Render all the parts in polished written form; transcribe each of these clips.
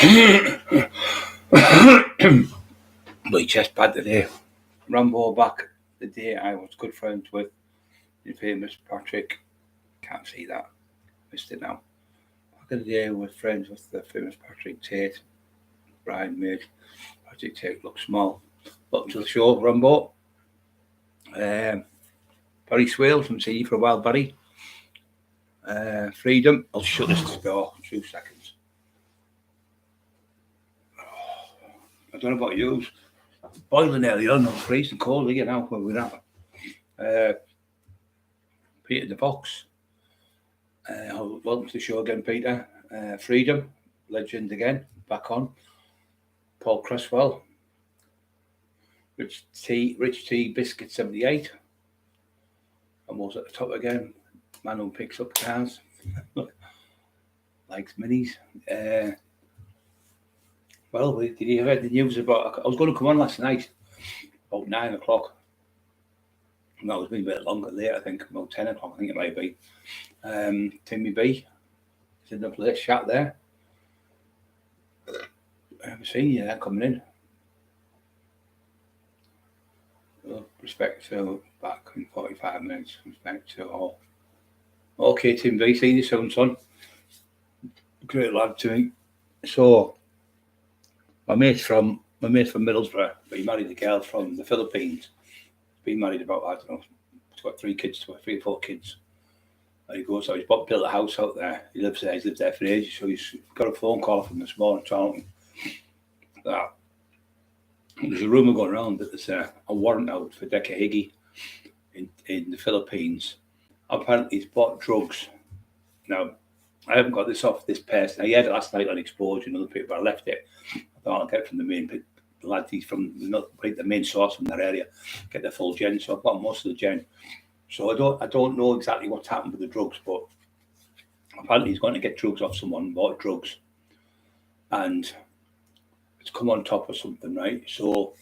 My chest bad today. Rambo back the day I was good friends with the famous Patrick. Can't see that. Missed it now. Back in the day, I was friends with the famous Patrick Tate. Brian made Patrick Tate look small. Welcome to the show, Rambo. Barry Swale from CD for a while, Barry. Freedom. I'll shut this door. 2 seconds. I don't know about you. Boiling earlier, not freezing cold here now where we're at. Peter the Fox. Welcome to the show again, Peter. Freedom, legend again, back on. Paul Cresswell. Rich T Biscuit 78. Almost at the top again. Man who picks up cars. Likes minis. Well, did you hear the news about... I was going to come on last night, about 9 o'clock. No, it was maybe a bit longer later, I think, about 10 o'clock, I think it might be. Timmy B is in the place, chat there. I haven't seen you there coming in. Well, respect to back in 45 minutes. Respect to all. Okay, Tim B, see you soon, son. Great lad to me. So... My mate's from Middlesbrough, but he married a girl from the Philippines. He's been married about, I don't know, he's got 3 or 4 kids. And he goes, so he's built a house out there. He lives there, he's lived there for ages. So he's got a phone call from this morning telling that there's a rumour going around that there's a warrant out for Decker Higgy in the Philippines. Apparently he's bought drugs. Now, I haven't got this off this person. I heard it last night on Exposure and other people, but I left it. I'll get it from the lad. He's from the main source from that area. Get the full gen. So I've got most of the gen. So I don't know exactly what's happened with the drugs, but apparently he's going to get drugs off someone, bought drugs, and it's come on top of something, right? So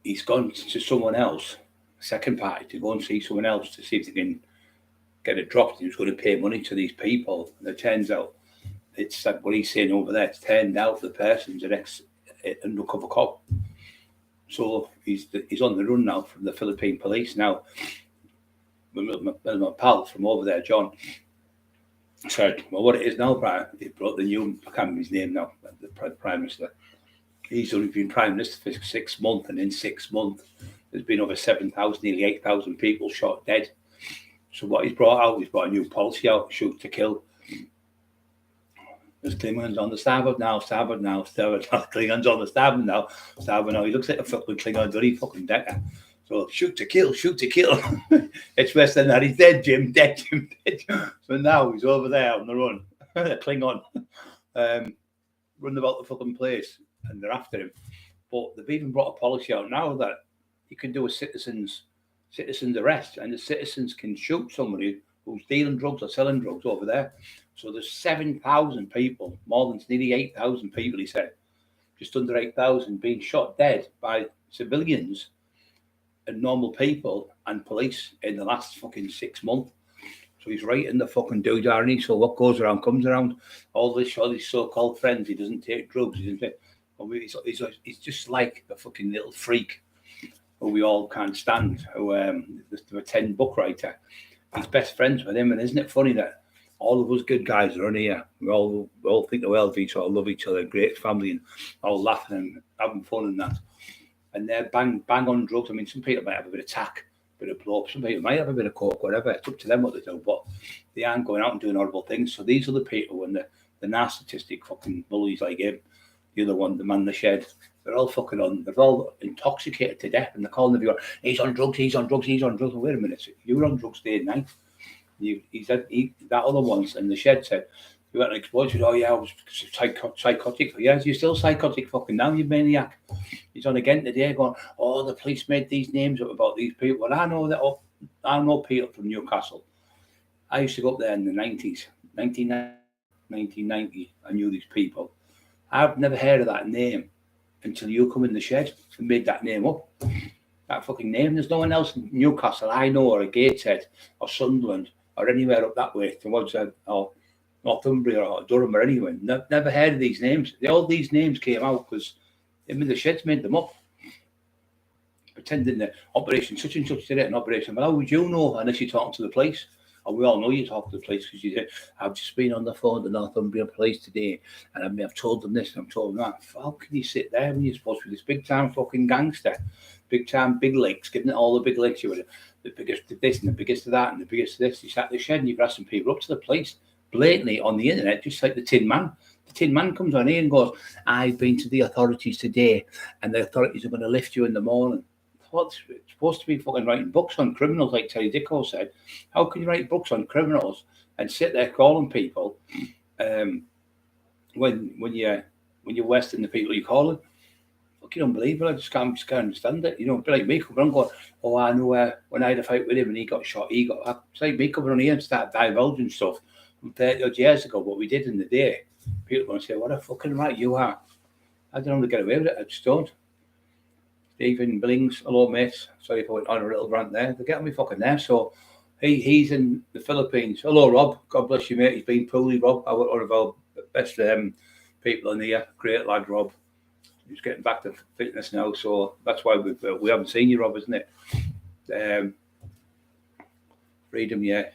he's gone to someone else, second party, to go and see someone else to see if they can get it dropped. He was going to pay money to these people, and it turns out. It's like what he's saying over there. It's turned out the person's an undercover cop. So he's on the run now from the Philippine police. Now, my pal from over there, John, said, well, what it is now, Brian, he brought the new, I can't remember his name now, the Prime Minister. He's only been Prime Minister for 6 months, and in 6 months, there's been over 7,000, nearly 8,000 people shot dead. So what he's brought a new policy out, shoot to kill. There's Klingons on the starboard now. Klingons on the starboard now. He looks like a fucking Klingon, dirty fucking Decker. So shoot to kill. It's worse than that. He's dead, Jim. So now he's over there on the run. Klingon. Running about the fucking place. And they're after him. But they've even brought a policy out now that you can do a citizen's arrest. And the citizens can shoot somebody who's dealing drugs or selling drugs over there. So there's 7,000 people, more than nearly 8,000 people, he said, just under 8,000 being shot dead by civilians and normal people and police in the last fucking 6 months. So he's right in the fucking doodah, aren't he? So what goes around comes around. All these so-called friends, he doesn't take drugs. He's just like a fucking little freak who we all can't stand, who the 10 book writer. He's best friends with him, and isn't it funny that all of us good guys are on here. We all think the world of each other, love each other, great family, and all laughing and having fun and that. And they're bang on drugs. I mean, some people might have a bit of tack, a bit of blow up. Some people might have a bit of coke, whatever. It's up to them what they do, but they aren't going out and doing horrible things. So these are the people, and the narcissistic fucking bullies like him, the other one, the man in the shed, they're all fucking on. They're all intoxicated to death, and they're calling everyone, he's on drugs. Well, wait a minute, you were on drugs day and night. He said that other ones in the shed said, you went to explosion. Oh yeah, I was psychotic. Yes, you're still psychotic fucking now, you maniac. He's on again today going, oh, the police made these names up about these people. Well, I know people from Newcastle. I used to go up there in the 90s, 1990. I knew these people. I've never heard of that name until you come in the shed and made that name up. That fucking name. There's no one else in Newcastle I know, or a Gateshead, or Sunderland, or anywhere up that way towards Northumbria or Durham or anywhere. Never heard of these names. All these names came out because the sheds made them up, pretending that Operation such and such did it, an operation. But how would you know unless you're talking to the police? And we all know you talk to the police because you say, I've just been on the phone to Northumbria police today and I've told them this and I've told them that. How can you sit there when you're supposed to be this big time fucking gangster? Big time, big legs, giving it all the big legs. You were the biggest of this and the biggest of that and the biggest of this. You sat in the shed and you're asking people up to the police blatantly on the internet, just like the Tin Man. The Tin Man comes on here and goes, I've been to the authorities today and the authorities are going to lift you in the morning. What's supposed to be fucking writing books on criminals, like Terry Dicko said. How can you write books on criminals and sit there calling people when you're worse than the people you're calling? Fucking unbelievable. I just can't understand it. You know, be like me coming on going, oh, I know when I had a fight with him and he got shot, it's like me coming on here and start divulging stuff from 30 odd years ago, what we did in the day. People are going to say, what a fucking right you are. I don't know how to get away with it. I just don't. Stephen Billings, hello mates. Sorry if I went on a little rant there. They're getting me fucking there. So he's in the Philippines. Hello Rob. God bless you, mate. He's been poorly, Rob. One of our best people in here. Great lad, Rob. He's getting back to fitness now, so that's why we haven't seen you, Rob, isn't it? Freedom, yeah.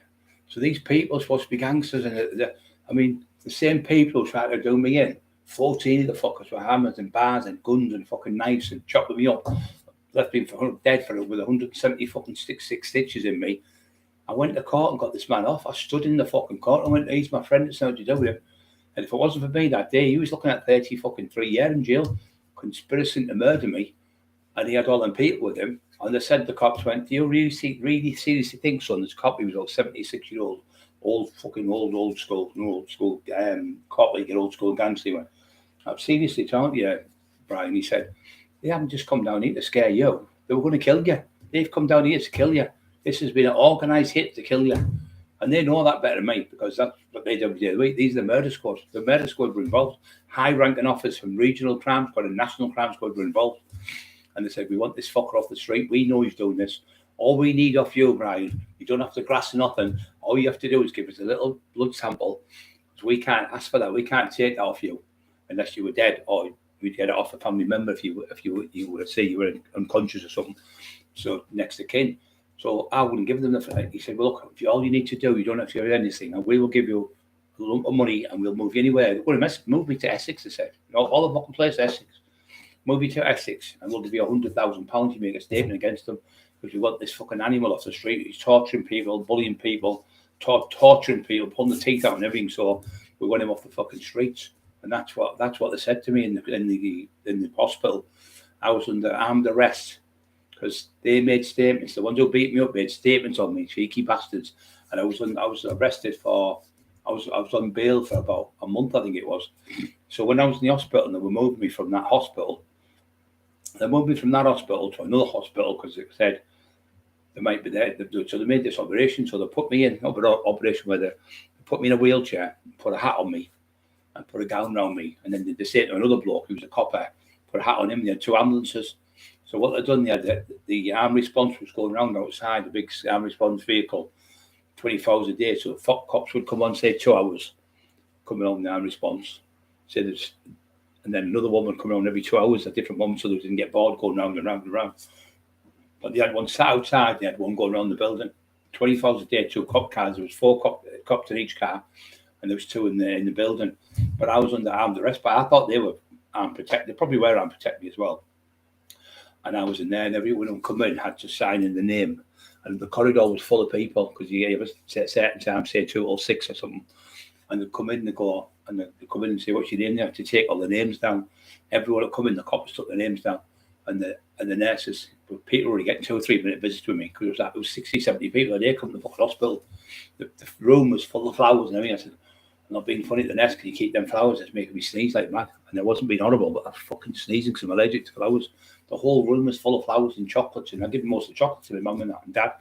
So these people are supposed to be gangsters, and I mean, the same people who tried to do me in. 14 of the fuckers were hammers and bars and guns and fucking knives and chopping me up. Left me dead with 170 fucking six stitches in me. I went to court and got this man off. I stood in the fucking court and went, he's my friend, it's nothing to do with him. And if it wasn't for me that day, he was looking at 30 fucking 3 years in jail, conspiracy to murder me. And he had all them people with him. And they said, the cops went, do you really seriously think, son? This cop, he was all 76-year-old, old school cop, like an old school gangster. He went, I'm seriously telling you, Brian, he said, they haven't just come down here to scare you. They were going to kill you. They've come down here to kill you. This has been an organised hit to kill you. And they know that better than me because that's what they do every day of the week. These are the murder squad. The murder squad were involved. High-ranking officers from regional crime squad and national crime squad were involved. And they said, we want this fucker off the street. We know he's doing this. All we need off you, Brian, you don't have to grass nothing. All you have to do is give us a little blood sample. Because we can't ask for that. We can't take that off you unless you were dead, or we'd get it off a family member if you were say you were unconscious or something. So next to kin. So I wouldn't give them the. He said, well, look, if all you need to do, you don't have to do anything, and we will give you a lump of money and we'll move you anywhere. Well, move me to Essex, they said. No, all the fucking place, Essex. Move you to Essex and we'll give you £100,000 to make a statement against them because we want this fucking animal off the street. He's torturing people, bullying people, torturing people, pulling the teeth out and everything. So we want him off the fucking streets. And that's what they said to me in the hospital. I was under armed arrest because they made statements. The ones who beat me up made statements on me, cheeky bastards. And I was arrested for. I was on bail for about a month, I think it was. So when I was in the hospital, and they were moving me from that hospital, they moved me from that hospital to another hospital because they said they might be there. So they made this operation. So they put me in operation where they put me in a wheelchair, put a hat on me, and put a gown around me. And then they said to another bloke who was a copper, put a hat on him. They had 2 ambulances. So what they'd done, they had the armed response was going around outside, the big armed response vehicle, 24 hours a day. So the cops would come on, say 2 hours, coming on the armed response. And then another one would come around every 2 hours, a different one, so they didn't get bored going round and round and round. But they had one sat outside, they had one going around the building. 24 hours a day, 2 cop cars. There was 4 cops in each car, and there was 2 in the building. But I was under armed arrest, but I thought they were armed protected. They probably were armed protected as well. And I was in there, and everyone who come in had to sign in the name. And the corridor was full of people because you gave us at a certain time, say 2 or 6 or something. And they'd come in and they come in and say, what's your name? They have to take all the names down. Everyone that come in, the cops took the names down. And the nurses, people were getting 2 or 3 minute visits with me because it was 60, 70 people a day coming to the fucking hospital. The room was full of flowers and everything. I said, I'm not being funny at the nurse, can you keep them flowers? It's making me sneeze like mad. And I wasn't being horrible, but I was fucking sneezing because I'm allergic to flowers. The whole room was full of flowers and chocolates, and I give most of the chocolates to my mum and dad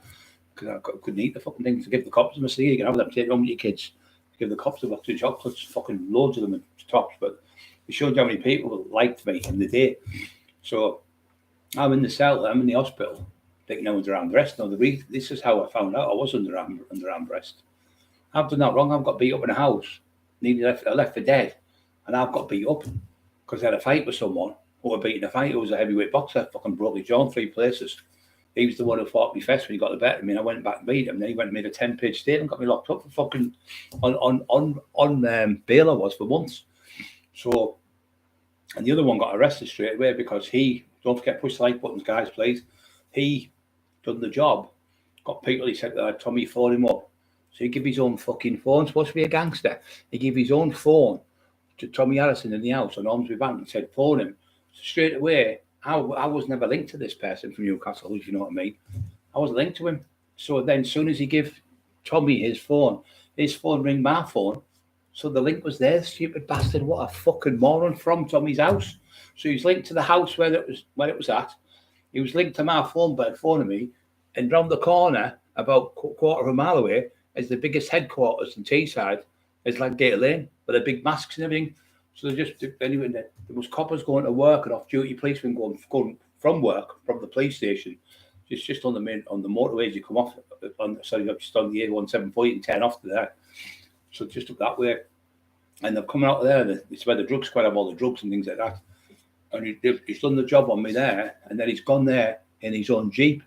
because I couldn't eat the fucking things. To give the cops them a sneeze, you can have them, take them with your kids. Give the cops a box of chocolates, fucking loads of them in tops. But it showed how many people liked me in the day. So I'm in the cell, I'm in the hospital, thinking I was under armed arrest. No, this is how I found out I was under armed arrest. I've done that wrong. I've got beat up in a house. left for dead, and I've got beat up because I had a fight with someone who were beating a fight. Who was a heavyweight boxer, fucking broke his jaw in 3 places. He was the one who fought me first when he got the better of me. And I went back and beat him. Then he went and made a 10-page statement, got me locked up for fucking on bail. I was for months. So, and the other one got arrested straight away because he, don't forget, push the like buttons, guys, please. He done the job. Got people. He said Tommy phoned him up. So he gave his own fucking phone. Supposed to be a gangster. He gave his own phone to Tommy Harrison in the house on Ormsby Bank and said, phone him. So straight away, I was never linked to this person from Newcastle, if you know what I mean. I was linked to him. So then as soon as he gave Tommy his phone rang my phone. So the link was there, stupid bastard. What a fucking moron, from Tommy's house. So he's linked to the house where it was at. He was linked to my phone by phoning me. And round the corner, about a quarter of a mile away, is the biggest headquarters in Teesside. It's like Gate Lane, with the big masks and everything. So anyway, there was coppers going to work and off-duty policemen going from work, from the police station, just on the motorways. You come off, just on the A174, you can turn off to there. So just up that way. And they're coming out of there, it's where the drug squad have all the drugs and things like that. And he's done the job on me there, and then he's gone there in his own Jeep.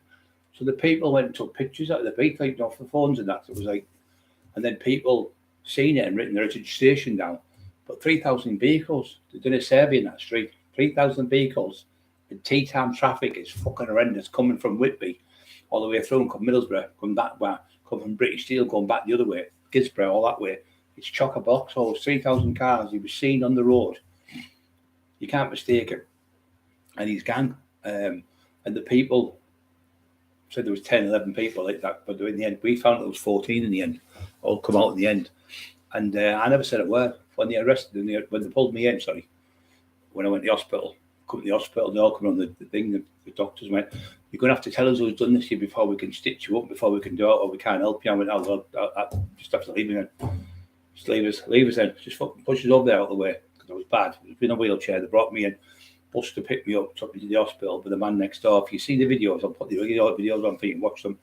So the people went and took pictures out of the beat, like off the phones and that. It was like, and then people seen it and written their registration down. But 3,000 vehicles, they did a survey in that street. 3,000 vehicles. The tea time traffic is fucking horrendous, coming from Whitby all the way through and come Middlesbrough, come that way, come from British Steel, going back the other way, Gisborough, all that way. It's chock-a-block. So 3,000 cars. He was seen on the road. You can't mistake him. And his gang. And the people said there was 10, 11 people like that. But in the end, we found there was 14 in the end. All come out in the end. And I never said a word. When they arrested me, when they pulled me in, when I went to the hospital, come to the hospital, they all come on the thing, the doctors went, you're going to have to tell us who's done this here before we can stitch you up, before we can do it, or we can't help you. I went, I just have to leave me then. Just leave us then. Just fucking push us over there out of the way, because I was bad. I was in a wheelchair. They brought me in, bus to pick me up, took me to the hospital, but the man next door, if you see the videos, I'll put the videos on for you and watch them.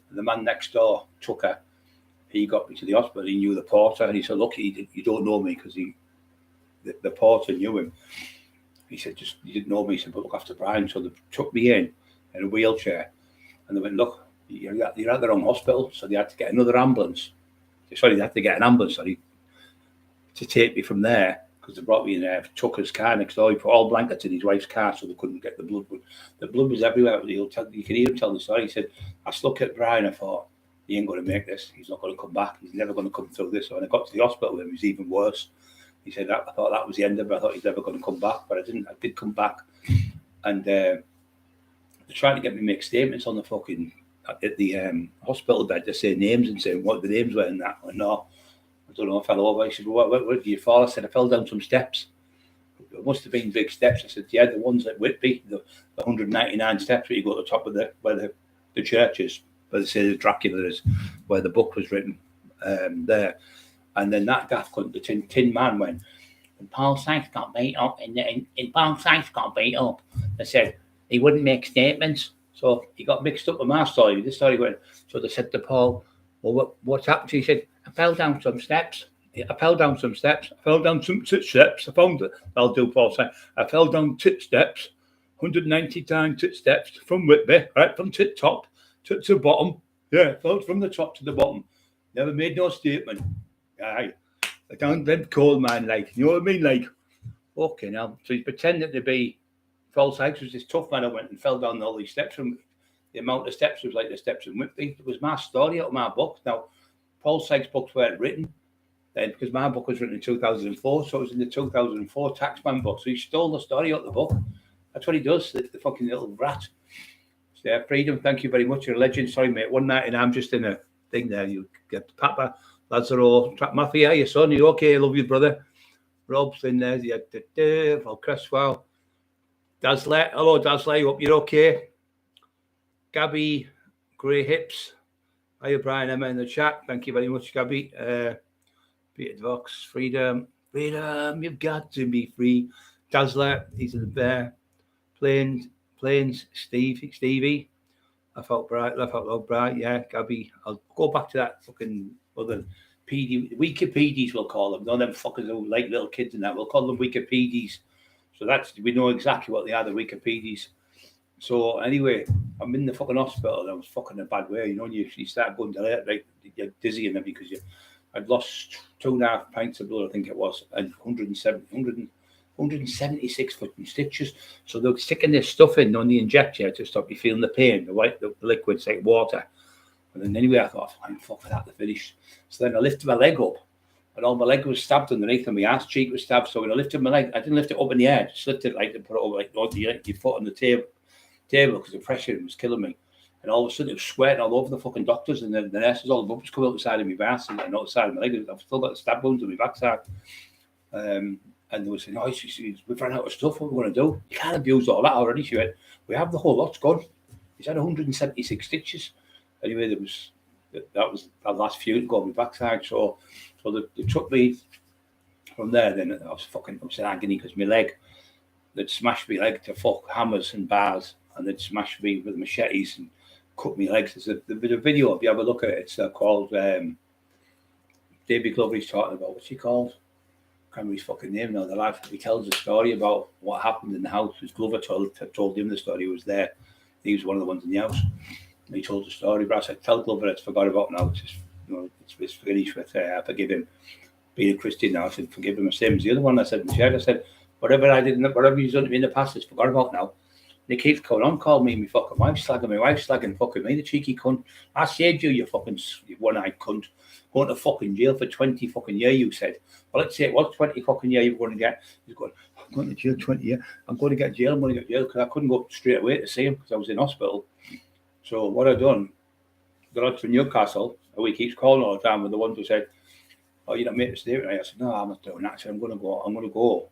And the man next door, Tucker, he got me to the hospital. He knew the porter, and he said, look, you don't know me, because the porter knew him. He said, just, you didn't know me. He said, but look after Brian. So they took me in a wheelchair, and they went, look, you're at the wrong hospital. So they had to get another ambulance. They had to get an ambulance, to take me from there, because they brought me in Tucker's car next door. He put all blankets in his wife's car so they couldn't get the blood. The blood was everywhere. You can hear him tell the story. He said, I looked at Brian, I thought, he ain't going to make this. He's not going to come back. He's never going to come through this. So when I got to the hospital, it was even worse. He said, I thought that was the end of it. I thought he's never going to come back, but I didn't. I did come back. And they're trying to get me to make statements on the fucking, at the hospital bed, to say names and saying what the names were and that. I went, no, I don't know. I fell over. He said, well, where did you fall? I said, I fell down some steps. It must have been big steps. I said, yeah, the ones at Whitby, the 199 steps where you go to the top of where the church is, where they say the Dracula is, where the book was written there. And then that gaff cunt, the tin man, went, and Paul Sykes got beat up, and Paul Sykes got beat up. They said he wouldn't make statements. So he got mixed up with my story. This story went, so they said to Paul, well, what's happened? He said, I fell down some steps. I fell down some steps. I fell down some steps. I found it. I'll do Paul Sykes. I fell down steps, 199 steps from Whitby, right, from top to bottom. Yeah, fell from the top to the bottom. Never made no statement. Aye. I don't them cold man, like, you know what I mean? Like, okay, now. So he's pretending to be Paul Sykes was this tough man. I went and fell down all these steps. From the amount of steps was like the steps in Whitby. It was my story out of my book. Now, Paul Sykes' books weren't written then, because my book was written in 2004, so it was in the 2004 Taxman book. So he stole the story out of the book. That's what he does, the fucking little rat. So, yeah, Freedom, thank you very much. You're a legend. Sorry, mate. One night, and I'm just in a thing there. You get Papa, lads are all Trap Mafia. Your son, you okay? I love you, brother. Rob's in there. Yeah, well, Cresswell. Dazzler, hello, Dazzler. Hope you're okay. Gabby, Grey Hips. Hiya, Brian, Emma in the chat. Thank you very much, Gabby. Peter Vox, Freedom, you've got to be free. Dazzler, he's in the bear. Plains, Stevie. I felt bright, left out loud bright. Yeah, Gabby. I'll go back to that fucking other Wikipedias we'll call them. None of them fuckers who like little kids and that. We'll call them Wikipedias. So we know exactly what they are, the Wikipedias. So anyway, I'm in the fucking hospital and I was fucking in a bad way. You know, you start going to it, like you're dizzy and everything because I'd lost 2.5 pints of blood, I think it was, and 176 fucking stitches. So they're sticking this stuff in on the injector to stop you feeling the pain, the liquid's like water. And then anyway, I thought, fine, fuck that, to finish. So then I lifted my leg up, and all my leg was stabbed underneath, and my ass cheek was stabbed. So when I lifted my leg, I didn't lift it up in the air, just lifted it like to put it over, like your foot on the table because the pressure was killing me. And all of a sudden, it was sweating all over the fucking doctors and the nurses. All the bumps coming out the side of my back and out the side of my leg. I've still got the stab wounds on my backside. And they were saying, we've run out of stuff. What are we going to do? You can't abuse all that already. She went, we have the whole lot's gone. He's had 176 stitches. Anyway, that was the last few to go on my backside. So they took me from there. Then I was in agony because my leg, they'd smashed my leg to fuck hammers and bars, and they'd smashed me with machetes and cut my legs. There's a video, if you have a look at it, it's called David Glover. He's talking about, what's he called? I can't remember his fucking name now. The lad, he tells a story about what happened in the house. His Glover told him the story. He was there. He was one of the ones in the house. And he told the story, but I said, tell Glover it's forgot about now. It's just, it's finished with. I forgive him. Being a Christian now, I said, forgive him the same as the other one. I said, Michelle, I said, whatever he's done to me in the past, it's forgot about now. And he keeps going on, calling me my fucking wife, slagging fucking me, the cheeky cunt. I saved you, you fucking one-eyed cunt. Going to fucking jail for 20 fucking years, you said. Well, let's say it was 20 fucking years you're going to get. He's going, I'm going to jail 20 years. I'm going to get jail because I couldn't go straight away to see him because I was in hospital. So what I done, the lads from Newcastle, who he keeps calling all the time, were the ones who said, oh, you're not making a statement. I said, no, I'm not doing that. I said, I'm going to go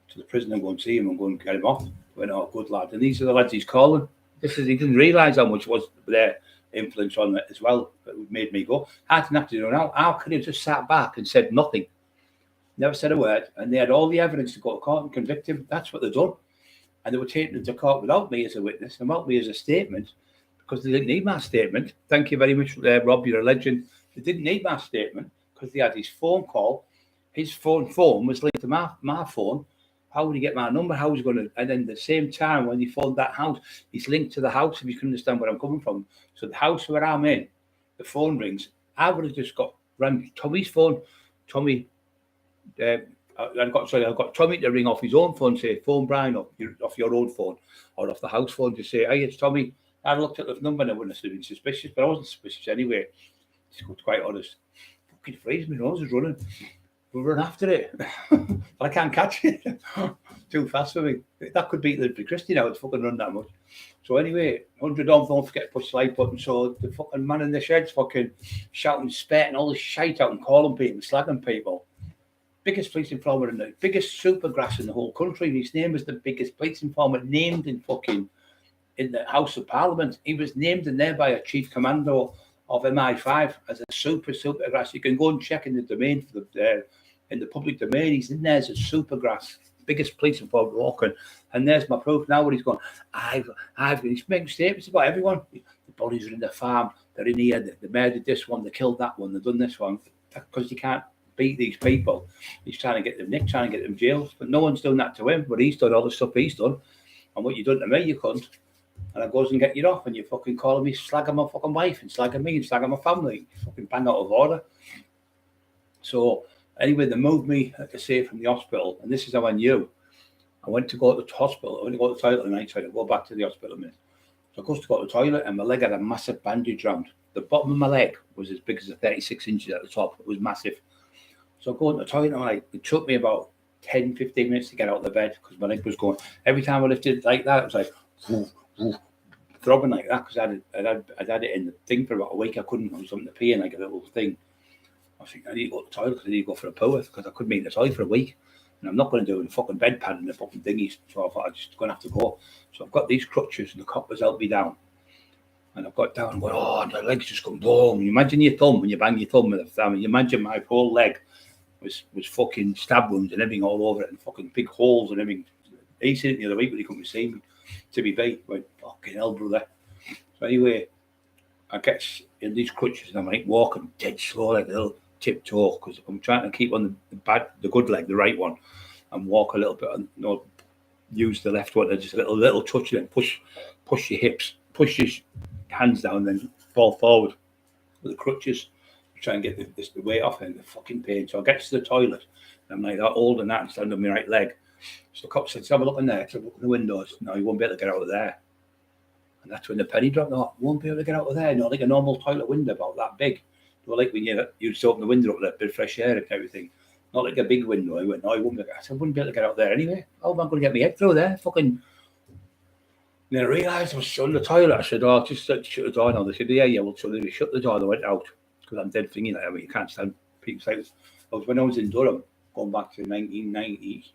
to the prison and go and see him and go and get him off. I went, oh, good lad. And these are the lads he's calling. He didn't realise how much was their influence on it as well. It made me go. I didn't have to do it now. How could he have just sat back and said nothing? Never said a word. And they had all the evidence to go to court and convict him. That's what they've done. And they were taking him to court without me as a witness and without me as a statement because they didn't need my statement. Thank you very much, Rob. You're a legend. They didn't need my statement because they had his phone call. His phone was linked to my phone. How would he get my number? How was he going to? And then at the same time, when he phoned that house, he's linked to the house, if you can understand where I'm coming from. So the house where I'm in, the phone rings. I would have just rang Tommy's phone. Tommy, I've got Tommy to ring off his own phone, say, phone Brian off your own phone or off the house phone to say, hey, it's Tommy. I looked at the number and I wouldn't have been suspicious, but I wasn't suspicious anyway. To be quite honest. Fucking freeze, my nose is running. We'll run after it. But I can't catch it. Too fast for me. That could beat the Christie now. It's fucking run that much. So anyway, 100 on, don't forget to push the like button. So the fucking man in the shed's fucking shouting, spitting all this shite out and calling people, slagging people. Biggest police informer in the biggest supergrass in the whole country. His name was the biggest police informer named in the House of Parliament. He was named in there by a chief commando of MI5 as a supergrass. You can go and check in the domain for in the public domain. He's in there as a supergrass, biggest police informer walking. And there's my proof now. Where he's gone. He's making statements about everyone. The bodies are in the farm. They're in here. They murdered this one. They killed that one. They've done this one because you can't beat these people. He's trying to get them nicked, trying to get them jailed. But no one's done that to him. But he's done all the stuff he's done. And what you done to me, you couldn't. And I goes and get you off, and you fucking calling me, slagging my fucking wife, and slagging me, and slagging my family. You fucking bang out of order. So anyway, they moved me, like I say, from the hospital, and this is how I knew. I went to go to the hospital. I went to go to the toilet, and I tried to go back to the hospital a minute. So I goes to go to the toilet, and my leg had a massive bandage round. The bottom of my leg was as big as a 36 inches at the top. It was massive. So I go to the toilet, and it took me about 10, 15 minutes to get out of the bed because my leg was going. Every time I lifted it like that, it was like, woof, woof, throbbing like that because I'd had it in the thing for about a week. I couldn't do something to pee in, like a little thing. I was thinking, I need to go to the toilet because I need to go for a poo because I couldn't be in the toilet for a week. And I'm not going to do it in the fucking bedpan and the fucking thingies. So I thought I'm just going to have to go. So I've got these crutches and the coppers helped me down. And I've got down and going, oh, and the legs just come boom. You imagine your thumb when you bang your thumb with a thumb. You imagine my whole leg was fucking stab wounds and everything all over it and fucking big holes and everything. He said it the other week when he come to see me. To be beat, went, fucking hell, brother. So anyway, I get in these crutches and I'm like walking dead slow, like a little tiptoe because I'm trying to keep on the good leg, the right one, and walk a little bit. And, use the left one and just a little touch and then push your hips, push your hands down, and then fall forward with the crutches. Try and get the weight off and the fucking pain. So I get to the toilet and I'm like that, holding that and stand on my right leg. So the cop said, have a look in there, have a look in the windows. No, you won't be able to get out of there. And that's when the penny dropped. No, you won't be able to get out of there. No, like a normal toilet window about that big. Well, like when you just open the window up there, a bit of fresh air and everything. Not like a big window. I went, no, I wouldn't be. I said, I wouldn't be able to get out there anyway. How am I going to get my head through there? Fucking. And then I realised I was on the toilet. I said, oh, just shut the door now. They said, yeah, well, so they shut the door. They went out because I'm dead thinking that. I mean, you can't stand people's houses. When I was in Durham, going back to 1990,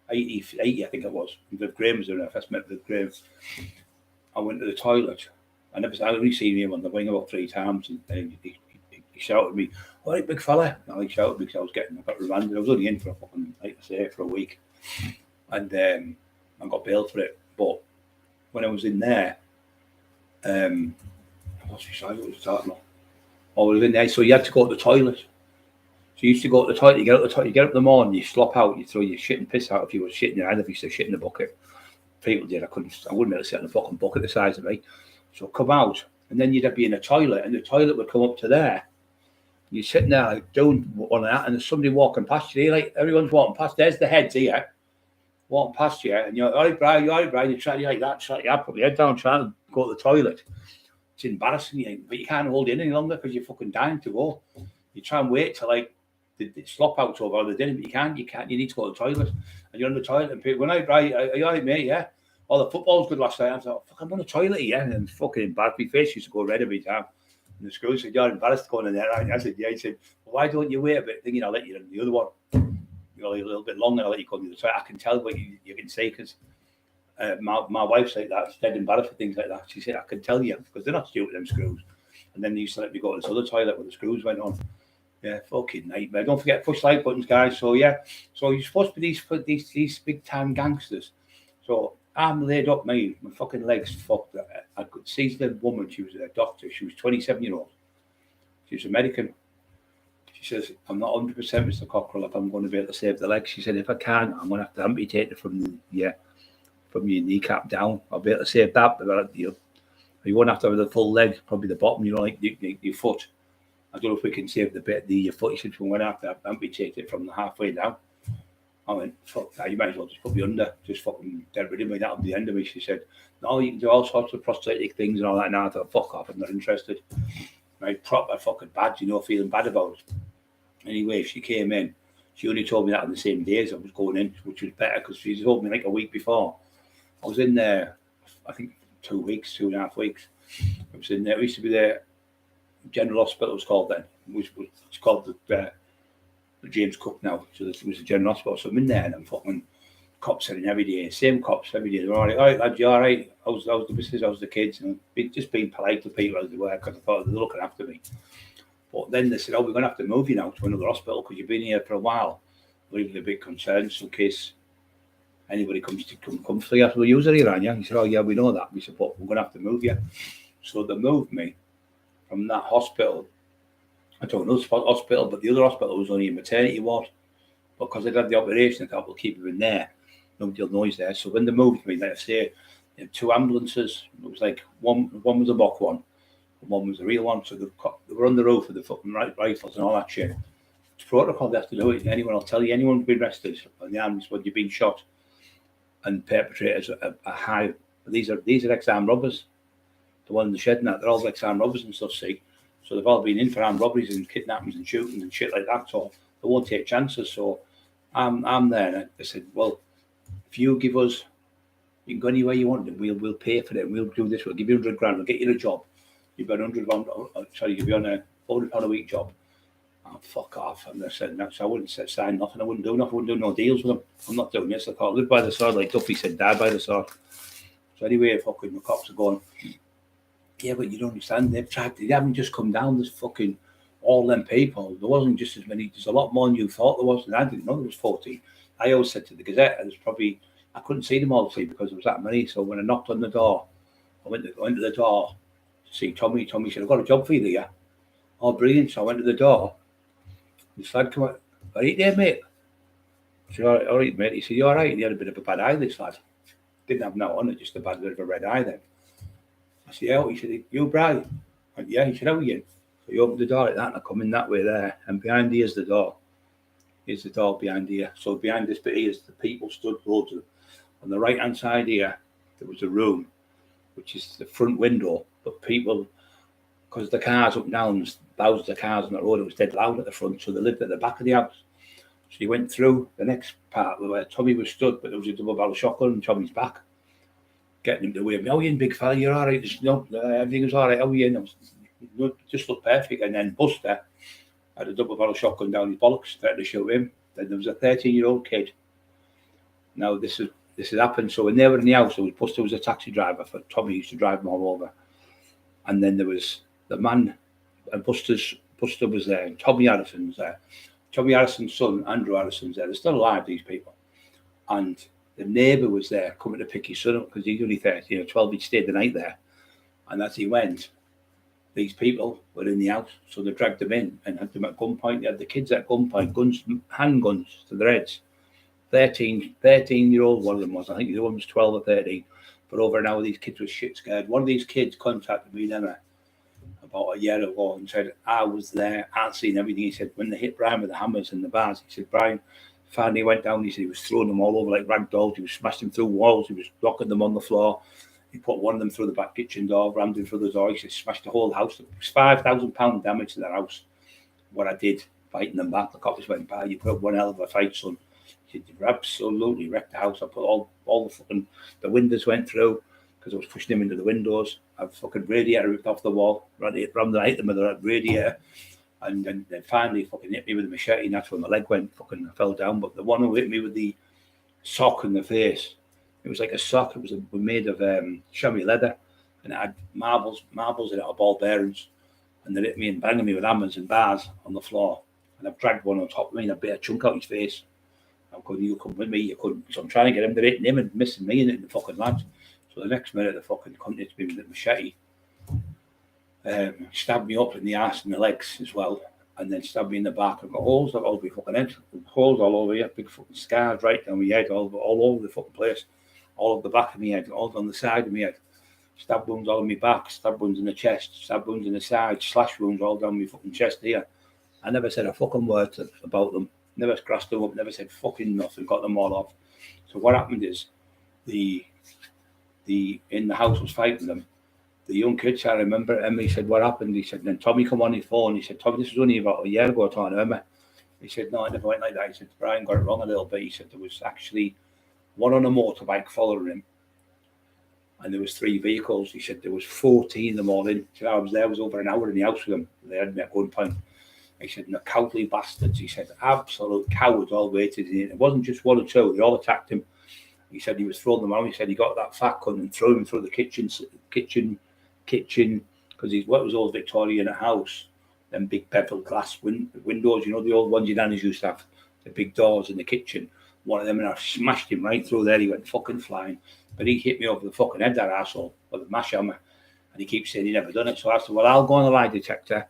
80, I think it was. Viv Graham was there when I first met Viv Graham. I went to the toilet. I only seen him on the wing about 3 times, and he shouted at me, all right, big fella. And I shouted because I got remanded. I was only in for for a week. And I got bailed for it. But when I was in there, I was talking about. I was in there, so you had to go to the toilet. So you used to go to the toilet, you get up in the morning, you slop out, you throw your shit and piss out if you were shitting your hand, if you used to shit in a bucket. People did, I wouldn't be able to sit in a fucking bucket the size of me. So come out, and then you'd be in a toilet, and the toilet would come up to there. You're sitting there like doing one of that, and there's somebody walking past you, like everyone's walking past, there's the heads here, walking past you, and you're all right, Brian, you're trying to like that, put your head down, trying to go to the toilet. It's embarrassing you, but you can't hold it in any longer because you're fucking dying to go. You try and wait till like the slop out's over or the dinner, but you can't, you need to go to the toilet. And you're in the toilet and people, when are you all right, mate? Yeah. Oh, the football's good last night. I thought, fuck, I'm on the toilet here. And fucking bad, my face used to go red every time. And the school said, you're embarrassed going in there. I said, yeah. He said, well, why don't you wait a bit? Thinking I'll let you in the other one. You're a little bit longer, I'll let you go to the toilet. I can tell what you can say because my wife's like that. She's dead embarrassed for things like that. She said, I can tell you because they're not stupid, them screws. And then they used to let me go to this other toilet where the screws went on. Yeah, fucking nightmare. Don't forget, push like buttons, guys. So, yeah. So, you're supposed to be these big time gangsters. So, I'm laid up, my fucking legs fucked. I could see the woman, she was a doctor. She was 27-year-old. She was American. She says, I'm not 100% Mr. Cockerill if I'm going to be able to save the legs. She said, if I can, I'm going to have to amputate it from your kneecap down. I'll be able to save that, but you won't have to have the full leg, probably the bottom, like your foot. I don't know if we can save the bit, your foot. He said, we're going to have to amputate it from the halfway down. I went, fuck that, you might as well just put me under, just fucking get rid of me, that'll be the end of me. She said, no, you can do all sorts of prosthetic things and all that. Now I thought, fuck off, I'm not interested. Right, proper fucking bad, feeling bad about it. Anyway, she came in, she only told me that on the same day as I was going in, which was better because she told me like a week before. I was in there, I think 2.5 weeks. I was in there, it used to be the General Hospital, it was called then. It's called the James Cook now, so it was a General Hospital. So I'm in there and I'm fucking cops in every day, same cops every day. They're all right, lads, you all right? How's the business, how's the kids? And just being polite to people as they were because I thought they were looking after me. But then they said, we're going to have to move you now to another hospital because you've been here for a while. We're even a bit concerned in case anybody comes to come for you. We'll use it here, aren't you? He said, oh, yeah, we know that. We said, but we're going to have to move you. So they moved me from that hospital. I don't know the hospital, but the other hospital was only a maternity ward. Because I'd had the operation, I thought we'll keep him in there. Nobody will know he's there. So when they moved me, like I say, they had 2 ambulances. It was like one was a mock one, and one was a real one. So they were on the road for the fucking rifles and all that shit. It's protocol they have to do it. Anyone will tell you, anyone who's been arrested on the ambulance when you've been shot and perpetrators are high. These are ex-armed robbers. The one in the shed and that, they're all ex-armed robbers and stuff, see. So they've all been in for armed robberies and kidnappings and shootings and shit like that. So they won't take chances. So I'm there. And I said, well, if you give us, you can go anywhere you want. We'll pay for it. We'll do this. We'll give you £100 grand. We'll get you a job. You've got you'll be on a £400 a week job. Oh, fuck off. And I said, no, so I wouldn't sign nothing. I wouldn't do nothing. I wouldn't do no deals with them. I'm not doing this. I can't live by the sword. Like Duffy said, die by the sword. So anyway, fucking the cops are going, yeah, but you don't understand. They haven't just come down. There's fucking all them people. There wasn't just as many. There's a lot more than you thought there was. And I didn't know there was 40. I always said to the Gazette, I couldn't see them all because there was that many. So when I knocked on the door, I went to the door to see Tommy. Tommy said, I've got a job for you there. Oh, brilliant. So I went to the door This lad come out, "Are you there, mate?" I said, all right, mate. He said, "You all right?" And he had a bit of a bad eye, this lad. Didn't have no on it, just a bad bit of a red eye then. I said, "Yeah." He said, "You, Brian?" I went, "Yeah." He said, "How are you?" So he opened the door like that, and I come in that way there. And behind here is the door. Here's the door behind here. So behind this bit here is the people stood, loads of them. On the right-hand side here, there was a room, which is the front window. But people, because the cars up and down, thousands of cars on the road, it was dead loud at the front. So they lived at the back of the house. So he went through the next part where Tommy was stood, but there was a double barrel shotgun on Tommy's back, getting him to wave me. "Oh, you big fella, you're all right." No, everything was all right. "Oh, yeah." No, just looked perfect. And then Buster had a double barrel shotgun down his bollocks, threatened to shoot him. Then there was a 13-year-old kid. Now this has happened. So when they were in the house, Buster was a taxi driver for Tommy. Used to drive them all over. And then there was the man, and Buster was there, and Tommy Harrison was there. Tommy Harrison's son, Andrew Harrison's there. They're still alive, these people. And the neighbour was there coming to pick his son up because he's only 13 or 12. He'd stayed the night there. And as he went, these people were in the house. So they dragged them in and had them at gunpoint. They had the kids at gunpoint, handguns to their heads. 13-year-old one of them was. I think the one was 12 or 13. For over an hour, these kids were shit scared. One of these kids contacted me then about a year ago and said, "I was there, I'd seen everything." He said, "When they hit Brian with the hammers and the bars," he said, "Brian finally went down." He said he was throwing them all over like rag dolls. He was smashing through walls. He was knocking them on the floor. He put one of them through the back kitchen door, rammed him through the door. He said, smashed the whole house. It was £5,000 damage to their house. What I did, fighting them back. The cops went by. "You put up one hell of a fight, son." He said, "You absolutely wrecked the house." I put all the windows went through because I was pushing them into the windows. I fucking radiator ripped off the wall, rammed the height of the radiator, and then finally fucking hit me with a machete, and that's when my leg went fucking, I fell down. But the one who hit me with the sock in the face, it was like a sock. It was made of chamois leather, and it had marbles in it, or ball bearings, and they hit me and banging me with hammers and bars on the floor. And I've dragged one on top of me and I bit a chunk out his face. I'm going, "You come with me." You couldn't. So I'm trying to get him. They're hitting him and missing me and hitting the fucking lads. So the next minute, the fucking cunt hits me with a machete, stabbed me up in the arse and the legs as well, and then stabbed me in the back. I've got holes all over my fucking head, holes all over here, big fucking scars right down my head, all over the fucking place, all over the back of my head, all on the side of my head. Stab wounds all on my back, stab wounds in the chest, stab wounds in the side, slash wounds all down my fucking chest here. I never said a fucking word about them. Never scratched them up, never said fucking nothing, got them all off. So what happened is the in the house was fighting them. The young kids, I remember him, he said, "What happened?" He said, then Tommy come on his phone. He said, "Tommy, this was only about a year ago, I don't remember." He said, "No, it never went like that." He said, "Brian got it wrong a little bit." He said, "There was actually one on a motorbike following him, and there was 3 vehicles." He said, "There was 14 of them all in." He said, "I was there, I was over an hour in the house with them. They had me at gunpoint." He said, "The cowardly bastards." He said, "Absolute cowards all waited in. It wasn't just 1 or 2, they all attacked him." He said he was throwing them around. He said he got that fat cunt and threw him through the kitchen, because he's what was old Victorian house, them big beveled glass windows, you know, the old ones your nannies used to have, the big doors in the kitchen. One of them, and I smashed him right through there. He went fucking flying, but he hit me over the fucking head, that arsehole, with a mash hammer, and he keeps saying he never done it. So I said, "Well, I'll go on the lie detector,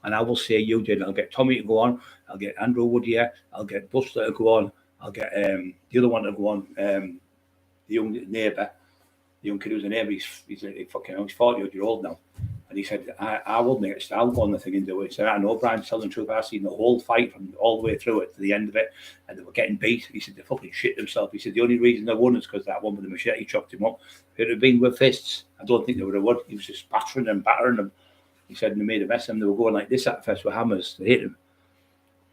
and I will say you did. I'll get Tommy to go on. I'll get Andrew Wood here. I'll get Buster to go on. I'll get the other one to go on. The young neighbour, the young kid who's a neighbour. He's 40-odd-year-old now." And he said, I will make it. I'll go on the thing and do it. He said, "I know Brian's telling the truth. I've seen the whole fight from all the way through it to the end of it, and they were getting beat." He said, "They fucking shit themselves." He said, "The only reason they won is because that one with the machete chopped him up. If it had been with fists, I don't think they would have won. He was just battering them. He said, and they made a mess of him. They were going like this at first with hammers. They hit him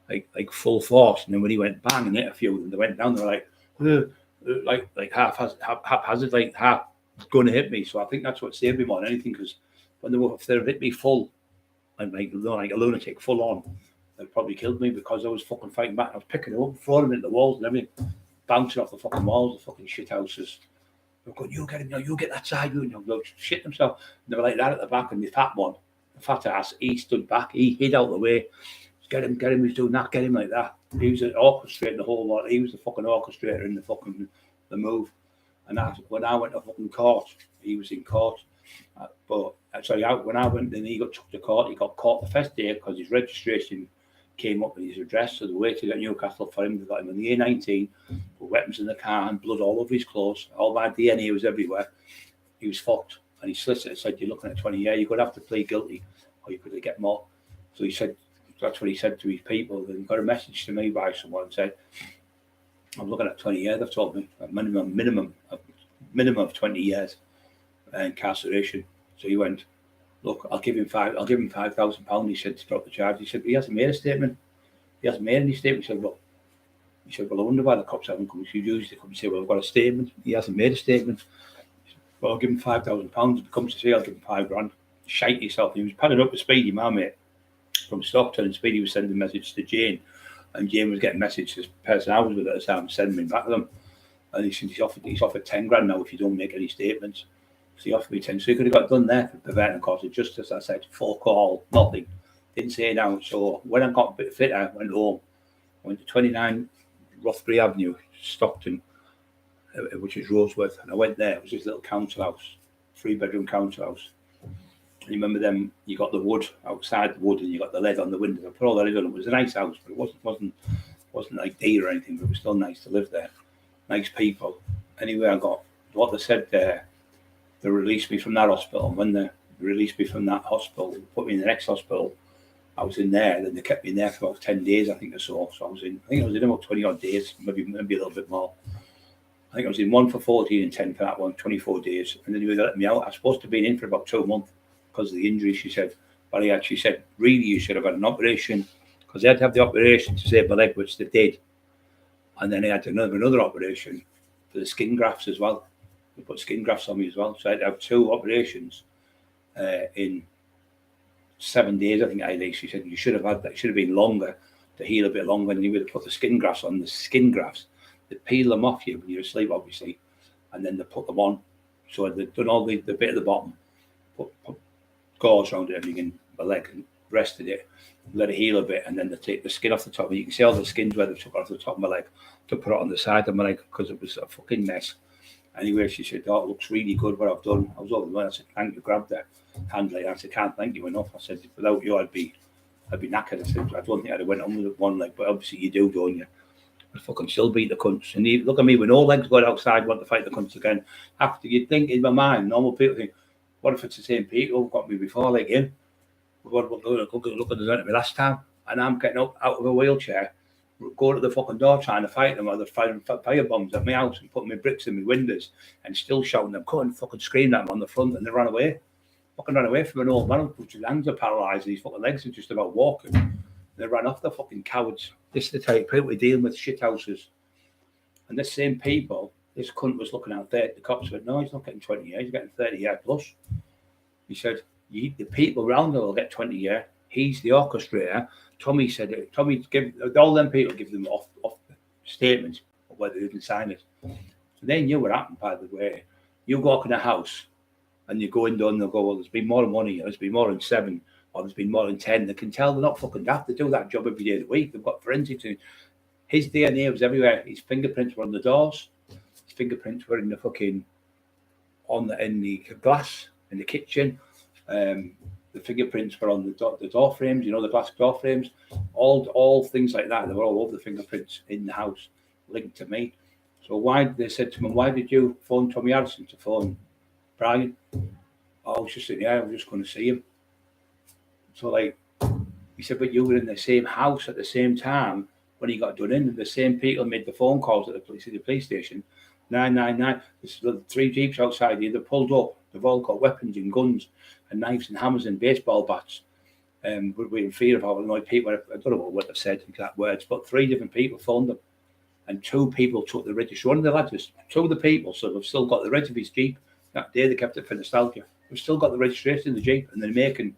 like full force. And then when he went bang and hit a few of them, they went down. They were like haphazard, like half going to hit me." So I think that's what saved me more than anything, because if they hit me full, and like a lunatic, full on, they probably killed me, because I was fucking fighting back. I was picking them up, throwing them into the walls and everything, bouncing off the fucking walls, the fucking shit houses. They were going, "You get him, you get that side, you know, shit themselves." And they were like that at the back, and the fat ass, he stood back, he hid out the way. Get him, he's doing that, get him like that. He was orchestrating the whole lot. He was the fucking orchestrator in the move. And that's when I went to fucking court, he was in court. When I went, then he got took to court. He got caught the first day because his registration came up with his address, so they waited at Newcastle for him. They got him in the A19, with weapons in the car and blood all over his clothes. All my DNA was everywhere. He was fucked. And his solicitor said, you're looking at 20 years, you're going to have to plead guilty, or you could get more. So he said, that's what he said to his people. Then he got a message to me by someone and said, I'm looking at 20 years, they've told me, a minimum of 20 years incarceration. So he went, look, I'll give him £5,000. He said, to drop the charge. He said, he hasn't made a statement. He hasn't made any statement. He said, well, I wonder why the cops haven't come. He usually come and say, well, I've got a statement. He hasn't made a statement. Well, I'll give him £5,000. If he comes to say, I'll give him £5,000. Shite yourself. He was padding up with Speedy, my mate, from Stockton, and Speedy was sending a message to Jane, and Jane was getting a message to the person I was with at the time, sending me back to them. And he said, he's offered 10 grand now if you don't make any statements. So he offered me 10. So he could have got done there for preventing cause of justice. I said, fuck all, nothing. Didn't say it out. So when I got a bit fitter, I went home. I went to 29 Rothbury Avenue, Stockton, which is Roseworth, and I went there. It was this little council house, 3-bedroom council house. And you remember them? You got the wood outside the wood, and you got the lead on the windows. I put all the lead on it. It was a nice house, but it wasn't like dear or anything. But it was still nice to live there. Nice people. Anyway, I got what they said there. They released me from that hospital. And when they released me from that hospital, they put me in the next hospital. I was in there. Then they kept me in there for about 10 days, I think or so. So I was in about 20 odd days, maybe a little bit more. I think I was in one for 14 and 10 for that one, 24 days. And then they let me out. I was supposed to be in for about 2 months because of the injury, she said. But she said, really, you should have had an operation, because they had to have the operation to save my leg, which they did. And then they had another operation for the skin grafts as well. They put skin grafts on me as well. So I had to have 2 operations in 7 days, I think. She said, you should have had that. It should have been longer, to heal a bit longer. And you would have put the skin grafts on. The skin grafts, they peel them off you when you're asleep, obviously. And then they put them on. So they've done all the bit at the bottom, put gauze around it, everything, my leg, and rested it, let it heal a bit, and then they take the skin off the top. You can see all the skins where they took off the top of my leg to put it on the side of my leg, because it was a fucking mess. Anyway, she said, oh, it looks really good what I've done. I was over the one. I said, thank you. Grabbed the hand like that. I said, can't thank you enough. I said, without you, I'd be knackered. I said, I don't think I'd have went on with one leg, but obviously you do, don't you? I'd fucking still beat the cunts. And look at me with no legs, going outside, want to fight the cunts again. After you'd think in my mind, normal people think, what if it's the same people who got me before, like him? Look at the done to me last time, and I'm getting up out of a wheelchair, going to the fucking door trying to fight them, or they're firing fire bombs at my house and putting my bricks in my windows and still shouting them, couldn't fucking scream at them on the front, and they ran away. Fucking ran away from an old man whose hands are paralysed, his fucking legs are just about walking. They ran off, the fucking cowards. This is the type of people we're dealing with, shit houses. And the same people, this cunt was looking out there. The cops said, no, he's not getting 20 years, he's getting 30 years plus. He said, the people around there will get 20 years. He's the orchestrator. Tommy said, all them people give them off statements of whether they can sign it. So they knew what happened, by the way. You walk in a house and you go in there and they'll go, well, there's been more than 1 year, there's been more than 7, or there's been more than 10. They can tell they're not fucking daft. They do that job every day of the week. They've got forensics. His DNA was everywhere. His fingerprints were on the doors. His fingerprints were in the glass in the kitchen. The fingerprints were on the door frames, the glass door frames, all things like that. They were all over the fingerprints in the house, linked to me. So they said to me, why did you phone Tommy Harrison to phone Brian? Oh, I was just saying, I was just going to see him. So he said, but you were in the same house at the same time when he got done in, and the same people made the phone calls at the police station. 999. There's the 3 jeeps outside here. They pulled up. They've all got weapons and guns and knives and hammers and baseball bats. We're in fear of how annoyed people. I don't know what they've said, exact words, but 3 different people phoned them, and 2 people took the register. One of the lads, 2 of the people, so they've still got the reg of his Jeep. That day they kept it for nostalgia. They've still got the registration of the Jeep, and they're making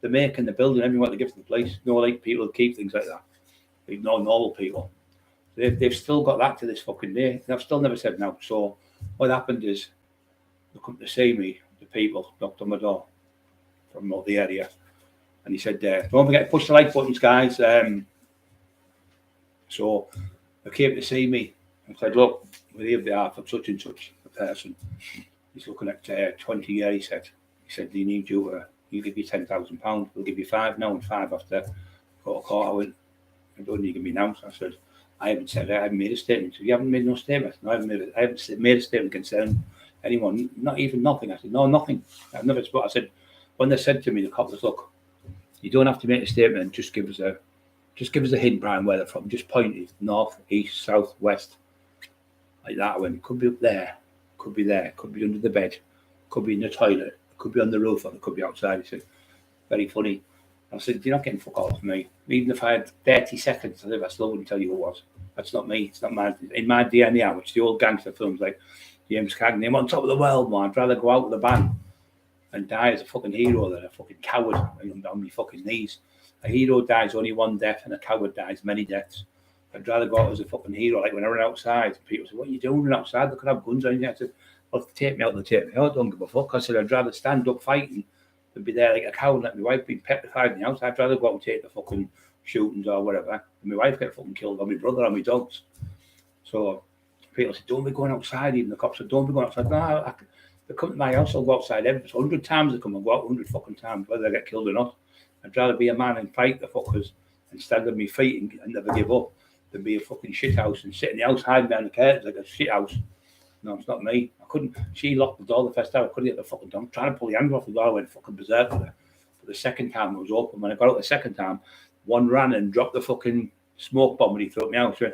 the building everyone to give to the police. People keep things like that. They're not normal people. They've still got that to this fucking day. I've still never said no. So what happened is they come to see me, the people knocked on my door from the area, and he said, don't forget to push the like buttons, guys. So they came to see me and said, look, we're here on behalf of such and such a person. He's looking at 20 years, he said, you give you £10,000. We'll give you 5 now and 5 after. Go to court. I went, I don't need to give me now. So I said, I haven't said it. I haven't made a statement. So you haven't made no statement. No, I haven't made a statement concerning anyone. Not even nothing. I said, no, nothing. I've never spoken. I said, when they said to me, the cop was, look, you don't have to make a statement. Just give us a hint, Brian, where they're from. Just point it north, east, south, west, like that. I went, it could be up there, could be there, could be under the bed, could be in the toilet, could be on the roof, or it could be outside. He said, very funny. I said, you're not getting fuck all off me. Even if I had 30 seconds to live, I still wouldn't tell you who it was. That's not me. It's not my in my DNA, which the old gangster films like James Cagney, I'm on top of the world, man. I'd rather go out with a bang and die as a fucking hero than a fucking coward on my fucking knees. A hero dies only one death, and a coward dies many deaths. I'd rather go out as a fucking hero. Like when I run outside, people say, what are you doing outside? They could have guns on you. I said, well, if they take me out, they'll take me out. I don't give a fuck. I said, I'd rather stand up fighting than be there like a coward, like my wife being petrified in the house. I'd rather go out and take the fucking shootings or whatever, and my wife get fucking killed, or my brother, or my dogs. So people said, don't be going outside. Even the cops said, don't be going outside. No, they come to my house, I'll go outside every 100 times. They come and go out 100 fucking times, whether I get killed or not. I'd rather be a man and fight the fuckers and stand on my feet and never give up than be a fucking shit house and sit in the house hiding behind the curtains like a shit house. No, it's not me. I couldn't. She locked the door the first time. I couldn't get the fucking door. I'm trying to pull the handle off the door. I went fucking berserk with her. But the second time it was open. When I got out the second time, one ran and dropped the fucking smoke bomb when he threw it me out. So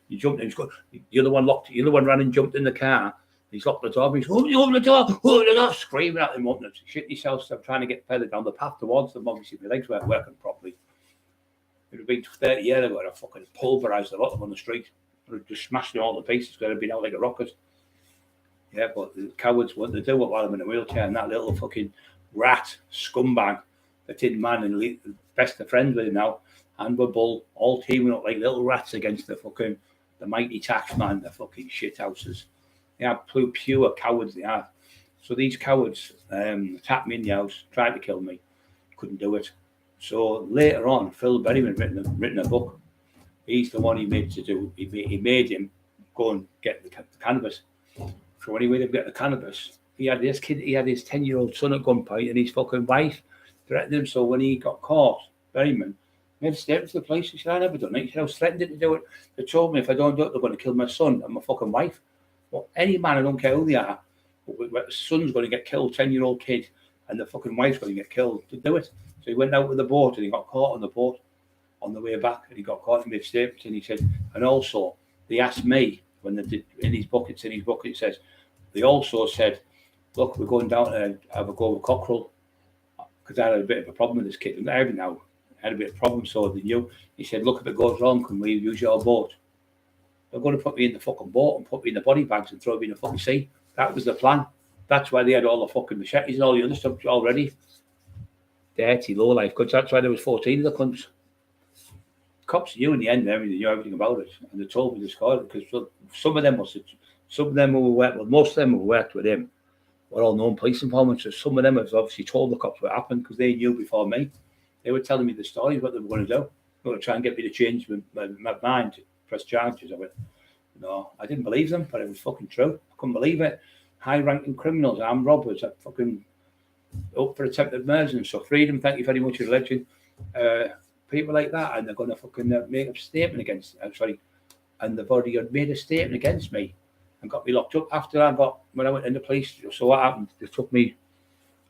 he jumped in. The other one locked it. The other one ran and jumped in the car. He's locked the door. He's open the door, screaming at him, open it. Shit yourself. So I'm trying to get further down the path towards them. Obviously, my legs weren't working properly. It would have been 30 years ago. I fucking pulverised a lot of them on the street. I just smashed them all to pieces because I'd been out like a rocket. Yeah, but the cowards, what they do while I'm in a wheelchair, and that little fucking rat scumbag, the Tin Man, and best of friends with him now, and we're Bull, all teaming up like little rats against the mighty tax man, the fucking shit houses. They are pure cowards, they are. So these cowards attacked me in the house, tried to kill me, couldn't do it. So later on, Phil Berryman written a book. He's the one he made to do. He made him go and get the cannabis. So when he went to get the cannabis, he had his 10-year-old son at gunpoint and his fucking wife threatened him. So when he got caught, Berryman made a statement to the police. He said, I never done it. He said, I was threatened to do it. They told me if I don't do it, they're going to kill my son and my fucking wife. Well, any man, I don't care who they are, but his son's going to get killed, 10-year-old kid, and the fucking wife's going to get killed to do it. So he went out with the boat and he got caught on the boat on the way back, and he got caught and made statements. And he said, and also they asked me when they did in his book, it says, they also said, look, we're going down to have a go with Cockerill because I had a bit of a problem with this kid. And I had a bit of a problem, so they knew. He said, look, if it goes wrong, can we use your boat? They're going to put me in the fucking boat and put me in the body bags and throw me in the fucking sea. That was the plan. That's why they had all the fucking machetes and all the other stuff already. Dirty, low life goods. That's why there was 14 of the cunts. Cops knew in the end, they knew everything about it, and they told me to score it because some of them who worked, well, most of them who worked with him were all known police informants. So some of them have obviously told the cops what happened because they knew before me. They were telling me the stories, what they were going to do. They were going to try and get me to change my mind to press charges. I went, no, I didn't believe them, but it was fucking true. I couldn't believe it. High-ranking criminals, armed robbers, that fucking up for attempted murders and stuff. Freedom, thank you very much, your legend. People like that, and they're going to fucking make a statement against. And they've already made a statement against me and got me locked up. After when I went in the police, so what happened? They took me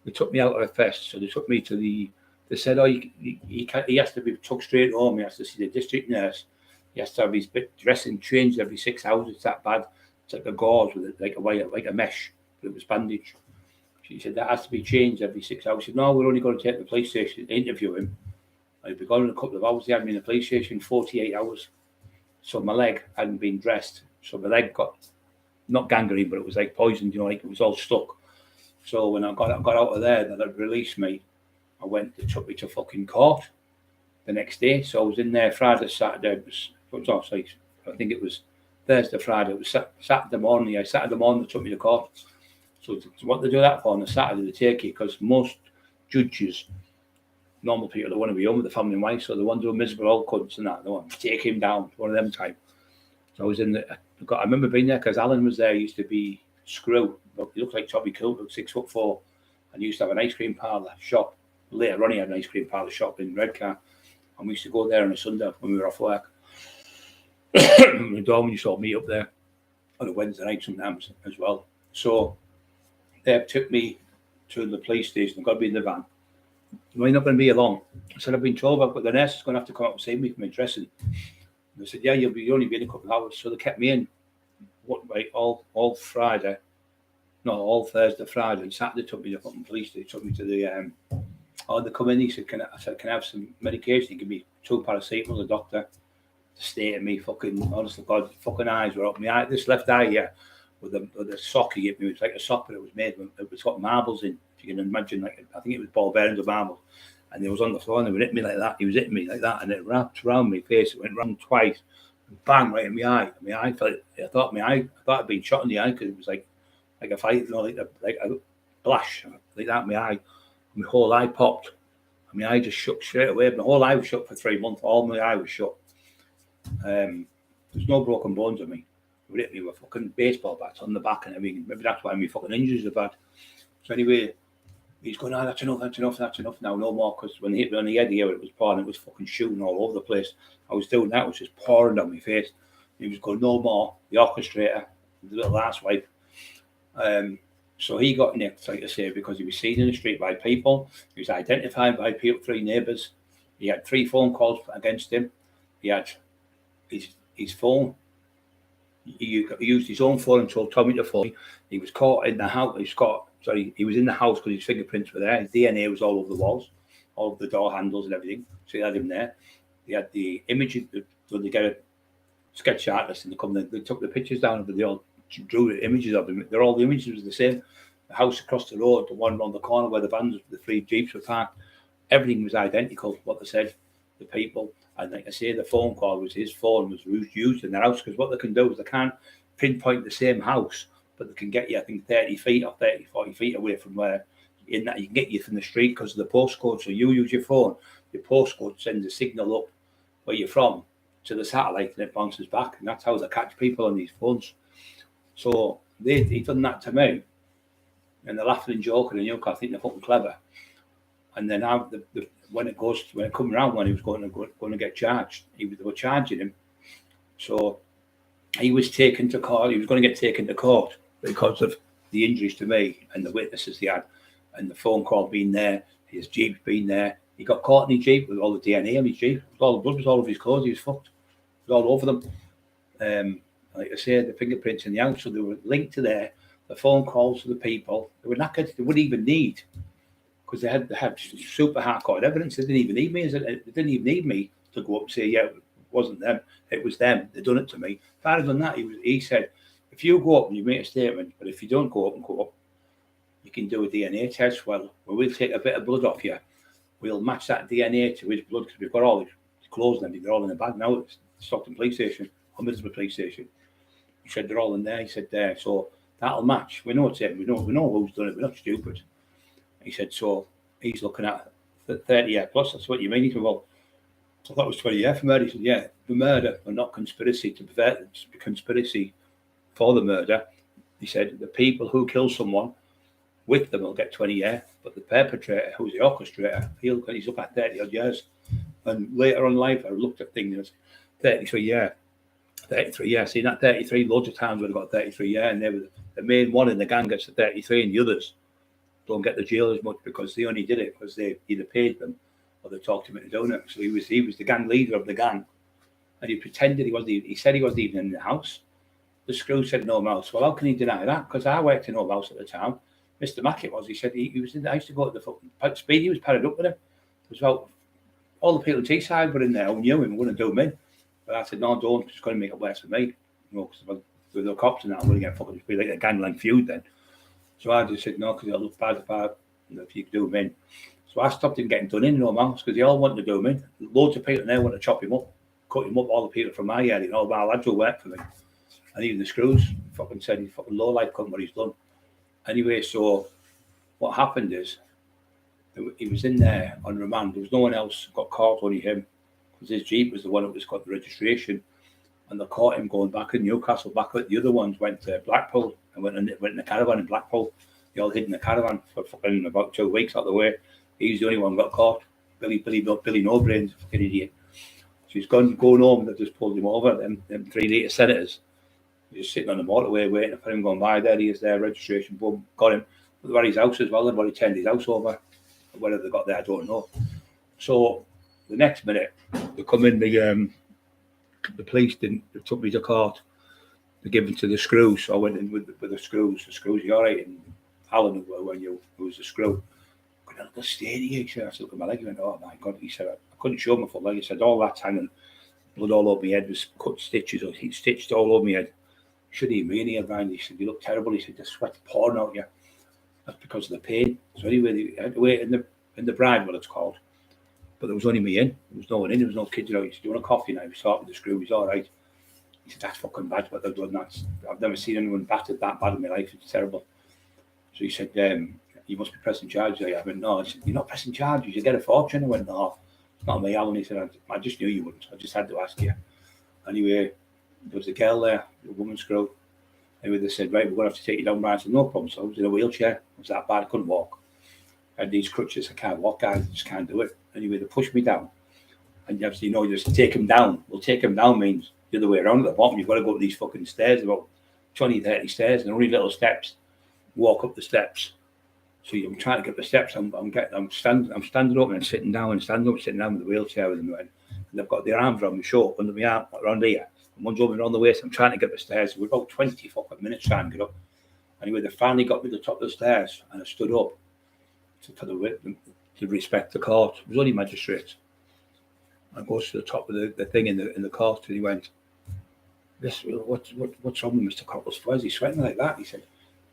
out of the fest. So they took me to they said, oh, he has to be took straight home. He has to see the district nurse. He has to have his dressing changed every 6 hours. It's that bad. It's like a gauze with like a wire, like a mesh, but it was bandage. She said that has to be changed every 6 hours. She said, no, we're only going to take the police station, interview him. I'd be gone in a couple of hours. They had me in the police station 48 hours. So my leg hadn't been dressed. So my leg got, not gangrene, but it was like poisoned, like it was all stuck. So when I got out of there, they released me. They took me to fucking court the next day. So I was in there Friday, Saturday. I think it was Thursday, Friday. It was Saturday morning. Saturday morning they took me to court. So what they do that for on the Saturday, they take you because most judges, normal people, they want to be home with the family and wife, so they want to do miserable old cunts and that. They want to take him down, one of them type. So I was I remember being there because Alan was there. He used to be Screw. He looked like Tommy Cool, 6'4", and he used to have an ice cream parlour shop. Later on, he had an ice cream parlour shop in Redcar. And we used to go there on a Sunday when we were off work. My dog used to meet up there on a Wednesday night sometimes as well. So they took me to the police station. I've got to be in the van. We're not going to be along. I said, I've been told but the nurse is going to have to come up and see me for my dressing. And they said, yeah, you'll only be in a couple of hours. So they kept me in all Friday. No, all Thursday, Friday, and Saturday took me to the fucking police. They took me to the they come in. He said, can I have some medication? He gave me 2 paracetamol. The doctor stared at me. Fucking honest to God, fucking eyes were up. My eye, this left eye here with the sock he gave me. It was like a sock, but it was made. It was got marbles in. If you can imagine, like I think it was ball bearings of marbles. And it was on the floor, and they were hitting me like that. He was hitting me like that, and it wrapped around my face. It went round twice, and bang right in my eye. My eye felt. I thought I'd been shot in the eye because it was like a fight, like a flash like that. My eye, my whole eye popped. And my eye just shook straight away. My whole eye was shut for 3 months. All my eye was shut. There's no broken bones on me. They hit me with fucking baseball bats on the back and everything. Maybe that's why my fucking injuries are bad. So anyway, he's going, that's enough now, no more. Because when he hit me on the head here, it was pouring. It was fucking shooting all over the place. I was doing that. It was just pouring down my face. He was going, no more. The orchestrator, the little asswipe. So he got nicked, like I say, because he was seen in the street by people. He was identified by people, 3 neighbours. He had 3 phone calls against him. He had his phone. He used his own phone and told Tommy to phone. He was caught in the house. He was in the house because his fingerprints were there. His DNA was all over the walls, all over the door handles and everything. So he had him there. He had the images. So they get a sketch artist and they took the pictures down of the old. Drew the images of them. All the images was the same. The house across the road, the one on the corner where the 3 Jeeps were parked, everything was identical. What they said, the people, and like I say, the phone call was his phone was used in their house because what they can do is they can't pinpoint the same house, but they can get you, I think, 30 feet or 30, 40 feet away from where. In that, you can get you from the street because of the postcode. So you use your phone, your postcode sends a signal up where you're from to the satellite, and it bounces back, and that's how they catch people on these phones. So he done that to me, and they're laughing and joking, and I think they're fucking clever. And then when it come around when he was going to get charged, they were charging him. So he was taken to court. He was going to get taken to court because of the injuries to me and the witnesses he had, and the phone call being there, his Jeep being there. He got caught in his Jeep with all the DNA on his Jeep. All the blood was all over his clothes. He was fucked. It was all over them. Like I said, the fingerprints in the house, so they were linked to there. The phone calls to the people, they were knackered. They wouldn't even need, because they had super hardcore evidence. They didn't even need me. They didn't even need me to go up and say, yeah, it wasn't them. It was them. They done it to me. If I had done that, he said, if you go up and you make a statement, but if you don't go up and go up, you can do a DNA test. Well, we'll take a bit of blood off you. We'll match that DNA to his blood because we've got all his clothes and everything. They're all in the bag now at Stockton Police Station, Middlesbrough Police Station. He said they're all in there. He said there, so that'll match. We know it's him. We know who's done it. We're not stupid. He said so. He's looking at 30 year plus. That's what you mean. He said, well, I thought it was 20 years for murder. He said, yeah, the murder, but not conspiracy to prevent conspiracy for the murder. He said the people who kill someone with them will get 20 years, but the perpetrator, who's the orchestrator, he's looking at 30 odd years. And later on in life, I looked at things. 33 years. 33 years. See, that 33, loads of times would have got 33 years, and they were the main one in the gang gets the 33, and the others don't get the jail as much because they only did it because they either paid them or they talked him into doing it. So he was the gang leader of the gang, and he pretended he said he wasn't even in the house. The screw said no mouse. Well, how can he deny that? Because I worked in no mouse at the time. Mr. Mackett was. He said he was in the. I used to go to the fucking Speedy was paired up with him. It was about all the people in Teesside were in there who knew him and wouldn't do him in. But I said, no, don't. It's going to make it worse for me. Because with the cops and that, I'm going to get fucking be like a gangland feud then. So I just said, no, because it'll look bad if you do him in. So I stopped him getting done in no mouse because they all wanted to do him in. Loads of people there want to chop him up, cut him up, all the people from my area, all my lads will work for me. And even the screws fucking said he's fucking low life come what he's done. Anyway, so what happened is he was in there on remand. There was no one else got caught, only him. Because his Jeep was the one that was got the registration, and they caught him going back in Newcastle. Back at the other ones went to Blackpool and went in the caravan in Blackpool. They all hid in the caravan for fucking about 2 weeks out of the way. He's the only one got caught. Billy No Brains, fucking idiot. So he's going home. They just pulled him over. Them 3 litre senators. He's just sitting on the motorway waiting for him going by. There he is, there, registration, boom, got him. They were at his house as well. They'd already turned his house over. Whether they got there, I don't know. So the next minute, they come in. The police they took me to court. They give it to the screws. So I went in with the screws. The screws, you all right? And Alan, who was the screw, could I look steady? He said, I looked at my leg. He went, oh my God. He said, I couldn't show my full leg. He said, all that's hanging, blood all over my head, was cut stitches, or he stitched all over my head. Shouldn't even be in here, Ryan. He said, you look terrible. He said, the sweat's pouring out you. That's because of the pain. So anyway, they had to wait in the bride, what it's called. But there was only me in. There was no one in. There was no kids around. He said, do you want a coffee now? He was talking to the screw. He's all right. He said, that's fucking bad what they've done. I've never seen anyone battered that bad in my life. It's terrible. So he said, you must be pressing charges. I went, no. He said, you're not pressing charges. You get a fortune. I went, no, it's not me, Alan. He said, I just knew you wouldn't. I just had to ask you. Anyway, there was a girl there, a woman screw. Anyway, they said, right, we're going to have to take you down. I said, no problem. So I was in a wheelchair. It was that bad. I couldn't walk. I had these crutches. I can't walk, guys. I just can't do it. Anyway, they pushed me down. And obviously, just take him down. Well, take him down means the other way around at the bottom. You've got to go up these fucking stairs, about 20, 30 stairs, and only little steps. Walk up the steps. So I'm trying to get the steps. I'm standing up and sitting down and standing up, sitting down with the wheelchair with them. And they've got their arms around my shoulder, under my arm, around here. And one's over on the waist. I'm trying to get the stairs. We're about 20 fucking minutes trying to get up. Anyway, they finally got me to the top of the stairs, and I stood up to respect the court. It was only magistrates. I goes to the top of the thing in the court, and he went, what's wrong with Mr. Cockerill? Why is he sweating like that? He said,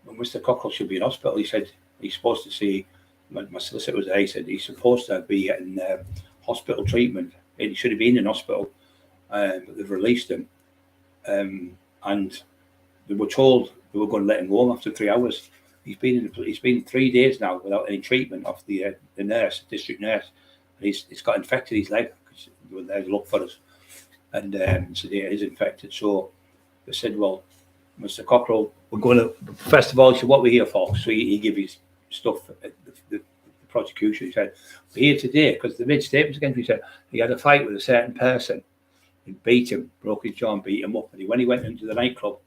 well, Mr. Cockerill should be in hospital. He said, he's supposed to see, my solicitor was there, he said, he's supposed to be getting hospital treatment. He should have been in hospital, but they've released him. And they were told they were going to let him go home after 3 hours. He's been 3 days now without any treatment of the district nurse. And he's got infected his leg. They were there to look for us, and so he is infected. So they said, well, Mr. Cockerill, we're going to, first of all, he said, what we're here for. So he gave his stuff, the prosecution. He said, we're here today because they made statements against him. He said he had a fight with a certain person. He beat him, broke his jaw and beat him up. And when he went into the nightclub,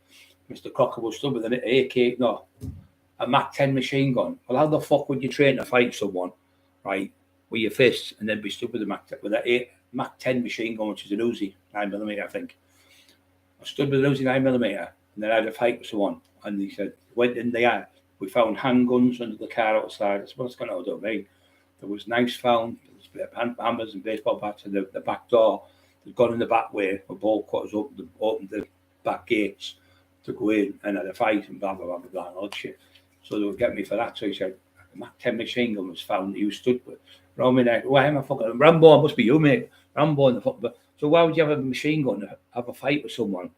Mr. Cockerill stood with a Mac 10 machine gun. Well, how the fuck would you train to fight someone, right, with your fists, and then be stood with a Mac 10 machine gun, which is an Uzi 9mm, I think. I stood with an Uzi 9mm, and then I had a fight with someone. And he said, went in there. We found handguns under the car outside. I said, what's going on? There was knives found. There was hammers and baseball bats in the back door. They'd gone in the back way. The ball cutters opened the back gates to go in, and had a fight and blah, blah, blah, blah, and all that shit. So they would get me for that. So he said, a Mac 10 machine gun was found. He was stood with. Round me there. Why am I fucking Rambo? It must be you, mate. Rambo in the fucking. So why would you have a machine gun to have a fight with someone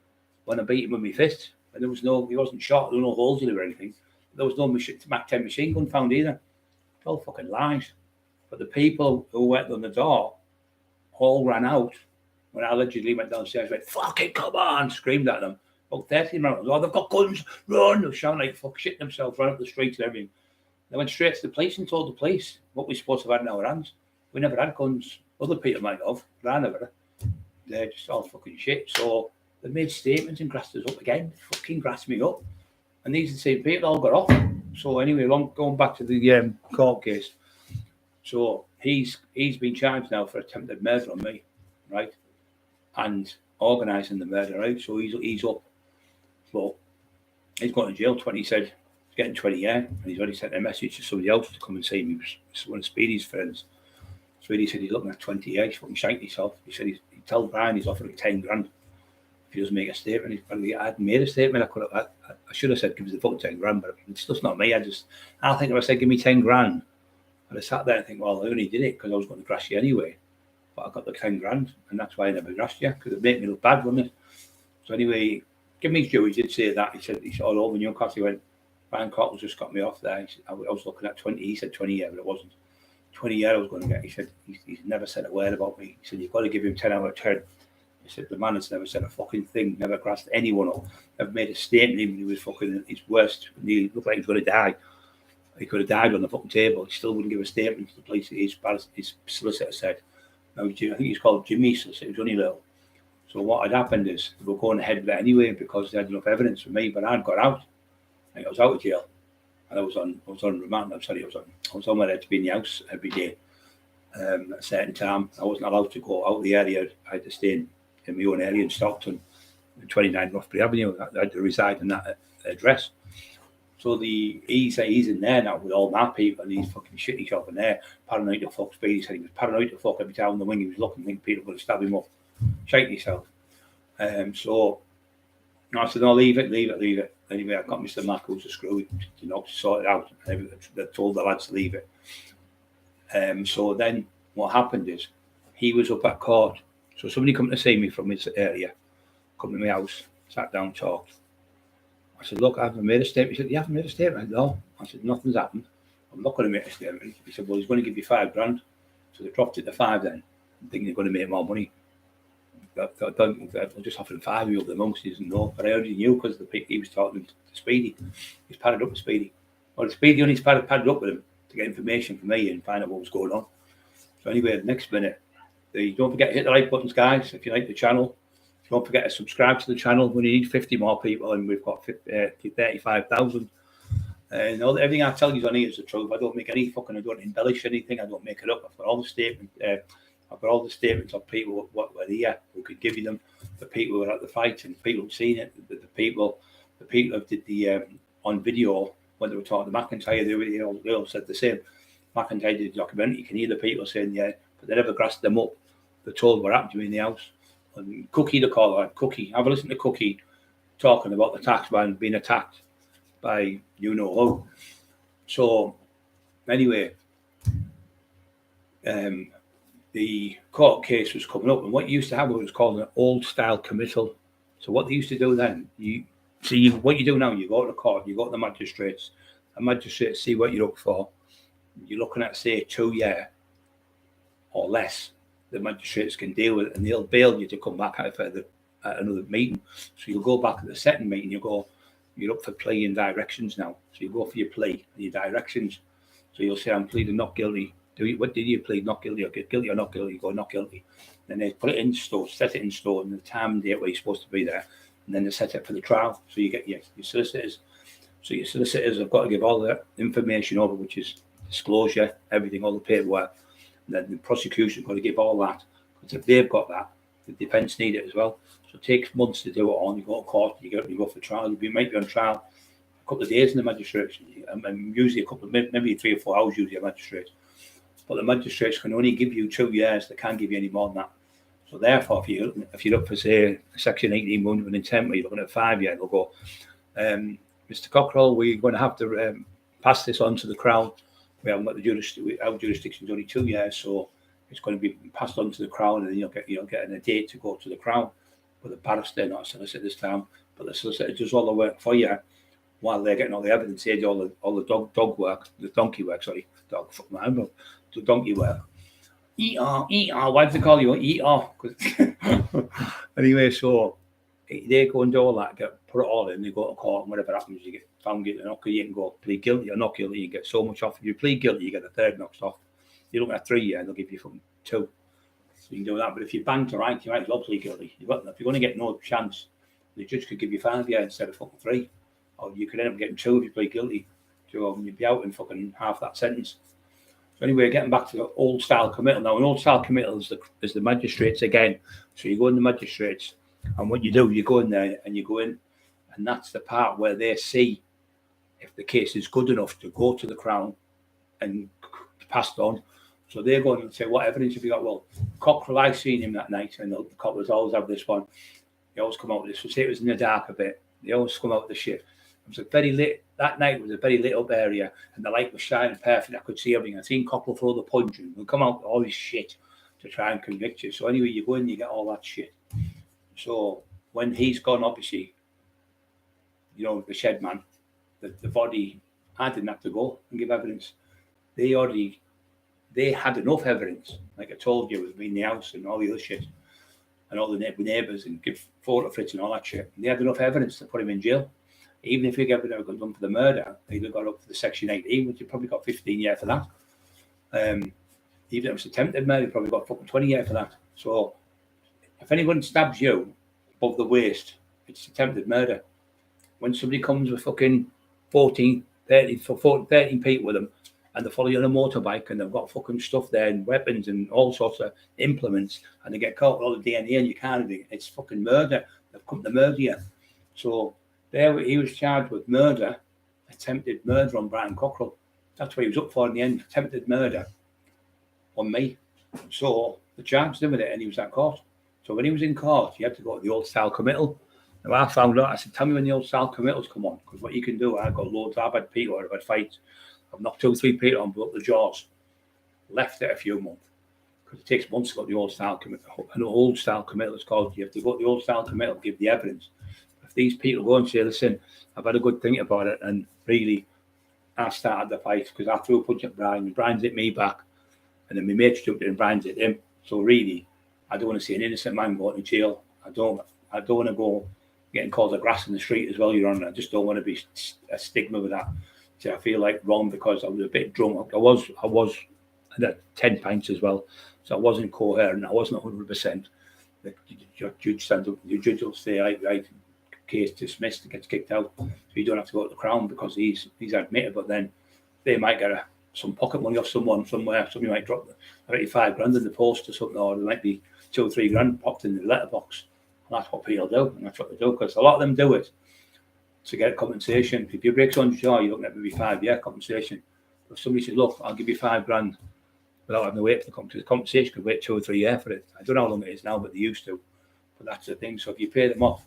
when I beat him with my fist? And he wasn't shot. There were no holes in it or anything. There was no Mac 10 machine gun found either. It's all fucking lies. But the people who went on the door all ran out when I allegedly went downstairs. Went, fucking come on! Screamed at them. About 13 rounds. Oh, they've got guns. Run! They were shouting like fuck shit themselves, ran up the streets and everything. They went straight to the police and told the police what we're supposed to have had in our hands. We never had guns. Other people might have, but I never. They're just all fucking shit. So they made statements and grassed us up again. Fucking grassed me up. And these are the same people all got off. So anyway, going back to the court case. So he's been charged now for attempted murder on me, right? And organising the murder, right? So he's up. So he's going to jail 20, he said. Getting 20 years, and he's already sent a message to somebody else to come and see me. It's one of Speedy's friends. Speedy said he's looking at 20 years. He's fucking shanked himself. He said he told Brian he's offering 10 grand if he doesn't make a statement. I hadn't made a statement. I should have said give us the fucking 10 grand, but it's just not me. I think if I said give me 10 grand, I'd have sat there and think, well, I only did it because I was going to grass you anyway. But I got the 10 grand, and that's why I never grassed you, because it made me look bad, wouldn't it? So anyway, give me his due. He did say that. He said he's all over Newcastle. He went, Brian Cockerill just got me off there. He said, I was looking at 20. He said 20 years, but it wasn't. 20 years I was going to get. He said, he's never said a word about me. He said, you've got to give him 10 out of 10. He said, the man has never said a fucking thing, never grassed anyone up, never made a statement, even he was fucking his worst. He looked like he was going to die. He could have died on the fucking table. He still wouldn't give a statement to the police. His solicitor said, no, I think he's called Jimmy solicitor. He was only little. So what had happened is they were going ahead with it anyway because they had enough evidence for me. But I'd got out. I was out of jail, and I was on remand. I was on my head to be in the house every day. At a certain time, I wasn't allowed to go out of the area. I had to stay in my own area in Stockton, 29 Roughbury Avenue. I had to reside in that address. So he's in there now with all my people, and he's fucking shitty shop in there, paranoid to fuck. Speedy said he was paranoid to fuck every time on the wing he was looking, thinking people would stab him up. Shake yourself. So I said, no, leave it. Anyway, I got Mr. Mack, who's a screw, to sort it out. And they told the lads to leave it. So then what happened is he was up at court. So somebody come to see me from his area, come to my house, sat down, talked. I said, look, I haven't made a statement. He said, you haven't made a statement? No. I said, nothing's happened. I'm not going to make a statement. He said, well, he's going to give you $5,000. So they dropped it to 5 then, thinking they're going to make more money. I just offered him 5 years of the monks. He doesn't know, but I already knew because he was talking to Speedy. He's padded up with Speedy. Well, Speedy only padded up with him to get information from me and find out what was going on. So anyway, the next minute, don't forget to hit the like buttons, guys, if you like the channel. Don't forget to subscribe to the channel. We need 50 more people, and we've got 35,000. And everything I tell you on here is the truth. I don't embellish anything. I don't make it up. I've got all the statements. I've got all the statements of people what were here who could give you them, the people who were at the fight and people who've seen it, the people who did the on video when they were talking to McIntyre, they all said the same. McIntyre did the documentary. You can hear the people saying, yeah, but they never grasped them up. They told what happened to me in the house. And Cookie, the caller, Cookie, have a listen to Cookie talking about the taxman being attacked by you know who. So anyway, the court case was coming up, and what you used to have was called an old style committal. So what they used to do then, what you do now, you go to the court, you go to the magistrates. The magistrates see what you're up for. You're looking at, say, 2 years or less. The magistrates can deal with it, and they'll bail you to come back at another meeting. So you'll go back at the second meeting. You're up for plea and directions now. So you go for your plea and your directions. So you'll say, I'm pleading not guilty. What did you plead? Not guilty, or guilty or not guilty? You go not guilty. Then they put it in store, set it in store, and the time and date where you're supposed to be there. And then they set it for the trial. So you get your solicitors. So your solicitors have got to give all the information over, which is disclosure, everything, all the paperwork. And then the prosecution's got to give all that. Because if they've got that, the defence need it as well. So it takes months to do it all. You go to court, you go for trial. You might be on trial a couple of days in the magistrates, and usually maybe 3 or 4 hours usually a magistrate. But the magistrates can only give you 2 years. They can't give you any more than that. So therefore, if you're up for, say, Section 1810, where you're looking at 5 years, they'll go, Mr. Cockerill, we're going to have to pass this on to the Crown. We haven't got the jurisdiction. Our jurisdiction is only 2 years, so it's going to be passed on to the Crown, and then you'll get a date to go to the Crown. But the barrister, not a solicitor this time, but the solicitor does all the work for you while they're getting all the evidence. They do all the dog work, the donkey work. Sorry, dog. Fuck my hand, the donkey work. Why do they call you ER? Anyway, so they go and do all that, put it all in, they go to court, and whatever happens, you get found guilty or not guilty, you can go plead guilty or not guilty, you get so much off. If you plead guilty, you get a third knocked off. You're looking at 3 years, they'll give you from 2. So you can do that. But if you bang to right, you might as well plead guilty. If you're going to get no chance, the judge could give you 5 years instead of fucking 3. Or you could end up getting 2 if you plead guilty. So you'd be out in fucking half that sentence. So anyway, getting back to the old style committal. Now, an old style committal is the magistrates again. So you go in the magistrates, and what you do, you go in there and you go in, and that's the part where they see if the case is good enough to go to the Crown and passed on. So they're going and say, what evidence have you got? Well, Cockerill, I seen him that night, and the Cockerill's always have this one. They always come out with this. So say it was in the dark a bit. They always come out with the shit. It was very lit. That night was a very lit up area, and the light was shining perfect. I could see everything. I seen Cockerill throw the punch and come out with all this shit to try and convict you. So anyway, you go in and you get all that shit. So when he's gone, obviously, the shed man, the body, I didn't have to go and give evidence. They had enough evidence, like I told you, with me in the house and all the other shit, and all the neighbours, and give photographs and all that shit. And they had enough evidence to put him in jail. even if you ever got done for the murder, he'd have got up to the Section 18, which you probably got 15 years for that. Even if it was attempted murder, you probably got fucking 20 years for that. So if anyone stabs you above the waist, it's attempted murder. When somebody comes with fucking 13 people with them, and they follow you on a motorbike, and they've got fucking stuff there, and weapons and all sorts of implements, and they get caught with all the DNA and you can't do it, it's fucking murder. They've come to murder you. So there he was charged with murder, attempted murder on Brian Cockerill. That's what he was up for in the end, attempted murder on me. So the charged him with it, and he was at court. So when he was in court, he had to go to the old style committal. Now I found out, I said, tell me when the old style committals come on, because what you can do, I've got loads, I've had people, I've had fights, I've knocked 2 or 3 people on, broke the jaws, left it a few months, because it takes months to go to the old style committal. An old style committal is called, you have to go to the old style committal, give the evidence. If these people go and say, listen, I've had a good think about it, and really, I started the fight because I threw a punch at Brian, and Brian's hit me back, and then my mate jumped in and Brian's hit him. So really, I don't want to see an innocent man going to jail. I don't want to go getting called a grass in the street as well, Your Honour. I just don't want to be a stigma with that. So I feel like wrong because I was a bit drunk. I was at 10 pints as well, so I wasn't coherent. I wasn't 100%. The judge stands up. The judge will say, right, case dismissed. It gets kicked out. So you don't have to go to the Crown because he's admitted. But then they might get some pocket money off someone somewhere. Somebody might drop 35 grand in the post or something, or there might be 2 or 3 grand popped in the letterbox. And that's what people do, and that's what they do, because a lot of them do it to get compensation. If you break someone's jaw, you don't get maybe 5-year compensation. If somebody says, look, I'll give you 5 grand without having to wait for the compensation, could wait 2 or 3 years for it. I don't know how long it is now, but they used to. But that's the thing. So if you pay them off,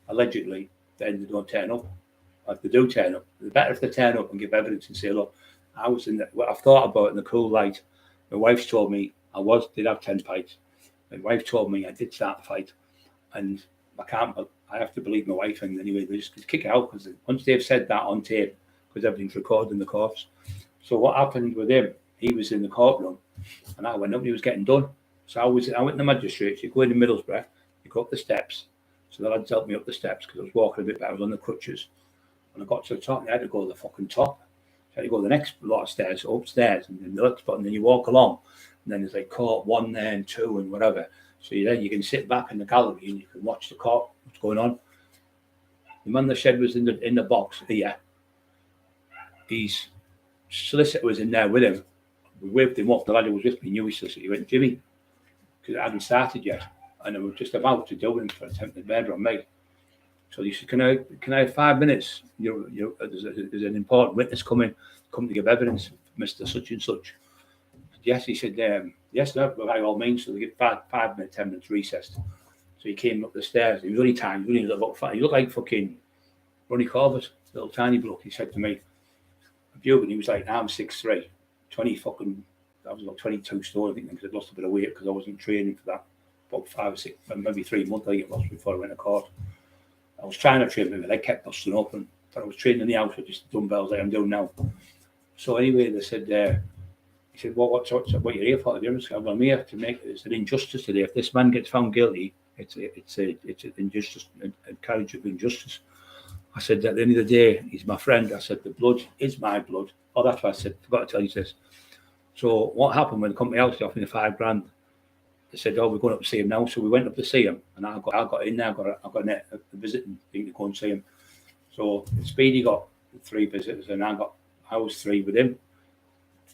allegedly, then they don't turn up. Or if they do turn up, it's better if they turn up and give evidence and say, look, I was in what I've thought about it in the cool light. My wife's told me did have 10 fights. My wife told me I did start the fight. And I have to believe my wife, and anyway, they just kick it out, because once they've said that on tape, because everything's recorded in the courts. So what happened with him, he was in the courtroom, and I went up, and he was getting done. So I went to the magistrates. You go into Middlesbrough, you go up the steps. So the lads helped me up the steps, because I was walking a bit, but I was on the crutches. And I got to the top, and I had to go to the fucking top. So I had to go the next lot of stairs, upstairs, and then the next spot, and then you walk along, and then there's like court 1 there and 2 and whatever. So then you can sit back in the gallery and you can watch the court, what's going on. The man that said was in the box here. His solicitor was in there with him. We waved him up. The lad who was with me knew his solicitor. He went, Jimmy, because it hadn't started yet, and I was just about to do him for attempted murder on me. So he said, "Can I have 5 minutes? There's an important witness coming. Come to give evidence, Mr. Such and Such." Yes, he said, yes, no, by all means. So they get 5 minutes, 10 minutes recessed. So he came up the stairs. He was only tiny. He looked like fucking Ronnie Corbett, little tiny bloke. He said to me, and he was like, I'm 6'3", 20 fucking, I was about 22 stone, I think, because I'd lost a bit of weight because I wasn't training for that. About 5 or 6, maybe 3 months I get lost before I went to court. I was trying to train with him, they kept busting open. But I was training in the house with just dumbbells like I'm doing now. So anyway, they said, he said, well, what you're here for? I'm here to make it's an injustice today. If this man gets found guilty, it's an injustice, a carriage of injustice. I said, at the end of the day, he's my friend. I said, the blood is my blood. Oh, that's why I said, forgot to tell you this. So what happened when the company house offered me 5 grand? They said, oh, we're going up to see him now. So we went up to see him, and I got in there. I got a visiting thing to go and see him. So Speedy got 3 visitors, and I was 3 with him.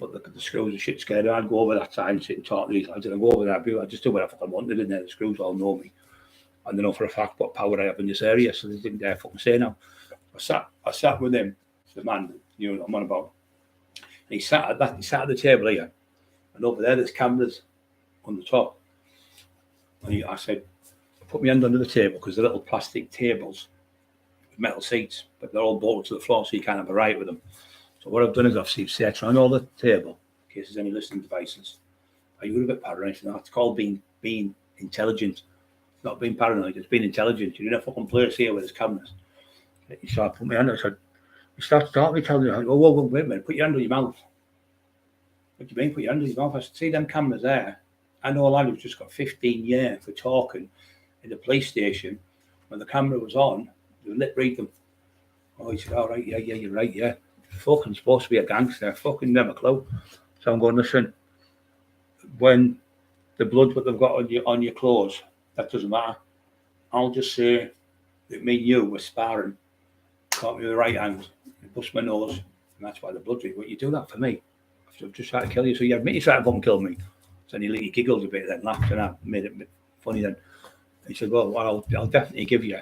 But the screws are shit scared. I'd go over that side and sit and talk to these lads, and I'd go over there. I just do whatever I wanted in there. The screws all know me, and they know for a fact what power I have in this area, so they didn't dare fucking say now. I sat with him, the man, I'm on about. And he sat at the table here, and over there there's cameras on the top. And I said, put my hand under the table, because they're little plastic tables with metal seats, but they're all bolted to the floor, so you can't have a right with them. So what I've done is I've searched around all the table in case there's any listening devices. Are you a bit paranoid? No, it's called being intelligent. It's not being paranoid, it's being intelligent. You're in a fucking place here with there's cameras. So I put my hand up, he started talking to me, telling me, I go, whoa, wait a minute, put your hand on your mouth. What do you mean, put your hand on your mouth? I said, see them cameras there? I know a lad who's just got 15 years for talking in the police station. When the camera was on, they lip read them. Oh, he said, all right, yeah, you're right, yeah. Fucking supposed to be a gangster. Fucking never a clue. So I'm going, listen, when the blood that they've got on your clothes, that doesn't matter. I'll just say that me and you were sparring, caught me with the right hand, and bust my nose, and that's why the blood's in. But you do that for me. I've just tried to kill you. So you admit you tried to fucking kill me. So he giggled a bit then, laughed, and I made it a bit funny then. He said, well, I'll definitely give you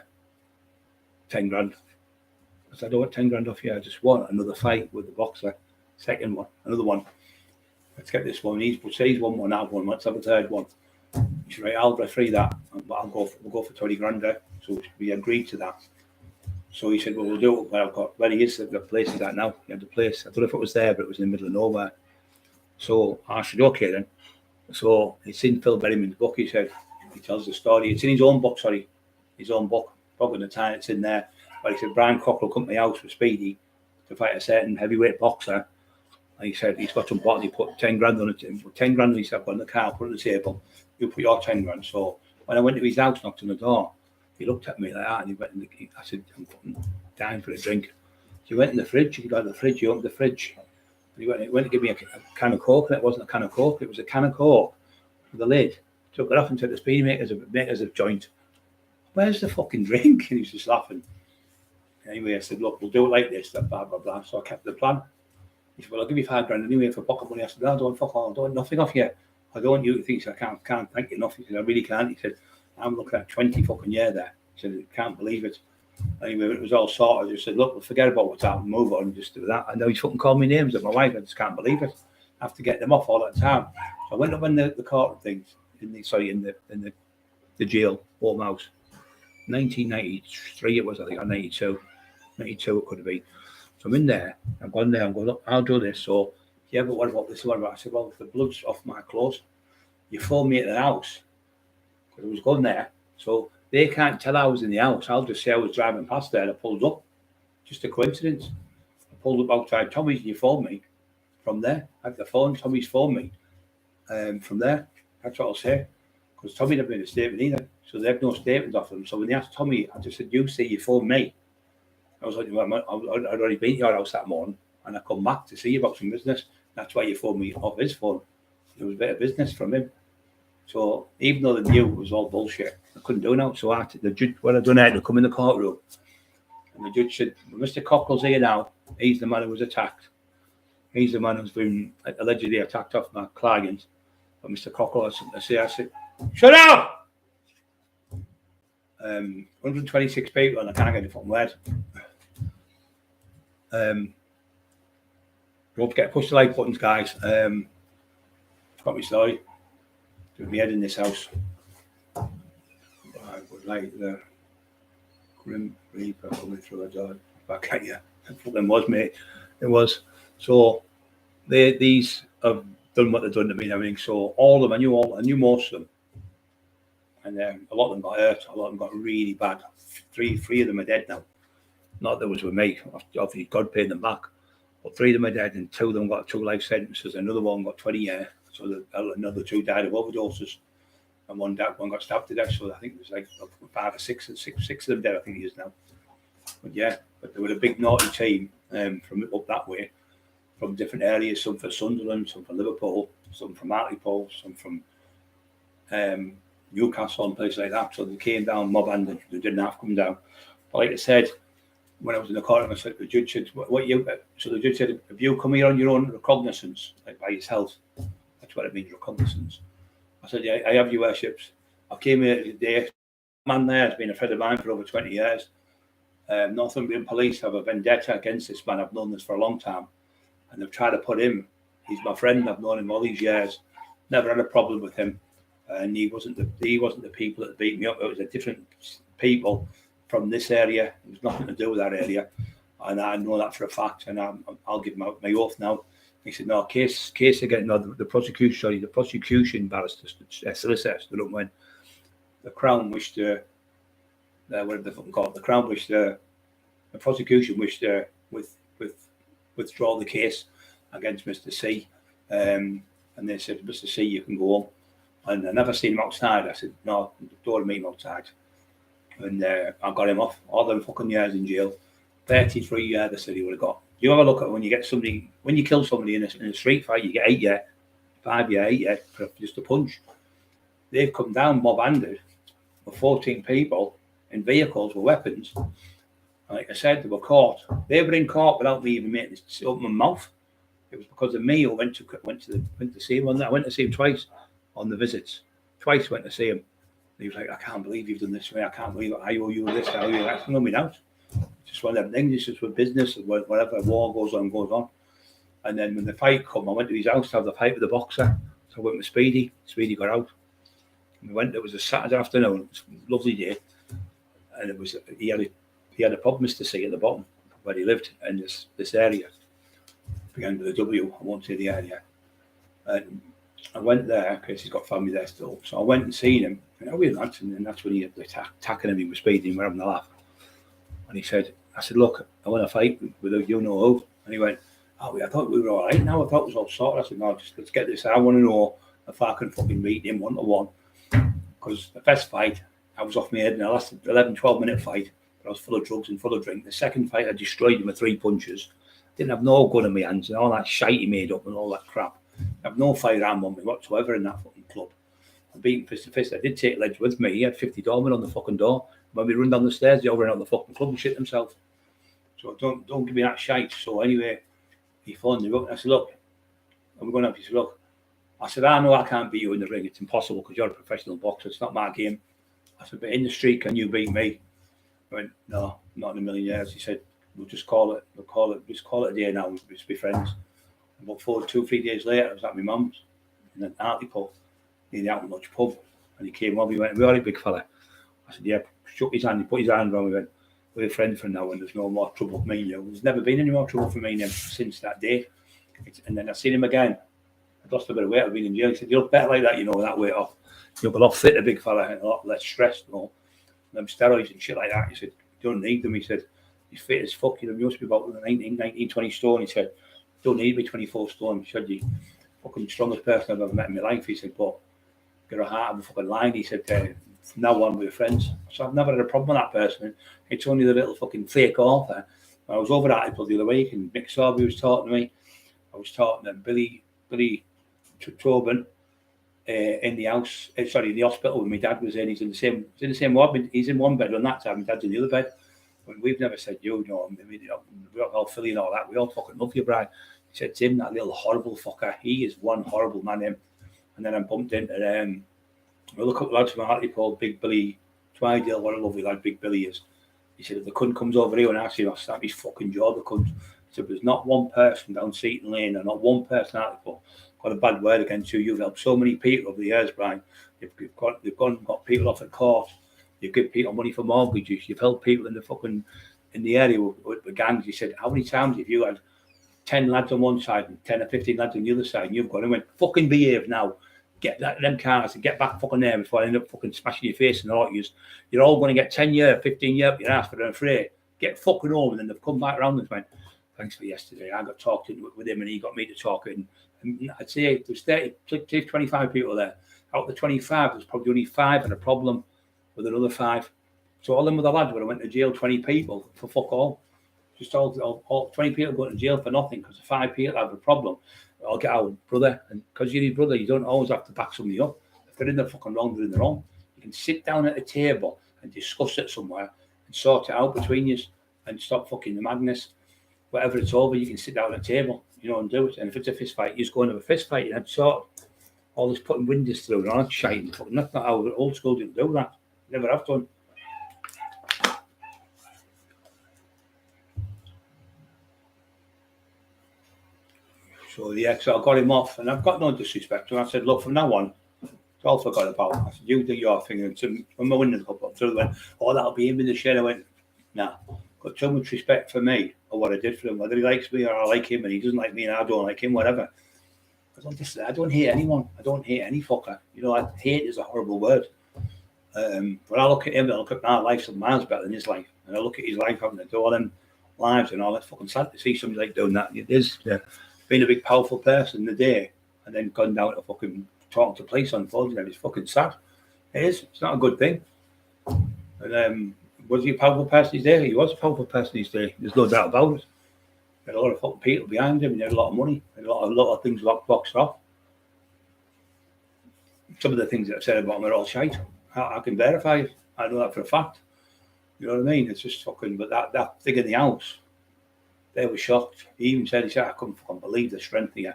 10 grand. I said, I don't want 10 grand off you. I just want another fight with the boxer. Second one, another one. Let's get this one. He's won one, I've won. Let's have a third one. He said, right, I'll referee that, but we'll go for 20 grand there. So we agreed to that. So he said, well, we'll do it where I've got, where he is, the place is at now. He had the place. I don't know if it was there, but it was in the middle of nowhere. So I said, okay then. So it's in Phil Berryman's book, he said. He tells the story. It's in his own book, his own book. Probably the time it's in there. But he said, Brian Cockerill come to my house with Speedy to fight a certain heavyweight boxer. And he said, he's got some bottle, he put 10 grand on it. 10 grand, he said, put in the car, put it on the table. You put your 10 grand. So when I went to his house, knocked on the door, he looked at me like that and he went in I said, I'm fucking dying for a drink. So he went in the fridge, he got the fridge, he opened the fridge. And he went to give me a can of Coke, and it wasn't a can of Coke, it was a can of Coke with a lid. Took it off and said, the Speedy makers a joint. Where's the fucking drink? And he was just laughing. Anyway, I said, look, we'll do it like this, blah, blah, blah. So I kept the plan. He said, well, I'll give you 5 grand anyway for pocket money. I said, no, I don't fuck all, I don't want nothing off you. I don't want you to think, so I can't thank you enough. He said, I really can't. He said, I'm looking at 20 fucking year there. He said, I can't believe it. Anyway, it was all sorted. I just said, look, we'll forget about what's happened, move on, just do that. And now he's fucking called me names at my wife. I just can't believe it. I have to get them off all the time. So I went up in the court things, in the jail, home house. 1993 it was, I think, or 92. 92 it could have been. So I'm in there, I'm going, look, I'll do this. So, yeah, but what about this? What about? I said, well, if the blood's off my clothes, you phoned me at the house, because I was going there. So they can't tell I was in the house. I'll just say I was driving past there and I pulled up. Just a coincidence. I pulled up outside Tommy's and you phoned me from there. I had the phone, Tommy's phoned me from there. That's what I'll say. Because Tommy never made a statement either. So they have no statements off them. So when they asked Tommy, I just said, you say you phoned me. I was like, well, I'd already been to your house that morning and I come back to see you about some business. That's why you phoned me off his phone. There was a bit of business from him. So even though they knew it was all bullshit, I couldn't do now. So the judge, what I done, I had to come in the courtroom. And the judge said, well, Mr. Cockerill's here now. He's the man who was attacked. He's the man who's been allegedly attacked off my client. But Mr. Cockerill, I said, shut up! 126 people and I can't get a fucking word. Don't forget to push the like buttons, guys. Got me story. Do my head in this house. I would like the Grim Reaper coming through a door back at you. It fucking was, mate. It was. So these have done what they've done to me and everything. So all of them, I knew most of them. And a lot of them got hurt. A lot of them got really bad. Three of them are dead now. Not that it was with me. Obviously, God paid them back. But 3 of them are dead, and 2 of them got 2 life sentences. Another one got 20 years. So another 2 died of overdoses, and one got stabbed to death. So I think it was like 5 or 6 of them dead. I think he is now. But yeah, they were a big naughty team from up that way, from different areas. Some from Sunderland, some from Liverpool, some from Hartlepool, some from Newcastle and places like that. So they came down mob and they didn't have to come down. But like I said, when I was in the court, I said, the judge said, so the judge said, have you come here on your own recognizance, like by yourself? That's what it means, recognizance. I said, yeah, I have, your worships. I came here today. Man there has been a friend of mine for over 20 years. Northumbrian police have a vendetta against this man. I've known this for a long time. And they've tried to put him, he's my friend, I've known him all these years. Never had a problem with him. And he wasn't the people that beat me up. It was a different people from this area. It was nothing to do with that area, and I know that for a fact. And I'll give him out my oath now. He said, "No, case again. No, the prosecution barrister, solicitor stood up when the Crown wished to, whatever the fucking call it, the Crown wished to, the prosecution wished to withdraw the case against Mr. C. And they said, Mr. C, you can go home. And I never seen him outside. I said, no, don't meet him outside. And I got him off all them fucking years in jail. 33 years, they said he would have got. You have a look at when you get somebody, when you kill somebody in a street fight, you get 8 years, 5 years, 8 years for just a punch. They've come down mob-handed with 14 people in vehicles with weapons. Like I said, they were caught. They were in court without me even making this open my mouth. It was because of me who went to see him. I went to see him twice on the visits. Twice went to see him. He was like, I can't believe you've done this to me. I can't believe it. I owe you this. I owe you that. It's not me now. Just one of them things. It's just with business. Whatever war goes on. And then when the fight come, I went to his house to have the fight with the boxer. So I went with Speedy. Speedy got out. And we went. It was a Saturday afternoon. It was a lovely day. And it was he had a pub, Mr. C, at the bottom where he lived in this area. Began with a W. I won't say the area. And I went there because he's got family there still. So I went and seen him. And that's when he had attacking him. He was speeding. We're having a laugh. And he said, I said, look, I want to fight with you know who. And he went, oh, I thought we were all right now. I thought it was all sorted. I said, no, just let's get this. I want to know if I can fucking beat him 1-to-1. Because the first fight, I was off my head. And I lasted 11, 12-minute fight. But I was full of drugs and full of drink. The second fight, I destroyed him with 3 punches. Didn't have no gun in my hands and all that shite he made up and all that crap. I have no firearm on me whatsoever in that fucking club. I beat him fist to fist. I did take Ledge with me. He had 50 doormen on the fucking door. When we run down the stairs, they all ran out the fucking club and shit themselves. So don't give me that shite. So anyway, he phoned me up and I said, look, I'm going up. He said, look, I said, I know I can't beat you in the ring. It's impossible because you're a professional boxer. It's not my game. I said, but in the street, can you beat me? I went, no, not in a million years. He said, just call it a day now. We'll just be friends. About 2-3 days later, I was at my mum's in an Hartlepool near the Out Much pub. And he came over, he went, "We all right, big fella?" I said, yeah. Shook his hand, he put his hand around me, went, "We're friends from now and there's no more trouble for me." There's never been any more trouble for me since that day. And then I seen him again. I'd lost a bit of weight, I'd been in jail. He said, "You look better like that, that weight off. You look a lot fitter, big fella, and a lot less stressed, them steroids and shit like that." He said, "You don't need them." He said, "He's fit as fuck, you must be about 19, 20 stone." He said, "Don't need me 24 stone." He said, "You fucking strongest person I've ever met in my life." He said, "But got a heart of a fucking lion." He said, "From now on, we're friends." So I've never had a problem with that person. It's only the little fucking fake author. I was over at Apple the other week and Mick Sorby was talking to me. I was talking to Billy Tobin in the house, in the hospital when my dad was in. He's in the same ward. He's in one bed on that side, my dad's in the other bed. When we've never said, we're all Philly and all that. We all fucking love you, Brian. He said, "Tim, that little horrible fucker, he is one horrible man, him." And then I bumped into a couple of lads from Hartlepool, Big Billy Twidale, what a lovely lad Big Billy is. He said, "If the cunt comes over here and asks you, I'll snap his fucking jaw, the cunt." He said, "There's not one person down Seaton Lane and not one person at Hartlepool got a bad word against you. You've helped so many people over the years, Brian. They've got people off at court. You've given people money for mortgages. You've helped people in the area with gangs." He said, "How many times have you had 10 lads on one side and 10 or 15 lads on the other side, and you've gone and went, fucking behave now, get them cars and get back fucking there before I end up fucking smashing your face and all you. You're all going to get 10 years, 15 years up your ass for an afraid. Get fucking home." And then they've come back around and went, "Thanks for yesterday. I got talking with him and he got me to talk." And I'd say there's 25 people there. Out of the 25, there's probably only 5 had a problem with another 5. So all them other lads would have went to jail, 20 people for fuck all. Just all 20 people going to jail for nothing because 5 people have a problem. I'll get our brother, and because you're his brother, you don't always have to back somebody up. If they're in the fucking wrong, they're in the wrong. You can sit down at a table and discuss it somewhere and sort it out between you and stop fucking the madness. Whatever it's over, you can sit down at a table, and do it. And if it's a fist fight, you just go into a fist fight and sort all this putting windows through and all that shite. That's not how old school didn't do that. Never have done. So I got him off, and I've got no disrespect to him. I said, "Look, from now on, it's all forgot about." I said, "You do your thing." And when my windows got up through, they went, "Oh, that'll be him in the shed." I went, "Nah, got too much respect for me or what I did for him. Whether he likes me or I like him, and he doesn't like me and I don't like him, whatever. I don't hate anyone. I don't hate any fucker. Hate is a horrible word. But I look at him, I look at my life some miles better than his life, and I look at his life having to do all them lives and all that. Fucking sad to see somebody like doing that. It is being a big powerful person in the day and then gone down to fucking talking to police on phones and it's fucking sad. It is. It's not a good thing. And Was he a powerful person these days? He was a powerful person these days. There's no doubt about it. He had a lot of fucking people behind him. He had a lot of money. He had a lot of things boxed off. Some of the things that I've said about him are all shite. I can verify it. I know that for a fact. You know what I mean? It's just fucking. But that thing in the house, they were shocked. He said, I couldn't fucking believe the strength of you.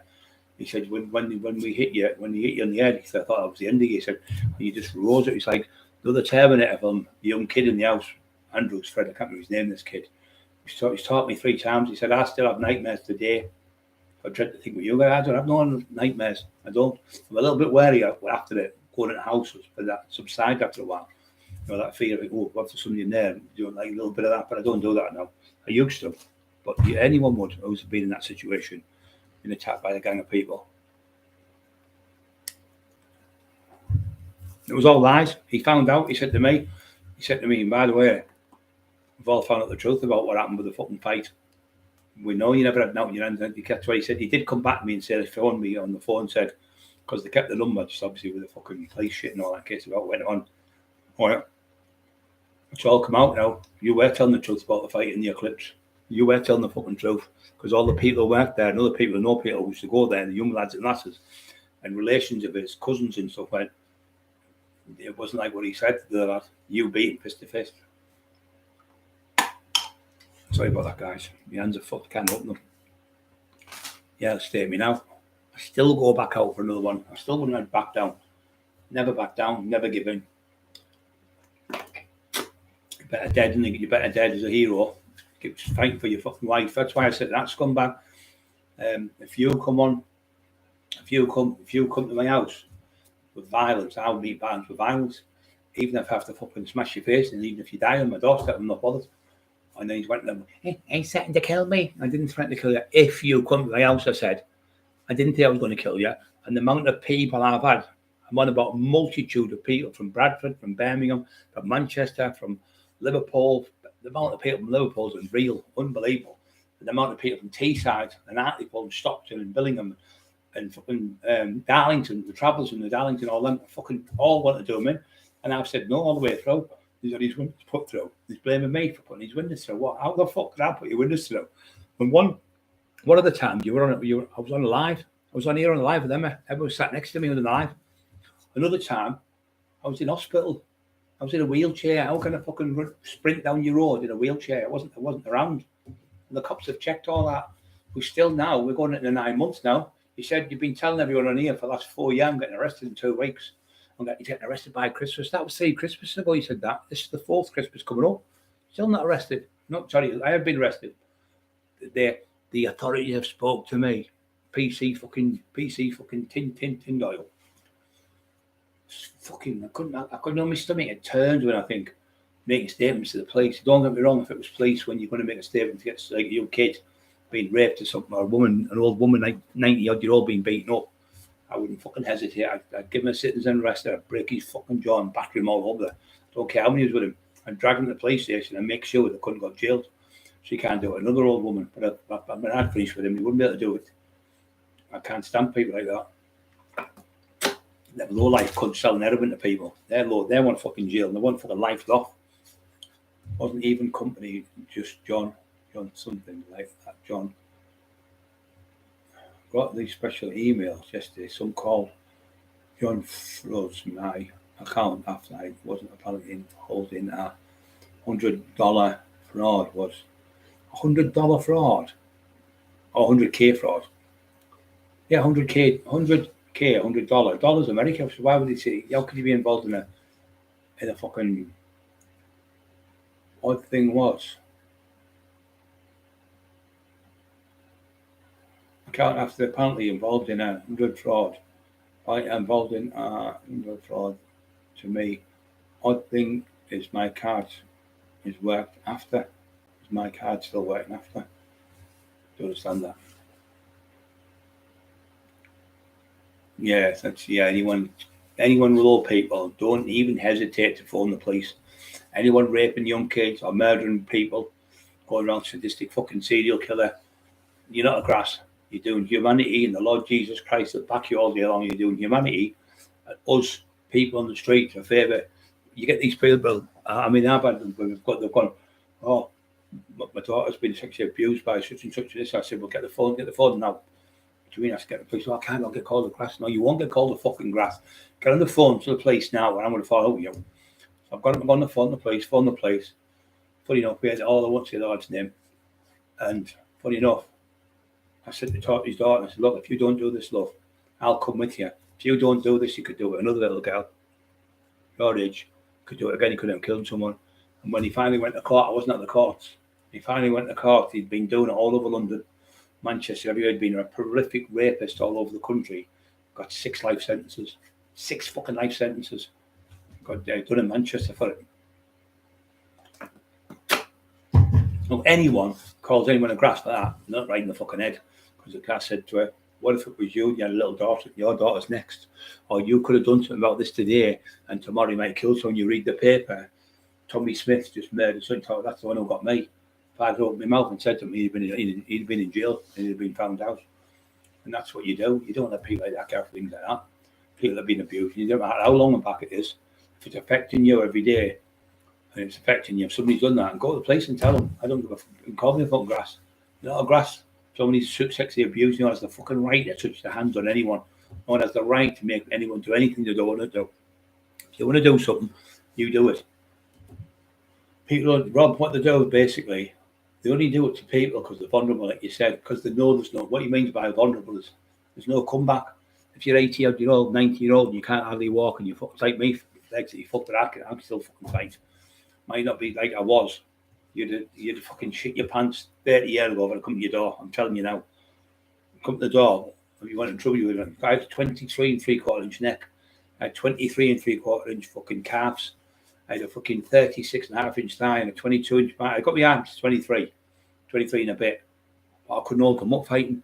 He said, when we hit you, when he hit you on the head, he said, I thought that was the end of you. He said, you just rose it. It's like the other Terminator film, the young kid in the house, Andrew's Fred, I can't remember his name, this kid. He's taught me 3 times. He said, I still have nightmares today. I dread to think what you guys. I don't have no nightmares. I don't. I'm a little bit wary after it, going into houses, but that subsides after a while. You know, that fear of, what if there's somebody in there doing like a little bit of that, but I don't do that now. I used to. But anyone would who's been in that situation, been attacked by a gang of people. It was all lies. He found out, he said to me, and by the way, we've all found out the truth about what happened with the fucking fight. We know you never had nothing in your hands. That's why he said, he did come back to me and said, he phoned me on the phone and said, because they kept the number, just obviously with the fucking police shit and all that case about what went on. Oh yeah. It's all come out now. You were telling the truth about the fight in the eclipse. You were telling the fucking truth. Because all the people who worked there and other people who know people who used to go there, the young lads and lasses, and relations of his cousins and stuff, went, it wasn't like what he said to the lad. You beat him fist to fist. Sorry about that, guys. My hands are fucked, can't open them. Yeah, stay me now. I still go back out for another one. I still wouldn't back down. Never back down, never give in. You're better dead as a hero. Keep fighting for your fucking life. That's why I said that scumbag. If you come to my house with violence, I'll meet bands with violence. Even if I have to fucking smash your face, and even if you die on my doorstep, I'm not bothered. And then he went to them, ain't threatening to kill me. I didn't threaten to kill you. If you come to my house, I said. I didn't think I was going to kill you. And the amount of people I've had, I'm on about a multitude of people from Bradford, from Birmingham, from Manchester, from Liverpool. The amount of people from Liverpool is real, unbelievable. And the amount of people from Teesside and Hartlepool and Stockton and Billingham and fucking Darlington, the travellers from the Darlington, all them fucking all want to do them in. And I've said no all the way through. He's got his windows put through. He's blaming me for putting his windows through. What? How the fuck did I put your windows through? And one of the times I was on live. I was on here on the live with them. Everyone sat next to me on the live. Another time, I was in hospital. I was in a wheelchair. How can I fucking sprint down your road in a wheelchair? I wasn't around. And the cops have checked all that. We're going into 9 months now. He said, you've been telling everyone on here for the last 4 years I'm getting arrested in 2 weeks. I'm getting arrested by Christmas. That was 3 Christmases ago, he said that. This is the 4th Christmas coming up. Still not arrested. No, sorry, I have been arrested. The authorities have spoke to me. PC fucking tin oil. Fucking, I couldn't know my stomach. It turns when I think making statements to the police. Don't get me wrong, if it was police when you're going to make a statement to get like a young kid being raped or something, or an old woman, like 90-odd-year-old being beaten up, I wouldn't fucking hesitate. I'd give him a citizen arrest. I'd break his fucking jaw and batter him all over. Don't care how many was with him. I'd drag him to the police station and make sure they couldn't go jailed. She can't do it. Another old woman, but I'd finish with him. He wouldn't be able to do it. I can't stand people like that. They're low life cunts selling heroin to people. They're low. They want fucking jail. And they want fucking life off. Wasn't even company, just John something like that. John got these special emails yesterday. Some called John froze my account after I wasn't apparently holding a $100 fraud. Was $100 fraud or 100k fraud? Yeah, 100k, $100 dollars America. So why would he say? How could you be involved in a fucking odd thing? Was account after apparently involved in a 100 fraud. Involved in 100 fraud. To me, odd thing is my card is worked after. Is my card still working after? Do you understand that? Yeah, anyone with old people, don't even hesitate to phone the police. Anyone raping young kids or murdering people, going around sadistic fucking serial killer, you're not a grass. You're doing humanity, and the Lord Jesus Christ will back you all day long. You're doing humanity. Us people on the streets a favour. You get these people I mean, I've had them where they've gone, oh, my daughter's been sexually abused by such and such. This, I said, well, get the phone now. What do you mean I get the police? Oh, I can't, I'll get called the grass. No, you won't get called the fucking grass. Get on the phone to the police now, and I'm going to follow you. So I've got him on the phone, phone the police. Funny enough, we had all, I won't say the lad's name. And funny enough, I said to his daughter, I said, look, if you don't do this, love, I'll come with you. If you don't do this, you could do it. Another little girl, your age, could do it again. He could have killed someone. And when he finally went to court, I wasn't at the courts. He finally went to court. He'd been doing it all over London, Manchester. Everywhere. He'd been a prolific rapist all over the country. Got 6 life sentences. 6 fucking life sentences. Got done in Manchester for it. If anyone calls anyone a grass for that, not right in the fucking head. Because the guy said to her, what if it was you? You had a little daughter, your daughter's next. Or you could have done something about this today, and tomorrow you might kill someone. You read the paper, Tommy Smith just murdered something. That's the one who got me. If I'd opened my mouth and said to him, he'd been in jail and he'd been found out. And that's what you do. You don't let people like that go for things like that. People that have been abused. You don't matter how long back it is. If it's affecting you every day, and it's affecting you, if somebody's done that, and go to the police and tell them, I don't give a fucking call me a fucking grass. You're not a grass. Somebody's sexually abused, no one has the fucking right to touch their hands on anyone. No one has the right to make anyone do anything they don't want to do. If you want to do something, you do it. People, Rob, what they do basically, they only do it to people because they're vulnerable, like you said, because they know there's no, what he means by vulnerable is there's no comeback. If you're 80-year-old, 90-year-old, and you can't hardly walk, and you fuck, it's like me, legs that you fucked the racket, I'm still fucking fine. Might not be like I was. You'd fucking shit your pants 30 years ago when I come to your door. I'm telling you now. Come to the door, if you want in trouble, you would. I had 23 and 3/4 inch neck. I had 23 and 3/4 inch fucking calves. I had a fucking 36.5 inch thigh and a 22 inch back. I got my arms 23 and a bit. But I couldn't hold them up fighting.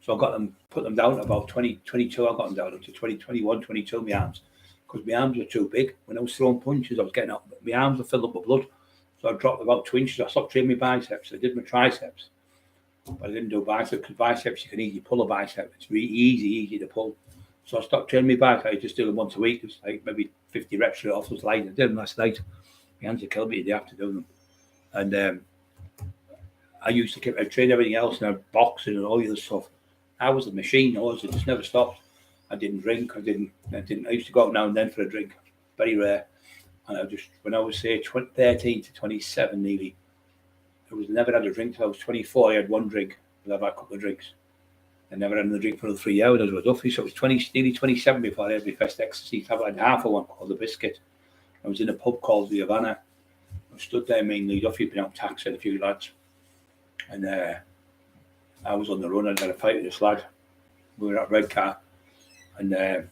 So I got them, put them down to about 20, 22. I got them down to 20, 21, 22, my arms. Because my arms were too big. When I was throwing punches, I was getting up. My arms were filled up with blood. So I dropped about 2 inches. I stopped training my biceps. I did my triceps. But I didn't do biceps, because biceps, you can easily pull a bicep. It's really easy to pull. So I stopped training my biceps. I just do them once a week. It's like maybe 50 reps straight off. It was light. I did them last night. My hands are killing me the day after doing them. And I used to train everything else, and boxing and all the other stuff. I was a machine. It just never stopped. I didn't drink. I used to go out now and then for a drink. Very rare. And when I was, say, 13 to 27 nearly, I never had a drink till I was 24. I had one drink. I've had a couple of drinks. I never had another drink for another 3 hours. I was Duffy, so it was nearly 27 before I had my first ecstasy. I had half of one called the Biscuit. I was in a pub called the Havana. I stood there mainly. Duffy had been out taxing a few lads. And I was on the run. I had a fight with this lad. We were at Red Car. And I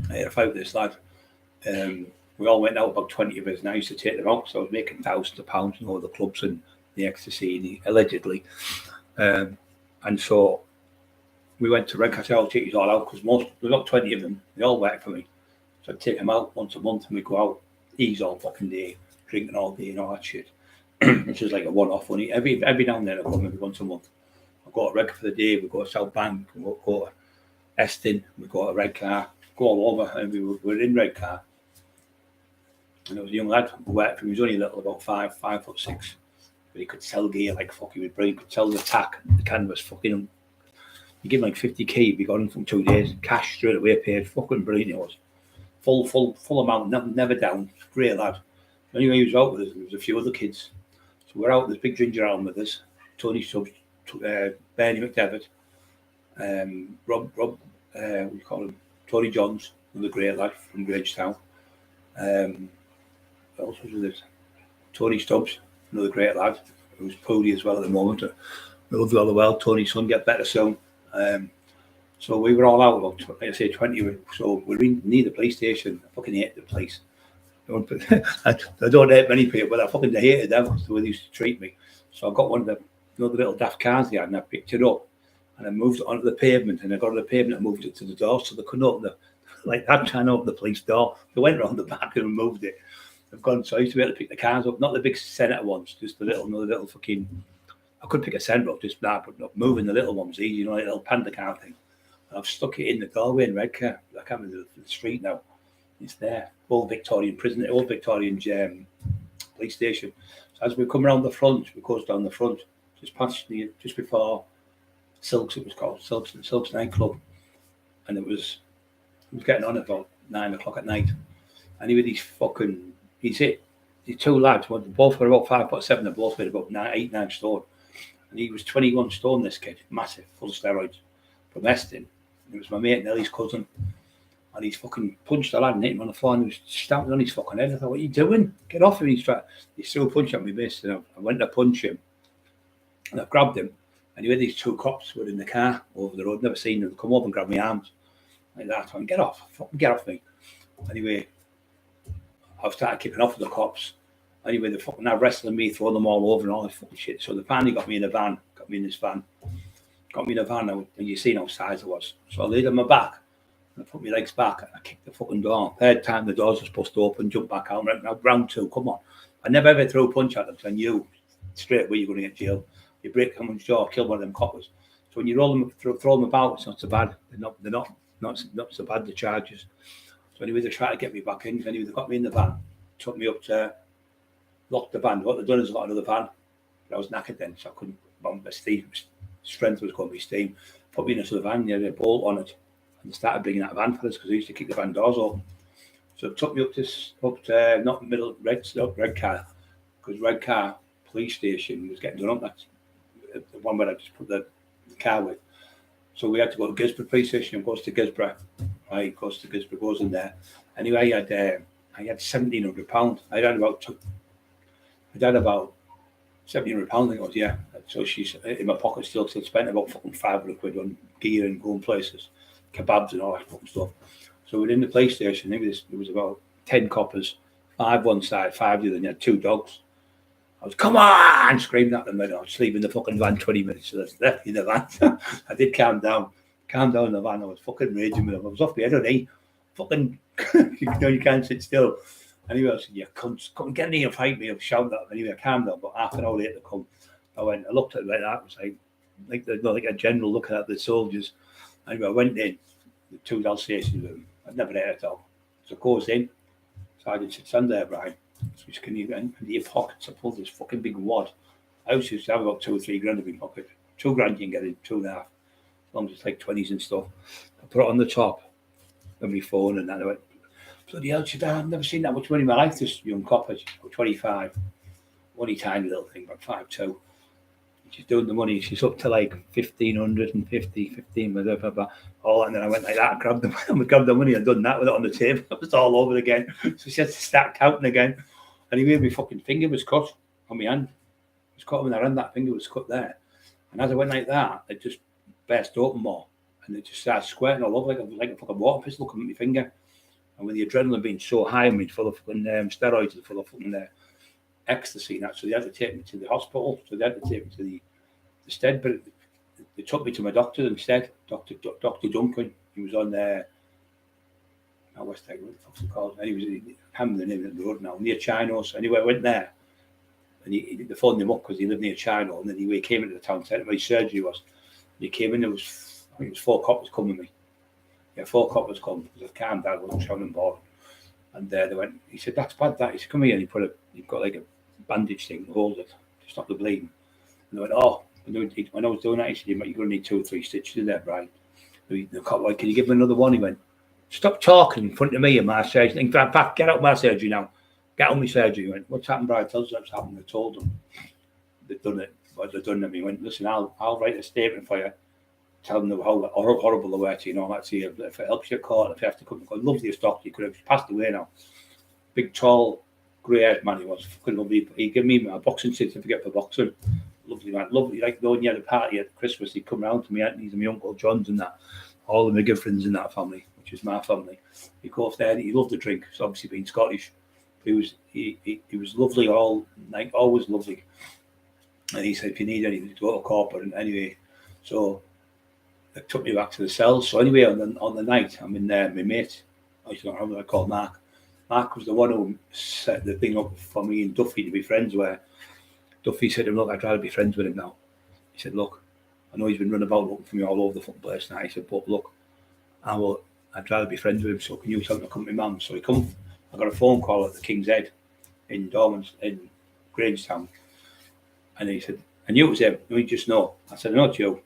had a fight with this lad. We all went out, about 20 of us, and I used to take them out. So I was making thousands of pounds in all the clubs and the ecstasy, allegedly. And so we went to Red Car. I'll take you all out, because there's about 20 of them. They all work for me. So I'd take them out once a month, and we'd go out, ease all fucking day, drinking all day and all that shit. Which is like a one-off one. Every now and then I'll come maybe once a month. I'll go to Red Car for the day, we go to South Bank, we go to Eston, we go to Red Car, go all over, and we were in Red Car. And there was a young lad who worked for me. He was only a little, about 5'6", but he could sell gear like fuck. He could sell the tack, the canvas, fucking. You give him like 50k, he'd be gone from 2 days, cash straight away, paid. Fucking brilliant he was. Full amount, never down. Great lad. Anyway, he was out with us. There was a few other kids. So we're out. There's big ginger Alan with us. Tony Stubbs, Bernie McDevitt, Rob, what do you call him? Tony Johns, another great lad from Gagetown. What else was with us? Tony Stubbs, another great lad, who's poorly as well at the moment. We love you all the world. Tony's son get better soon. So we were all out about, like I say, 20. So we're near the police station. I fucking hate the police. I don't hate many people, but I fucking hated them, the way they used to treat me. So I got one of the little daft cars they had, and I picked it up, and I moved it onto the pavement, and I got on the pavement and moved it to the door, so they couldn't open like that, trying to open the police door. They went around the back and moved it. So I used to be able to pick the cars up, not the big Senator ones, just another little fucking. I could pick a Senator up, just that, but not moving the little ones easy, like a little panda car thing. And I've stuck it in the doorway in Red Car. I can't remember the street now. It's there, old Victorian prison, old Victorian police station. So as we come around the front, we goes down the front, just before Silks, it was called Silks nightclub, and it was getting on at about 9 o'clock at night. And he with these two lads, both were about 5'7", they both weighed about 8-9 stone. And he was 21 stone, this kid, massive, full of steroids, from Eston. It was my mate Nellie's cousin. And he's fucking punched the lad and hit him on the floor, and he was stamping on his fucking head. I thought, what are you doing? Get off him. He's still punching at me, miss. And I went to punch him, and I grabbed him. And he had these two cops were in the car over the road, never seen them, come over and grab my arms. Like that. I went, get off, fucking get off me. Anyway, I started kicking off with the cops. Anyway, they fucking now wrestling me, throwing them all over and all this fucking shit. So they finally got me in this van. And you seen how size it was. So I laid on my back, and I put my legs back, and I kicked the fucking door. Third time the doors were supposed to open, jump back out, round two, come on. I never ever threw a punch at them, because I knew straight away you're going to get jail. You break someone's jaw, kill one of them coppers. So when you roll them, throw them about, it's not so bad. They're not so bad, the charges. So anyway, they tried to get me back in. Anyway, they got me in the van, took me up to lock the van. What they've done is got another van. But I was knackered then, so I couldn't bump the steam. Strength was going to be steam. Put me into the van, they had a bolt on it, and they started bringing that van for us because they used to kick the van doors open. So it took me up to not middle red car, because red car police station was getting done up. That's the one where I just put the car with. So we had to go to Gisborough police station, goes to Gisborough. Right, goes to Gisborough, goes in there. Anyway, I had £1,700. I had about £1,700, I think it was, yeah. So she's in my pocket still spent about fucking £500 on gear and going places, kebabs and all that fucking stuff. So we're in the police station. There was about 10 coppers, 5 one side, 5 the other, and you had 2 dogs. I was, come on, screaming at them. I was sleeping in the fucking van 20 minutes. So I left in the van. I did calm down in the van. I was fucking raging with them. I was off my head already. Fucking, you can't sit still. Anyway, I said, you cunts, come get in here and fight me. I was shouting at them. Anyway, I calmed down, but half an hour later they come. I looked at it like that. It was like a general looking at the soldiers. Anyway, I went in, the 2 Alsatians with them. I'd never heard of. So I goes in. Sergeant said, stand there, Brian. So can you get into your pockets? I pulled this fucking big wad. I used to have about 2 or 3 grand in my pocket. 2 grand you can get in, 2.5. As long as it's like 20s and stuff. I put it on the top of my phone, and then I went, bloody hell, I've never seen that much money in my life, this young copper, 25. Only tiny little thing, about 5'2". She's doing the money. She's up to like 1,550, 15, whatever. All, and then I went like that, grabbed the money, and done that with it on the table. It was all over again. So she had to start counting again. Anyway, my fucking finger was cut on my hand. It was cut on my hand. That finger was cut there. And as I went like that, it just burst open more, and it just started squirting all over like a fucking water pistol coming at my finger. And with the adrenaline being so high, I mean, full of fucking steroids and full of fucking ecstasy and that, so they had to take me to the hospital. So they had to take me to the stead, but they took me to my doctor instead, Dr. Duncan. He was on there, West Egg, what the fuck's it called? And he was, I can't remember the name of the road now, near Chino. So anyway, I went there, and they phoned him up because he lived near Chino, and then he came into the town centre where his surgery was. And he came in, I think it was 4 coppers coming with me. Yeah, 4 coppers come, because I calmed down, I wasn't shouting and bored. And they went, he said, that's bad, that. He said, come here, and you've got like a bandage thing, hold it to stop the bleeding. And they went, oh, when I was doing that, he said, you're going to need 2 or 3 stitches in there, Brian. The cop went, can you give me another one? He went, stop talking in front of me in my surgery. In fact, get out of my surgery now. Get on my surgery. He went, what's happened, Brian? Tell us what's happened. I told them they've done it. What they've done to me. He went, listen, I'll write a statement for you. Tell them how horrible they were to you, and all that. See if it helps your court, if you have to come. I love this doctor. He could have passed away now. Big, tall, grey-haired man he was. Fucking lovely. He gave me a boxing certificate for boxing. Lovely man. Lovely. Like when you had a party at Christmas, he'd come round to me, aunties and my Uncle John's and that. All of my good friends in that family, which is my family. He goes there, he loved to drink. He's obviously being Scottish. He was lovely, always lovely. And he said, if you need anything, go to corporate. And anyway, so they took me back to the cells. So anyway, on the night, I'm in there, my mate, I don't know what I call Mark. Mark was the one who set the thing up for me and Duffy to be friends with. Duffy said to him, look, I'd rather be friends with him now. He said, look, I know he's been running about looking for me all over the fucking place now. He said, but look, I I'd rather be friends with him, so can you tell him to come to my mum? So he come. I got a phone call at the King's Head in Dormans, in Grangetown, and he said, I knew it was him. We just know. I said, no, it's you.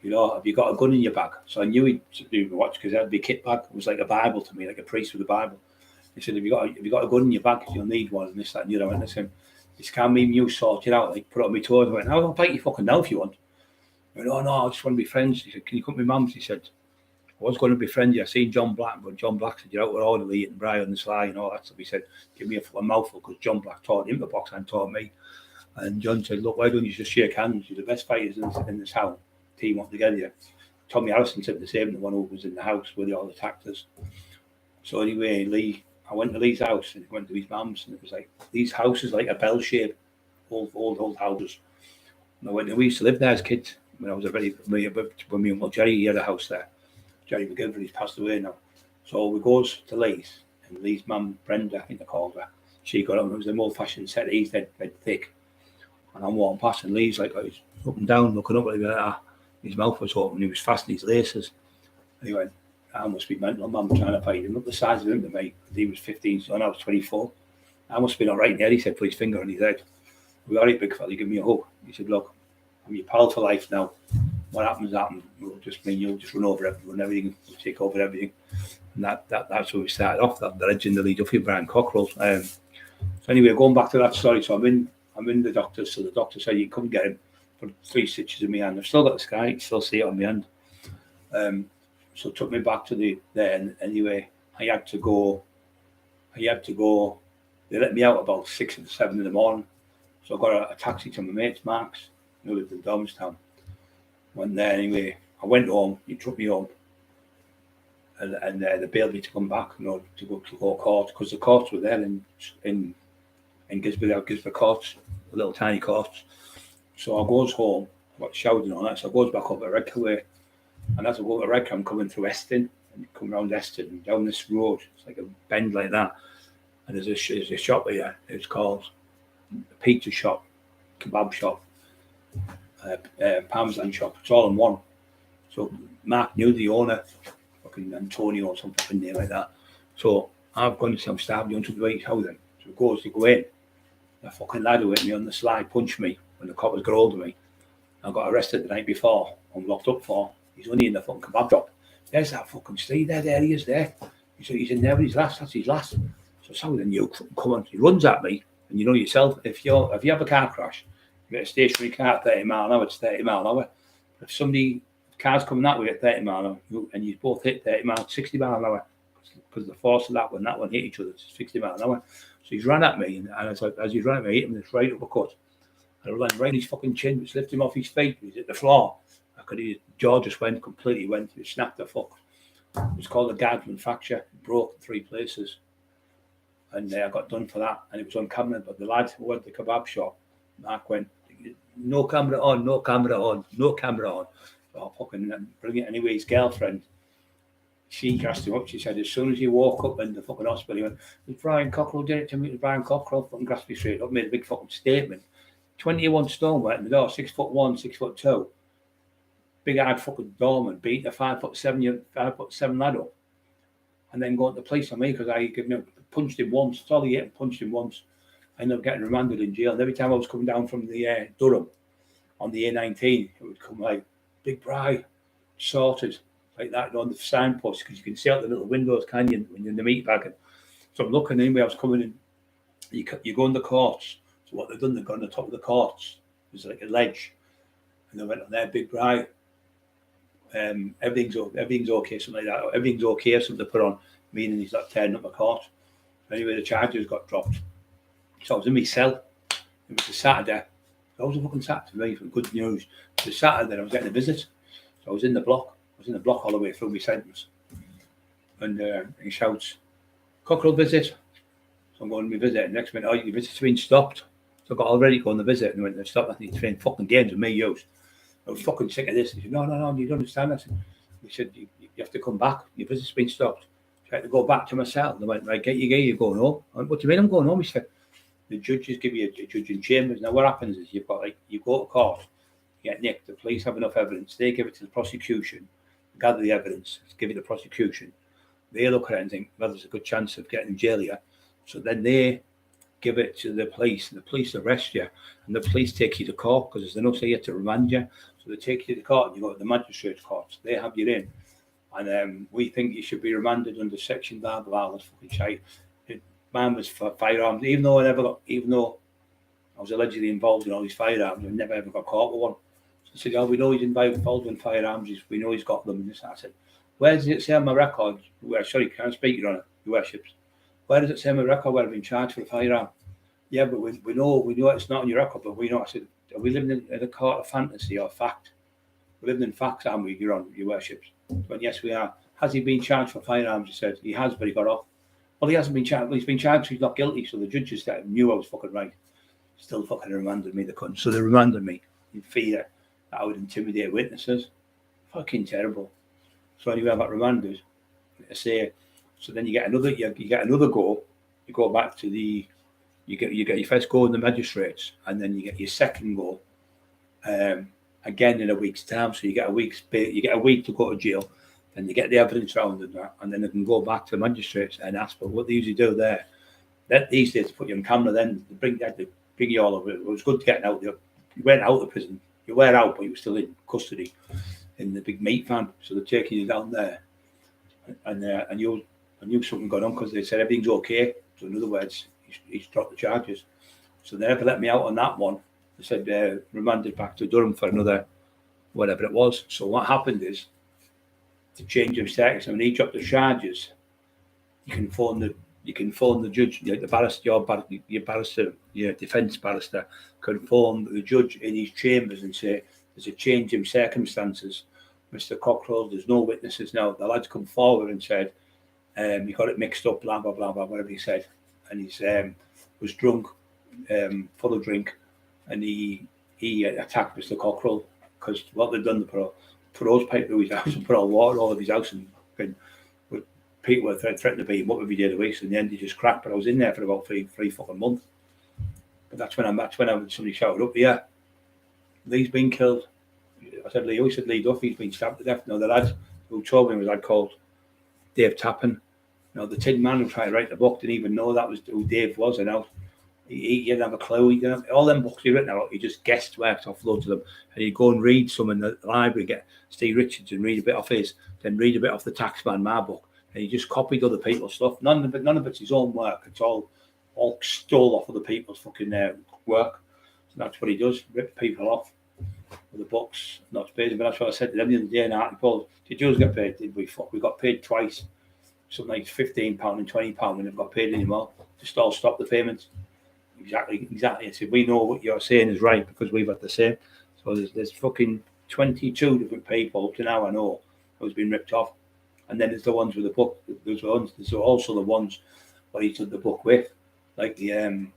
You know, have you got a gun in your bag? So I knew he'd do my watch because that'd be a kit bag. It was like a Bible to me, like a priest with a Bible. He said, have you got a gun in your bag? Because you'll need one, and this, that, and the other. I went, listen, this can't mean you sort it out. Like, put it on my toes. I went, I'll bite you fucking now if you want. I went, oh, no, I just want to be friends. He said, can you come to my mum's? He said, I was going to befriend you. I seen John Black, but John Black said, you're out with all eating Brian on the sly and all that stuff. He said, give me a mouthful because John Black taught him the box and taught me. And John said, look, why don't you just shake hands? You're the best fighters in this town. Team up together. You. Tommy Harrison said the same, the one who was in the house where they all attacked us. So anyway, I went to Lee's house and went to his mum's, and it was like, these houses like a bell shape, old houses. And we used to live there as kids. When I was when me and Jerry had a house there. Jerry McGilvery, he's passed away now. So we goes to Lee's, and Lee's mum, Brenda, I think they called her, she got on, it was an old-fashioned settees, they're thick. And I'm walking past, and Lee's like, he's up and down, looking up like that. His mouth was open, he was fastening his laces. And he went, I must be mental, Mum, trying to fight him. Look the size of him to me. He was 15, so I was 24. I must have been all right in there, he said, put his finger on his head. We all right, big fella, give me a hug. He said, look, I'm your pal for life now. What happens, happens. We'll just mean you'll just run over everything, we'll take over everything. And that's where we started off, the legendary Duffy Brian Cockerill. So anyway, going back to that story, so I'm in the doctor's, so the doctor said you can come and get him, put 3 stitches in my hand. I've still got the scar, you can still see it on my hand. So took me back to there, and anyway, I had to go, they let me out about 6 or 7 in the morning. So I got a taxi to my mate's Mark's, who lived in Domstown. Went there anyway. I went home, he took me home, and they bailed me to come back, to go court, because the courts were there in Gisborne courts, the little tiny courts. So I goes home, I got showered and all that, so I goes back up at Redcar way, and as I go to Redcar, I'm coming through Eston, and come around Eston, and down this road, it's like a bend like that, and there's a shop here, it's called a pizza shop, kebab shop, Parmesan shop, it's all in one. So Mark knew the owner, fucking Antonio or something name like that. So I've gone to some stabbed onto the right house then. So it goes to go in. The fucking lad who hit me on the slide punched me when the coppers got hold of me. I got arrested the night before. I'm locked up for. He's only in the fucking kebab shop. There's that fucking Steve there he is there. So he's in there with his last, that's his last. So something then you come on, he runs at me, and you know yourself, if you have a car crash, you get a stationary car at 30 mile an hour, it's 30 mile an hour. If car's coming that way at 30 mile an hour, and you both hit 30 miles, 60 mile an hour, because the force of that one hit each other, it's 60 mile an hour. So he's ran at me, and as he's ran at me, I hit him with this right uppercut. And I ran right in his fucking chin, which lifted him off his feet. He was at the floor. His jaw just completely went, he snapped the fuck. It was called a Gardman fracture. It broke in 3 places. And I got done for that, and it was on camera. But the lad who went to the kebab shop, Mark, went, no camera on. So I fucking bring it anyway. His girlfriend, she dressed him up. She said, as soon as he woke up in the fucking hospital, he went, Brian Cockerill did it to me. It was Brian Cockerill. Fucking grasped me straight up, made a big fucking statement. 21 stone went in the door, 6'1", 6'2". Big hard fucking doorman, beat a 5'7" lad up. And then going to the police on me because I punched him once. That's all he hit and punched him once. I ended up getting remanded in jail. And every time I was coming down from the Durham on the A19, it would come like, Big Bri, sorted, like that on the signpost, because you can see out the little windows, can you, when you're in the meat bag. So I'm looking anyway, I was coming in, you go in the courts. So what they've done, they've gone on the top of the courts. There's like a ledge. And they went on there, Big Bri, everything's okay, something like that. Everything's okay, something to put on, meaning he's not tearing up the court. Anyway, the charges got dropped. So I was in my cell. It was a Saturday. That was a fucking Saturday for me, for good news. It was a Saturday, I was getting a visit. So I was in the block. All the way through my sentence. And he shouts, Cockerill visit. So I'm going to my visit. And next minute, your visit's been stopped. So I got already going to visit. And he went, stop, I think he's playing fucking games with me, used. I was fucking sick of this. He said, no, you don't understand that. He said, you have to come back. Your visit's been stopped. So I had to go back to my cell. And I went, right, get your gear, you're going home. I went, what do you mean I'm going home? He said, the judges give you a judge in chambers. Now what happens is you go to court, you get nicked, the police have enough evidence, they give it to the prosecution, gather the evidence, give it to the prosecution, they look at it and think, well, there's a good chance of getting in jail here. So then they give it to the police, and the police arrest you, and the police take you to court because there's enough here to remand you. So they take you to court, and you go to the magistrate's court. They have you in, and we think you should be remanded under section blah blah. That's fucking shite. Mine was for firearms, even though I was allegedly involved in all these firearms, I never ever got caught with one. So I said, "Oh, we know he's involved in firearms. We know he's got them." And this, I said, "Where does it say on my record? Sorry, can I speak, Your Honour, Your Worships? Where does it say on my record where I've been charged for a firearm?" "Yeah, but we know it's not on your record, but we know." I said, "Are we living in a court of fantasy or fact? We're living in facts, aren't we, Your Honour, Your Worships?" But yes, we are. "Has he been charged for firearms?" He said, "He has, but he got off." "Well, he hasn't been charged. Well, he's been charged, so he's not guilty." So the judges knew I was fucking right. Still fucking remanded me, the cunt. So they remanded me in fear that I would intimidate witnesses. Fucking terrible. So anyway, I got remanded. I say, so then you get another go. You go back to you get your first go in the magistrates, and then you get your second go again in a week's time. So you get a week to go to jail. Then you get the evidence round and that, and then they can go back to the magistrates and ask for what they usually do there. That these days, to put you on camera, then they bring you all over. It was good getting out there. You went out of prison. You were out, but you were still in custody in the big meat van. So they're taking you down there, and I knew something going on because they said everything's okay. So in other words, he's dropped the charges. So they never let me out on that one. They said remanded back to Durham for another whatever it was. So what happened is, to change of status, when he dropped the charges, you can phone the judge, the barrister, your defence barrister, can phone the judge in his chambers and say, "There's a change in circumstances, Mr. Cockerill, there's no witnesses now." The lad's come forward and said, "He got it mixed up, blah, blah, blah, blah," whatever he said. And he was drunk, full of drink, and he attacked Mr. Cockerill because what they'd done, they put hose pipe through his house and put all water all over his house, and people were threatening to beat him up every day of the week. So in the end, he just cracked. But I was in there for about three fucking months. But that's when somebody shouted up, "Yeah, Lee's been killed." I said, "Lee." He said, "Lee Duffy's been stabbed to death." No, the lad who told me was a lad called Dave Tappan. The Tin Man who tried to write the book didn't even know that was who Dave was. And he didn't have a clue. All them books he written out, he just guessed worked off loads of them. And he'd go and read some in the library, get Steve Richards and read a bit off his, then read a bit off the Taxman, my book. And he just copied other people's stuff. None of it's his own work. It's all stole off other people's fucking work. So that's what he does, rip people off with the books, not paid. But that's what I said to them the other day in an article. Did you get paid? Did we? Fuck, we got paid twice. Something like £15 and £20 we never got paid anymore. Just all stop the payments. Exactly. I said, we know what you're saying is right because we've had the same. So there's fucking 22 different people up to now I know who's been ripped off. And then there's the ones with the book. There's also the ones what he did the book with, like the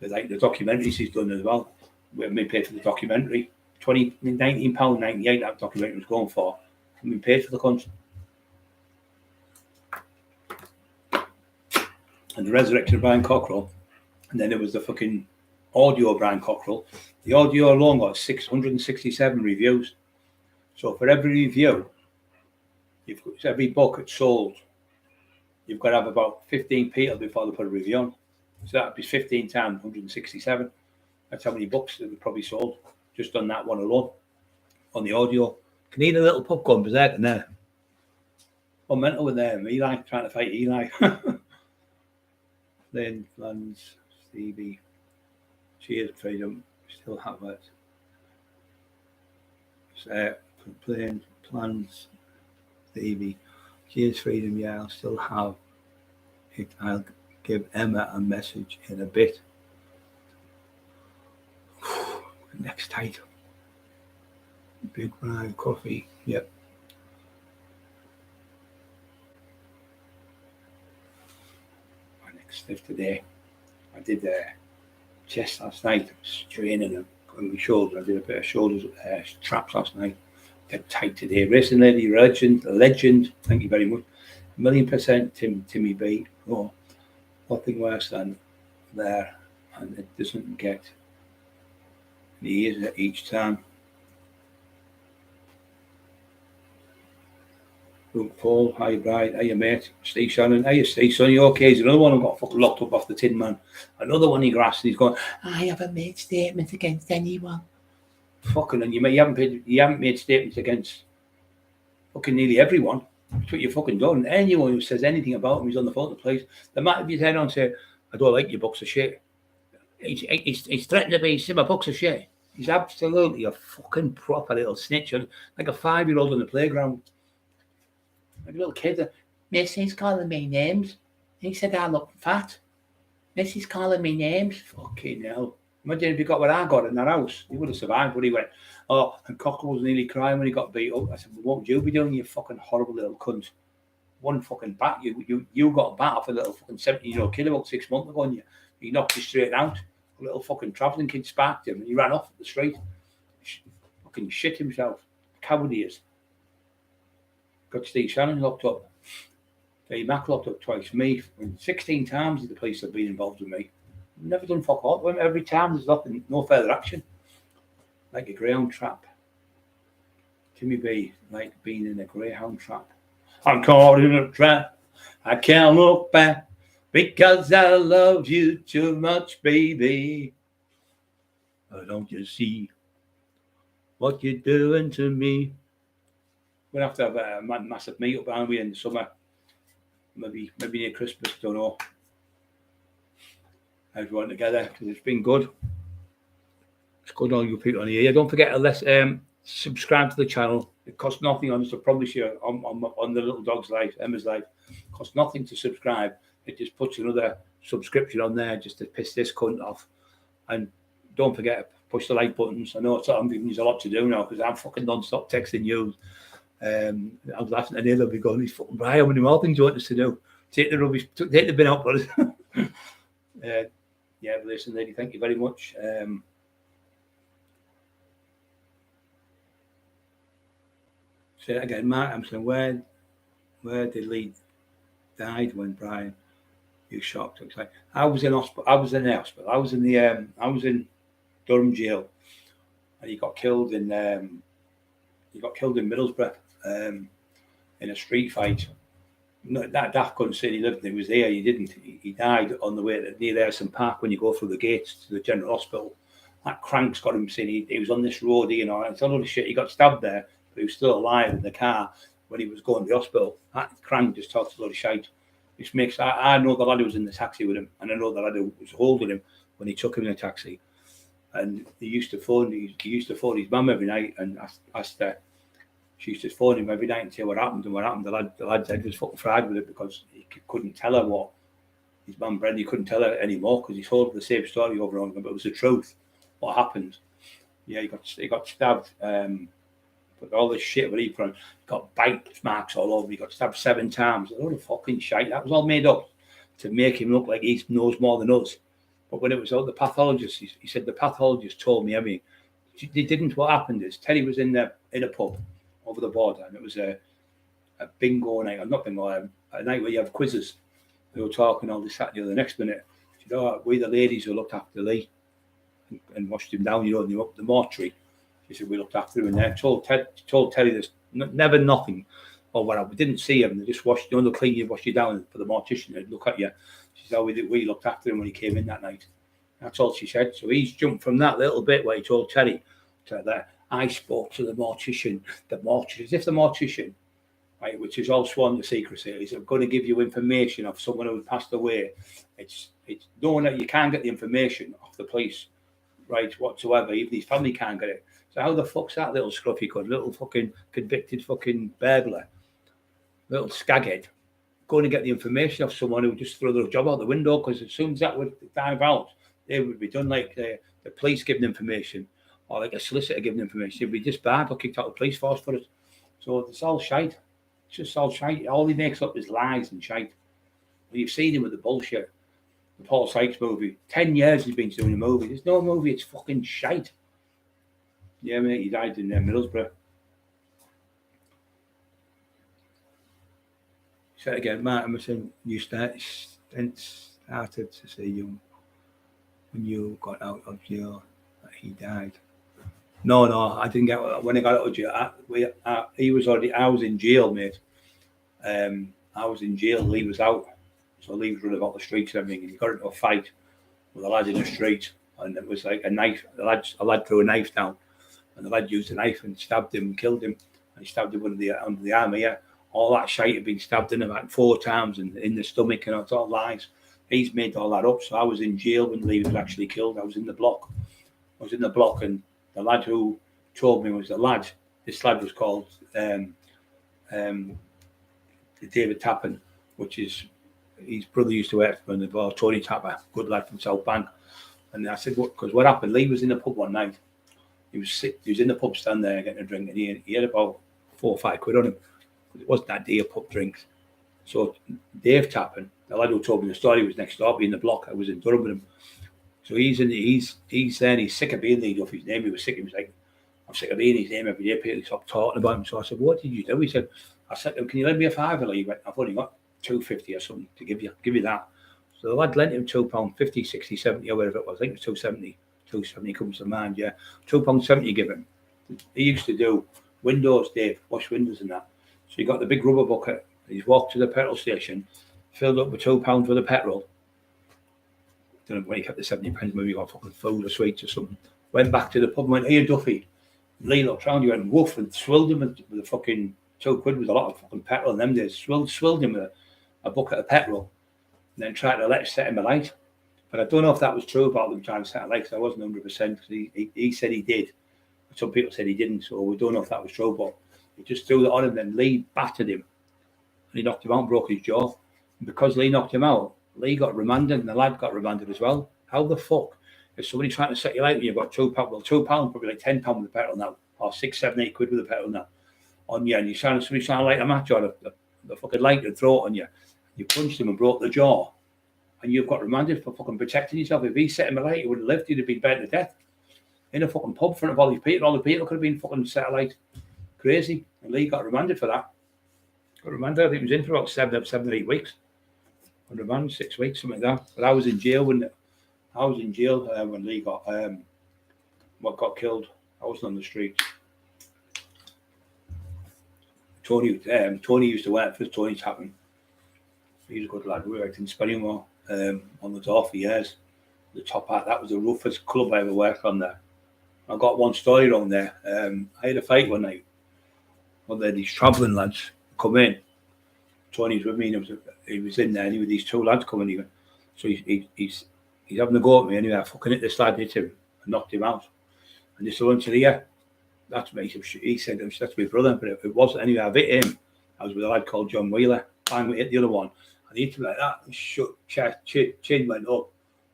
documentaries he's done as well. We haven't been paid for the documentary. £19.98 that documentary was going for. Haven't been paid for the country. And the resurrection of Brian Cockerill, and then there was the fucking audio of Brian Cockerill. The audio alone got 667 reviews. So for every review, every book it's sold, you've got to have about 15 people before they put a review on. So that'd be 15 times 167. That's how many books that we probably sold just on that one alone, on the audio. Can eat a little popcorn berserk in there. I'm mental with them. Eli trying to fight Eli. Then plans, Stevie. Cheers, freedom. Still have it. Playing plans, Stevie. Cheers, freedom. Yeah, I'll still have it. I'll give Emma a message in a bit. Next title. Big brown coffee. Yep. Stiff today. I did chest last night, training on my shoulder. I did a bit of shoulders traps last night. Get tight today. Racing lady, legend. Thank you very much. 1,000,000% Timmy B. Oh, nothing worse than there, and it doesn't get any easier each time. Luke Paul, hi Brian, hi mate, Steve Shannon, hi Steve Sonny, okay, here's another one who got fucking locked up off the Tin Man. Another one he grasped, he's going, I haven't made statements against anyone. Fucking, and you haven't made statements against fucking nearly everyone. That's what you fucking done. Anyone who says anything about him, he's on the phone to the police. They might have his head on and say, I don't like your box of shit. He's threatened to be a box of shit. He's absolutely a fucking proper little snitch, like a 5-year-old on the playground. Like a little kid. Missy's calling me names. He said I look fat. Missy's calling me names. Fucking hell. Imagine if you got what I got in that house. He would have survived, but he went, oh, and Cockerill was nearly crying when he got beat up. I said, well, what would you be doing, you fucking horrible little cunt? One fucking bat. You got a bat off a little fucking 17-year-old kid about 6 months ago, and you knocked you straight out. A little fucking travelling kid sparked him, and he ran off the street. Fucking shit himself. Coward he is. Got Steve Shannon locked up. Dave Mack locked up twice. Me, 16 times the police have been involved with me. Never done fuck all. Every time there's nothing, no further action. Like a greyhound trap. Timmy B, like being in a greyhound trap. I'm caught in a trap. I can't look back because I love you too much, baby. Oh, don't you see what you're doing to me? We'll have to have a massive meet-up, aren't we, in the summer? Maybe near Christmas, don't know. Everyone together, because it's been good. It's good all you people on here. Don't forget to subscribe to the channel. It costs nothing, honestly. I promise you, on the little dog's life, Emma's life. It costs nothing to subscribe. It just puts another subscription on there just to piss this cunt off. And don't forget to push the like buttons. I know I'm giving you a lot to do now because I'm fucking non-stop texting you. I was laughing at Neil. I'll be going, he's fucking Brian. How many more things you want us to do? Take the rubbish, take the bin out, brothers. Yeah, but listen, lady, thank you very much. Say that again, Mark. I'm saying, where did Lee died when Brian? You shocked? It's like I was in hospital. I was in the hospital. I was in Durham jail, and he got killed in Middlesbrough in a street fight. No, that couldn't say he lived. He was there. He didn't. He died on the way to near Ayrton Park when you go through the gates to the General Hospital. That crank's got him saying he was on this road, you know. It's a lot of shit. He got stabbed there, but he was still alive in the car when he was going to the hospital. That crank just talks a lot of shite. Which makes I know the lad who was in the taxi with him, and I know the lad who was holding him when he took him in the taxi. And he used to phone his mum every night and asked her. She used to phone him every night and say what happened and what happened. The lad's head was fucking fried with it because he couldn't tell her what his mum bred. He couldn't tell her anymore because he told the same story over and over, but it was the truth. What happened? Yeah, he got stabbed. But all this shit what he put on, got bite marks all over. He got stabbed 7 times. A lot of fucking shite. That was all made up to make him look like he knows more than us. But when it was all the pathologist, he said the pathologist told me everything. They didn't. What happened is Teddy was in a pub over the border, and it was a bingo night, or not bingo, a night where you have quizzes. They were talking all this, that, and the other. The next minute, she said, oh, we the ladies who looked after Lee and washed him down, you know, the mortuary. She said, we looked after him, and there told Teddy this, never nothing, or whatever. We didn't see him, they just washed, you know, they'll clean you, wash you down for the mortician, they'd look at you. She said, oh, we looked after him when he came in that night. That's all she said. So he's jumped from that little bit where he told Teddy to that. I spoke to the mortician, as if the mortician, right, which is all sworn to secrecy, is going to give you information of someone who passed away. It's knowing that you can't get the information off the police, right, whatsoever, even his family can't get it. So how the fuck's that little scruffy cut, little fucking convicted fucking burglar, little skaghead, going to get the information off someone who just threw their job out the window? Because as soon as that would dive out, they would be done like the police giving information, or like a solicitor giving information. It'd be just bad or kicked out of the police force for it. So it's all shite. It's just all shite. All he makes up is lies and shite. Well, you've seen him with the bullshit. The Paul Sykes movie. 10 years he's been doing a movie. There's no movie. It's fucking shite. Yeah, mate, he died in Middlesbrough. Say it again, Matt. I'm saying you started to see you when you got out of jail that he died. No, I didn't get when I got out of jail. I was in jail, mate. I was in jail, Lee was out. So Lee was running about the streets and everything, and he got into a fight with a lad in the street, and it was like a knife. A lad threw a knife down, and the lad used a knife and stabbed him and killed him. And he stabbed him under the arm here. All that shite had been stabbed in about 4 times and in the stomach, and it's all lies. He's made all that up. So I was in jail when Lee was actually killed. I was in the block. And the lad who told me was the lad. This lad was called David Tappan, which is his brother used to work for him, Tony Tapper, good lad from South Bank. And I said, because what happened? Lee was in the pub one night. He was sick. He was in the pub stand there getting a drink, and he had about 4 or 5 quid on him. It wasn't that dear pub drinks. So Dave Tappan, the lad who told me the story, was next door, in the block. I was in Durham with him. So he's there, and he's sick of being Lee Duffy's name. He was sick. He was like, I'm sick of being his name every day. People stop talking about him. So I said, what did you do? He said, I said to him, can you lend me a £5? He went, I've only got £2.50 or something to give you that. So the lad lent him £2.50, 60, 70 or whatever it was. I think it was £2.70 comes to mind, yeah. £2.70 give him. He used to do windows, Dave, wash windows and that. So he got the big rubber bucket. He's walked to the petrol station, filled up with £2 for the petrol. Don't know when he kept the 70 pence, maybe he got fucking food or sweets or something. Went back to the pub and went, here, Duffy. Lee looked round, he went woof and swilled him with the fucking £2 with a lot of fucking petrol in them days. Swilled him with a bucket of petrol and then tried to set him alight. But I don't know if that was true about them trying to set alight, because I wasn't 100% because he said he did. Some people said he didn't, so we don't know if that was true, but he just threw it on him, then Lee battered him and he knocked him out and broke his jaw. And because Lee knocked him out, Lee got remanded and the lad got remanded as well. How the fuck is somebody trying to set you light when you've got £2? Well, £2, probably like £10 with the petrol now, or 6, 7, 8 quid with the petrol now on you, and you're trying to light a match or the fucking light and throw it on you. You punched him and broke the jaw, and you've got remanded for fucking protecting yourself. If he set him alight, he would have lived, he'd have been burnt to death in a fucking pub in front of all these people. All the people could have been fucking set alight. Crazy. And Lee got remanded for that. Got remanded. I think he was in for about 7 or 8 weeks. On remand, 6 weeks, something like that. But I was in jail when Lee got killed. I wasn't on the street. Tony used to work for us. Tony Tappan. He's a good lad. We worked in Spennymoor on the door for years. The top hat, that was the roughest club I ever worked on there. I got one story around there. I had a fight one night. Well, these travelling lads come in. Tony's with me, and he was in there, and he with these 2 lads coming even. So he's having a go at me anyway. I fucking hit this lad, hit him, and knocked him out. And this one said, yeah, that's me. He said, that's my brother, but it wasn't anyway. I've hit him. I was with a lad called John Wheeler. Finally hit the other one. And he hit him like that. Chin went up,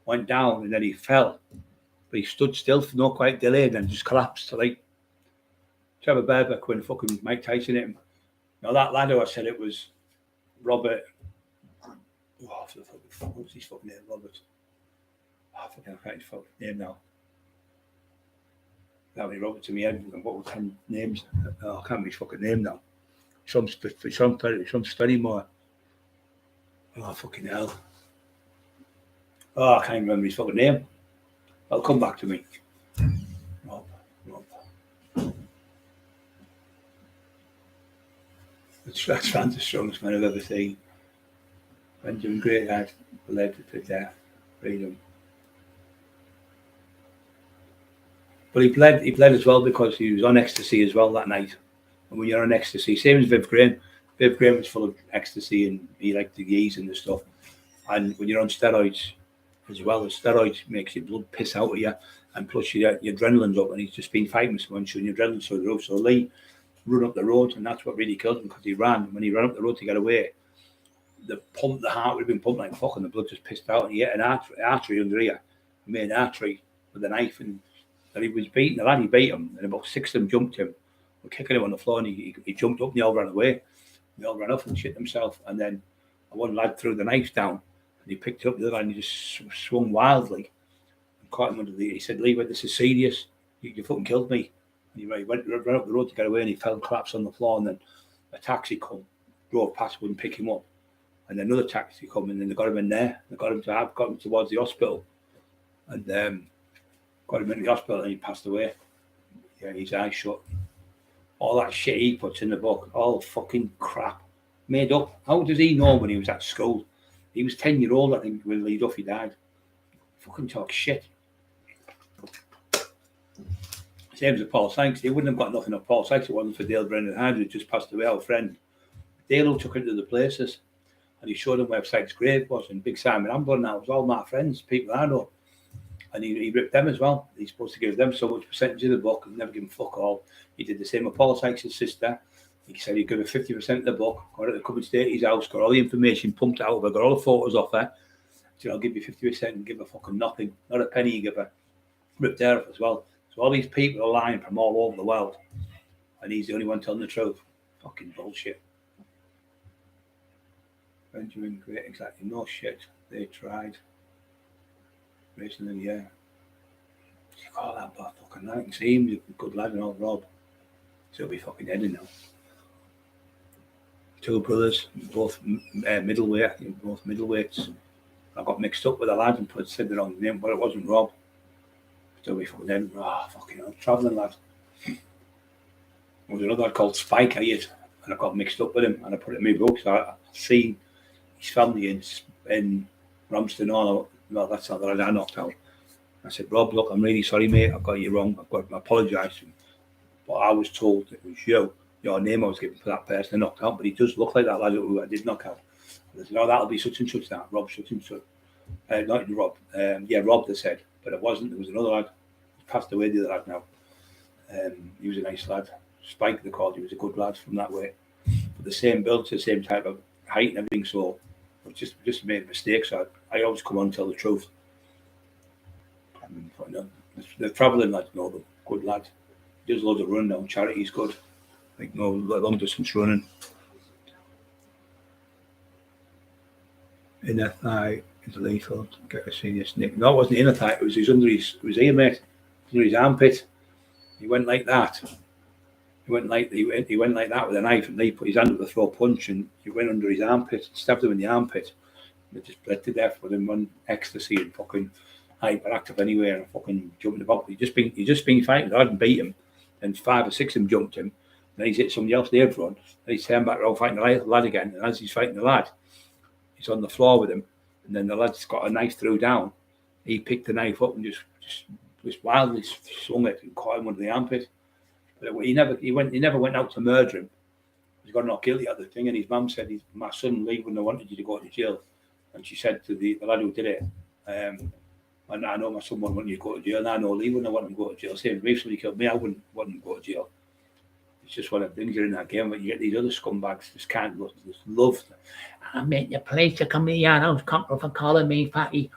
went down, and then he fell. But he stood still for not quite delayed and just collapsed. Like Trevor Burbeck when fucking Mike Tyson hit him. Now that lad who I said it was Robert. What's his fucking name? Robert. I can't his fucking name now. That was Robert to me head. What were 10 names? I can't remember his fucking name now. Some study more. Oh fucking hell. I can't remember his fucking name. It'll come back to me. Rob. That's the strongest man I've ever seen. Benjamin Greatheart led to death, freedom. But he bled as well because he was on ecstasy as well that night. And when you're on ecstasy, same as Viv Graham was full of ecstasy and he liked the geese and the stuff. And when you're on steroids as well, the steroids makes your blood piss out of you, and plus your adrenaline's up, and he's just been fighting with someone, showing your adrenaline through the roof. So Lee run up the road, and that's what really killed him, because he ran. And when he ran up the road to get away, the heart would have been pumped like fuck, and the blood just pissed out, and he hit an artery under here, a main artery with a knife, and he was beating the lad. He beat him, and about 6 of them jumped him, were kicking him on the floor, and he jumped up, and they all ran away. They all ran off and shit themselves, and then one lad threw the knife down, and he picked up the other lad, and he just swung wildly and caught him under the. He said, "Lee, this is serious. You fucking killed me." And he ran up the road to get away, and he fell and collapsed on the floor, and then a taxi drove past, wouldn't pick him up, and then another taxi come, and then they got him in there. They got him towards the hospital, and got him in the hospital, and he passed away. Yeah, his eyes shut. All that shit he puts in the book, all fucking crap. Made up. How does he know when he was at school? He was 10-year-old, I think, when Lee Duffy died. Fucking talk shit. Same as Paul Sykes. He wouldn't have got nothing of Paul Sykes if it wasn't for Dale Brendan Hyde, who just passed away, our friend. Dale took him to the places and he showed him where Sykes' grave was in Big Simon Amber. Now it was all my friends, people I know. And he ripped them as well. He's supposed to give them so much percentage of the book and never give them fuck all. He did the same with Paul Sykes' sister. He said he'd give her 50% of the book, got her to come and stay at his house, got all the information pumped out of her, got all the photos off her. Said, I'll give you 50% and give her fucking nothing. Not a penny you give her. Ripped her off as well. So all these people are lying from all over the world. And he's the only one telling the truth. Fucking bullshit. Benjamin Great, exactly. No shit. They tried. Racing in the air. You call that but fucking night and see him, he's a good lad and all, Rob. So he'll be fucking heading now. Two brothers, both middleweight, both middleweights. I got mixed up with a lad and said the wrong name, but it wasn't Rob. So we fucking heading. Fucking hell, travelling lad. There was another lad called Spike, and I got mixed up with him and I put it in my book. So I seen his family in Ramsden. No, that's not the lad I knocked out. I said, Rob, look, I'm really sorry, mate. I've got you wrong. I've got to apologise to him. But I was told it was your name I was given for that person I knocked out. But he does look like that lad who I did knock out. I said, that'll be such and such, that Rob such and such. Not Rob. Rob, they said. But it wasn't. There was another lad. He passed away, the other lad now. He was a nice lad. Spike, they called. He was a good lad from that way. But the same build, the same type of height and everything. So I just made mistakes. So I always come on and tell the truth. The travelling lads know them. Good lad. He does loads of running now. Charity's good. Like no long distance running. Inner thigh is lethal. Get a senior snake. No, it wasn't inner thigh. It was his under his. It was here, mate. Under his armpit. He went like that. He went like that with a knife, and he put his hand up to throw a punch, and he went under his armpit, stabbed him in the armpit. It just bled to death with him on ecstasy and fucking hyperactive anyway, and fucking jumping about. He just been fighting. I hadn't beat him, and 5 or 6 of them jumped him. Then he's hit somebody else near front. Then he's turned back around fighting the lad again, and as he's fighting the lad, he's on the floor with him, and then the lad's got a knife through down. He picked the knife up and just wildly swung it and caught him under the armpit. But he never went out to murder him. He's got not guilty of the thing, and his mum said, my son Lee wouldn't have wanted you to go to jail. And she said to the lad who did it, and I know my son wouldn't want you to go to jail, and I know Lee wouldn't have wanted him to go to jail. Same if somebody killed me, I wouldn't want him to go to jail. It's just one of the things you're in that game, but you get these other scumbags just can't love. I made the police to come in your house, Cockerill, for calling me fatty.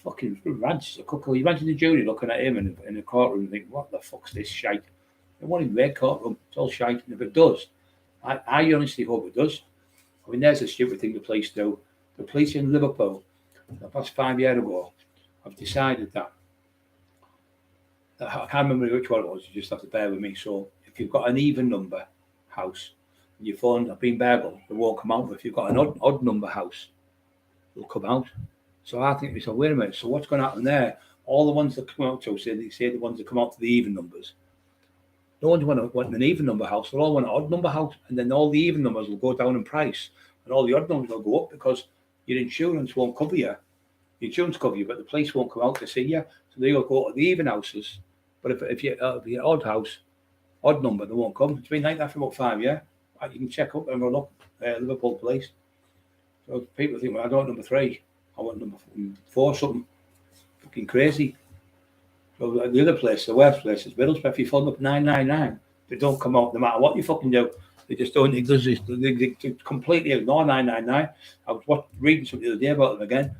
Fucking rants, a couple. You imagine the jury looking at him in the courtroom and think, what the fuck's this shite? It won't even be a courtroom, it's all shite. And if it does, I honestly hope it does. I mean, there's a stupid thing the police do. The police in Liverpool, the past 5 years ago, have decided that, I can't remember which one it was, you just have to bear with me. So if you've got an even number house, and your phone have been burgled, it won't come out. But if you've got an odd number house, it'll come out. So I think we said, wait a minute, so what's going to happen there? All the ones that come out to, say the ones that come out to the even numbers, no one's want an even number house, they'll all want an odd number house, and then all the even numbers will go down in price, and all the odd numbers will go up because your insurance won't cover you. Your insurance cover you, but the police won't come out to see you, so they'll go to the even houses. But if you're odd house, odd number, they won't come. It's been like that for about 5 years. You can check up and run up Liverpool police. So people think, well, I don't want number 3, I want number 4 something. Fucking crazy. So the other place, the worst place is Middlesbrough. If you phone up 999, they don't come out no matter what you fucking do. They just don't exist. They completely ignore 999. I was reading something the other day about them again.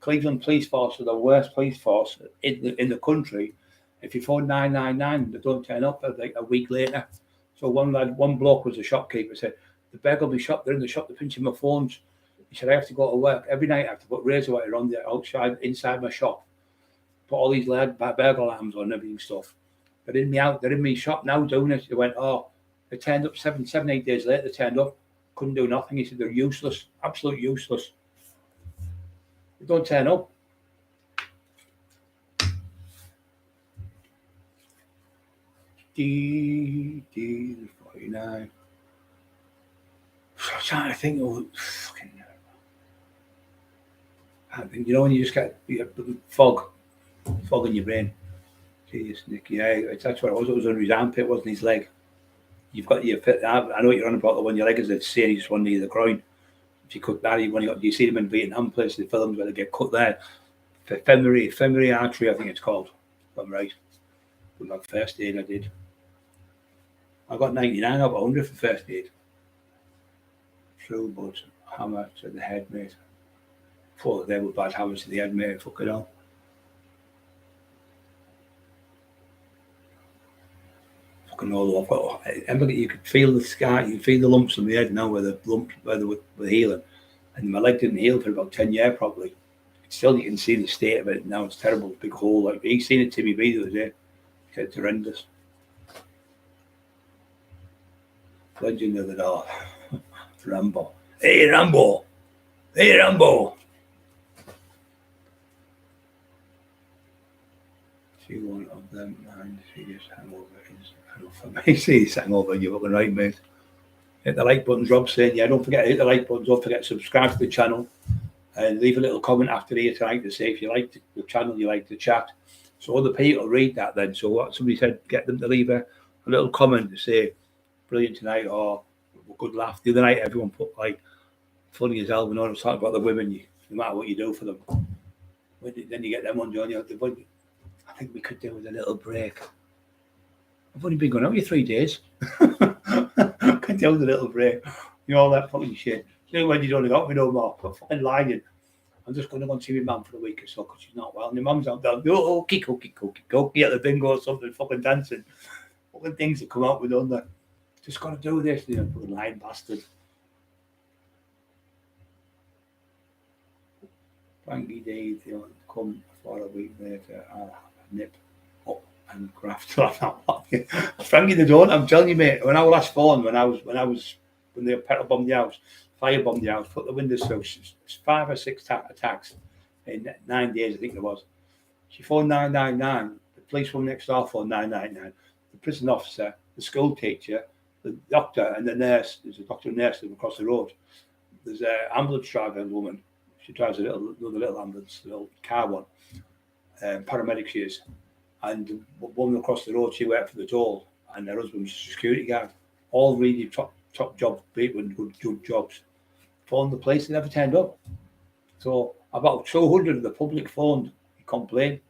Cleveland Police Force are the worst police force in the country. If you phone 999, they don't turn up like a week later. So one bloke was a shopkeeper, said, the burgled my shop, they're in the shop, they're pinching my phones. He said, I have to go to work. Every night I have to put razor wire on the outside, inside my shop. Put all these burglar alarms on and everything stuff. They're in my shop now doing it. They went, they turned up 7-8 days later, they turned up, couldn't do nothing. He said, they're useless, absolute useless. They don't turn up. D 49. trying to think of fucking. I think when you just get fog in your brain. Jeez, Nick, yeah, that's what it was. It was under his armpit, wasn't his leg. You've got your fit. I know what you're on about. The one your leg is a serious one near the groin. If you cut that, when you see them in Vietnam places, the films where they get cut there. Femoral artery, I think it's called. If I'm right. With my first aid, I did. I got 99 out of 100 for first aid. True, but hammer to the head, mate. Four of them were bad hammers to the head, mate. Fuck it all. Fucking all I've got. Remember, you could feel the scar, you could feel the lumps on the head now where the lumps where they were healing. And my leg didn't heal for about 10 years probably. Still, you can see the state of it now. It's terrible, big hole. Like he seen it, Timmy B the other day. It's horrendous. Legend of the North. Rambo. Hey, Rambo. Hey, Rambo. See one of them, and she just hang over. For me, see this hangover, you're looking right, mate. Hit the like buttons, Rob saying, yeah, don't forget to hit the like buttons, don't forget to subscribe to the channel, and leave a little comment after here tonight to say if you like the channel, you like the chat. So other people read that then. So what somebody said, get them to leave a little comment to say, brilliant tonight, or good laugh. The other night, everyone put like, funny as hell, when I was talking about the women, no matter what you do for them. Then you get them on, John. I think we could do with a little break. I've only been going out here 3 days. Could do with a little break. All that fucking shit. When you don't got me no more, I'm fucking lying. I'm just going to go and see my mum for a week or so because she's not well. And my mum's out there, cookie at the bingo or something, fucking dancing. Fucking things that come out with under. Just got to do this, fucking lying bastard. Frankie Dave, come for a week later, I'll have a nip up and graft. Frankie the don't, I'm telling you, mate, when I was last phone, when they petrol bombed the house, fire bombed the house, put the windows through, 5 or 6 attacks in 9 days, I think it was. She phoned 999, the police from next door phoned 999, the prison officer, the school teacher, the doctor and the nurse. There's a doctor and nurse across the road. There's an ambulance driver, a woman. She drives another little ambulance, a little car one. Paramedic she is. And the woman across the road, she worked for the toll, and her husband was a security guard. All really top job people and good jobs. Phoned the police, they never turned up. So about 200 of the public phoned and complained.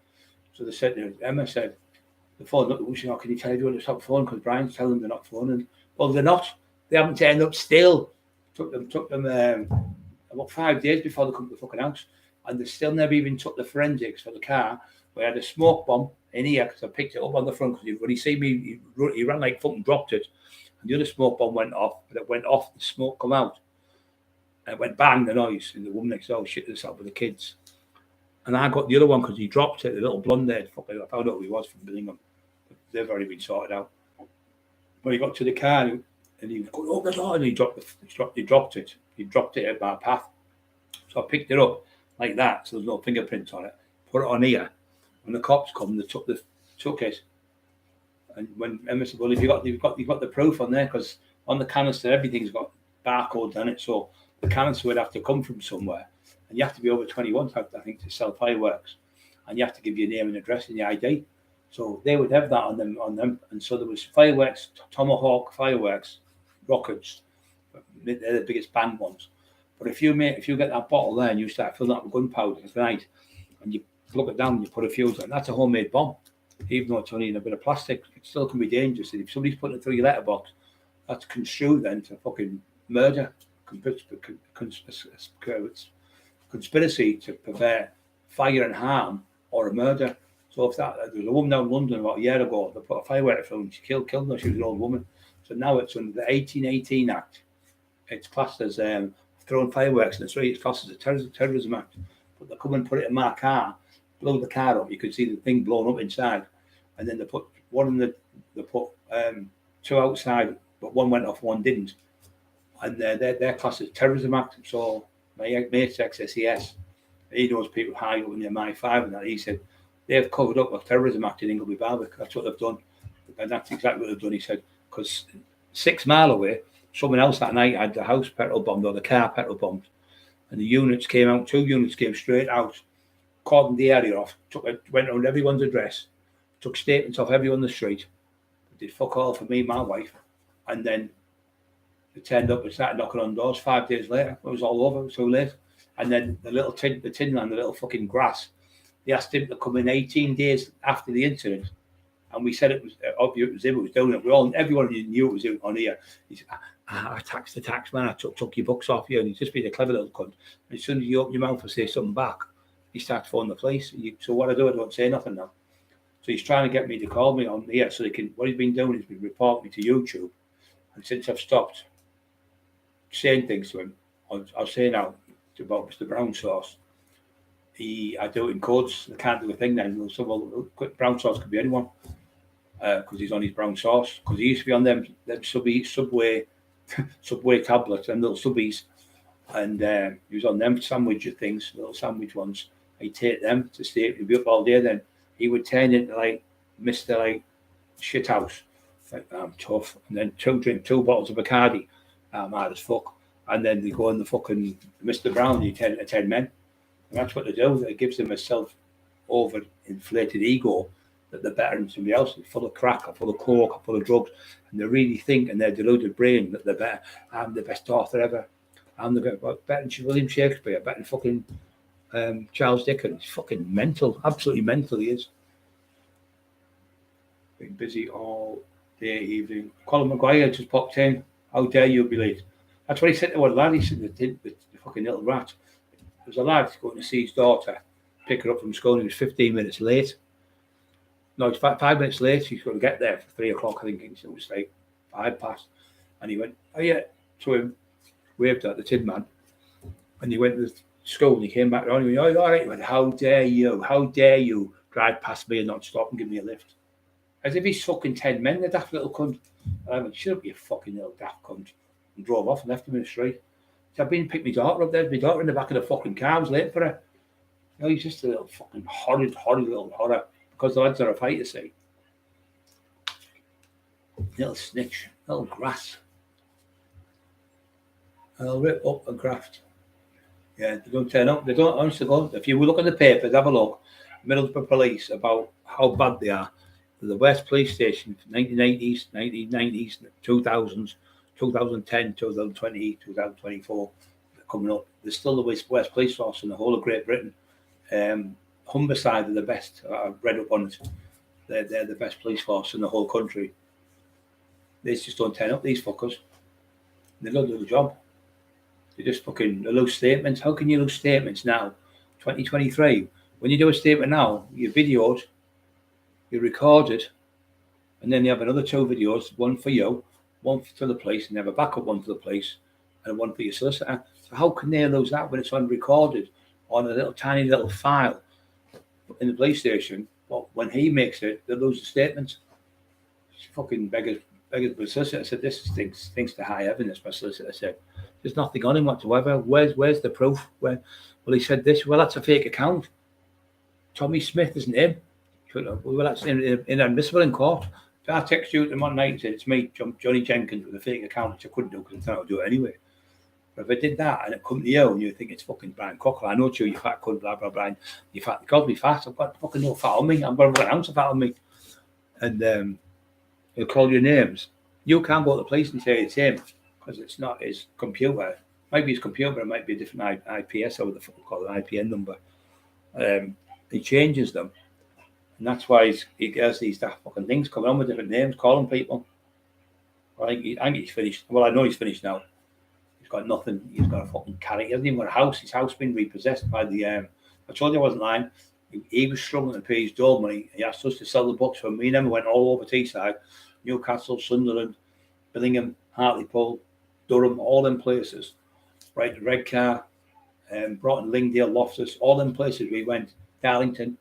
So they said, Emma said, the phone up, can you tell everyone to stop phoning because Brian's telling them they're not phoning. Well, they're not. They haven't turned up still. Took them about 5 days before they come to the fucking house, and they still never even took the forensics for the car. We had a smoke bomb in here because I picked it up on the front because when he see me, he ran like fucking dropped it, and the other smoke bomb went off, but it went off, the smoke come out, and it went bang, the noise, and the woman next door shit this up with the kids. And I got the other one because he dropped it, the little blonde head, I found out who he was from Billingham. They've already been sorted out. When he got to the car, and he was going, oh, God, and he dropped it. He dropped it at my path. So I picked it up like that, so there's no fingerprints on it. Put it on here. When the cops come, they took it. And when Emma said, well, you've got the proof on there, because on the canister everything's got barcodes on it, so the canister would have to come from somewhere. And you have to be over 21, I think, to sell fireworks. And you have to give your name and address and your ID. So they would have that on them. And so there was fireworks, Tomahawk fireworks, rockets. They're the biggest band ones. But if you get that bottle there and you start filling up with gunpowder tonight, and you plug it down and you put a fuse on, that's a homemade bomb. Even though it's only in a bit of plastic, it still can be dangerous. And if somebody's putting it through your letterbox, that's construed then to fucking murder, conspiracy to prevent fire and harm or a murder. So if there was a woman down in London about a year ago, they put a firework through and she killed her. She was an old woman. So now it's under the 1818 Act. It's classed as throwing fireworks in the street. It's classed as a terrorism act. But they come and put it in my car, blow the car up. You could see the thing blown up inside. And then they put one in they put 2 outside, but one went off, one didn't. And they're classed as terrorism act. So my mate's ex-SES, he knows people high up in the MI5 and that. He said, they've covered up a terrorism act in Ingleby Barwick. That's what they've done. And that's exactly what they've done, he said. Because 6 miles away, someone else that night had the house petrol bombed or the car petrol bombed, and the units came out. 2 units came straight out, cordoned the area off, went around everyone's address, took statements off everyone on the street, did fuck all for me and my wife, and then they turned up and started knocking on doors. 5 days later, it was all over. It was too late. And then the tin man, the little fucking grass, they asked him to come in 18 days after the incident. And we said it was obvious it was him who was doing it. Everyone knew it was him on here. He said, I taxed the tax man. I took your books off you. And he's just been a clever little cunt. And as soon as you open your mouth and say something back, he starts phoning the police. So what I do, I don't say nothing now. So he's trying to get me to call me on here so they can. What he's been doing is been reporting me to YouTube. And since I've stopped saying things to him, I'll say now about Mr. Brown Sauce. I do it in codes. I can't do a thing then. So Brown Sauce could be anyone because he's on his brown sauce. Because he used to be on them Subway tablets and little subbies, and he was on them sandwich things, little sandwich ones. He'd take them to stay. He'd be up all day. Then he would turn into like Mr. like shithouse. Like, I'm tough. And then drink 2 bottles of Bacardi. I'm hard as fuck. And then they go on the fucking Mr. Brown. He turn into 10 men. And that's what they do. It gives them a self-over-inflated ego that they're better than somebody else. They're full of crack, or full of coke, or full of drugs. And they really think in their deluded brain that they're better. I'm the best author ever. I'm the better than William Shakespeare, better than fucking Charles Dickens. He's fucking mental. Absolutely mental he is. Been busy all day, evening. Colin Maguire just popped in. How dare you be late? That's what he said to one lad. He said the fucking little rat. There was a lad going to see his daughter, pick her up from school, and he was 15 minutes late. No, it's 5 minutes late. He's going to get there for 3 o'clock, I think. It was like 5 past. And he went, oh yeah, to him, waved at the tin man. And he went to school and he came back on. He went, oh, all right. He went, how dare you drive past me and not stop and give me a lift? As if he's fucking 10 men, the daft little cunt. And I went, shut up, you fucking little daft cunt. And drove off and left him in the street. So I've been to pick my daughter up there. My daughter in the back of the fucking car. I was late for her. You know, he's just a little fucking horrid little horror. Because the lads are a fight, you see. Little snitch. Little grass. I'll rip up and graft. Yeah, they don't turn up. They don't, honestly, go. If you look at the papers, have a look. Middlesbrough Police about how bad they are. They're the worst police station, 1980s, 1990s, 2000s, 2010, 2020, 2024. They're coming up. They're still the worst police force in the whole of Great Britain. Humberside are the best. I've read up on it. They're the best police force in the whole country. They just don't turn up, these fuckers. They don't do the job. They just fucking lose statements. How can you lose statements now, 2023? When you do a statement now, you videoed, you record it, and then you have another 2 videos, one for you, one for the police, and you have a backup one for the police, and one for your solicitor. So how can they lose that when it's unrecorded on a little tiny little file in the police station? But when he makes it, they lose the statement. It's fucking beggars. The solicitor said, this stinks to high heaven, this my solicitor said. There's nothing on him whatsoever. Where's the proof? Well, he said this. Well, that's a fake account. Tommy Smith isn't him. Well, that's inadmissible in court. So I text you one night and said, it's me, Johnny Jenkins, with a fake account, which I couldn't do because I thought I'd do it anyway. But if I did that and it come to you and you think it's fucking Brian Cockerill, I know it's you fat cunt, blah, blah, blah. You fat, God be fat. I've got fucking no fat on me. I've got an ounce of fat on me. And he'll call your names. You can't go to the police and say it's him because it's not his computer. It might be his computer, but it might be a different IPS or what the fuck call it, IPN number. He changes them. And that's why he gets these daft fucking things coming on with different names, calling people. I think he's finished. Well, I know he's finished now. He's got nothing. He's got a fucking carrot. He hasn't even got a house. His house been repossessed by the. I told you I wasn't lying. He was struggling to pay his dole money. He asked us to sell the books for me. And we went all over Teesside, Newcastle, Sunderland, Billingham, Hartlepool, Durham, all them places. Right, the Redcar, Broughton, Lingdale, Loftus, all them places we went. Darlington.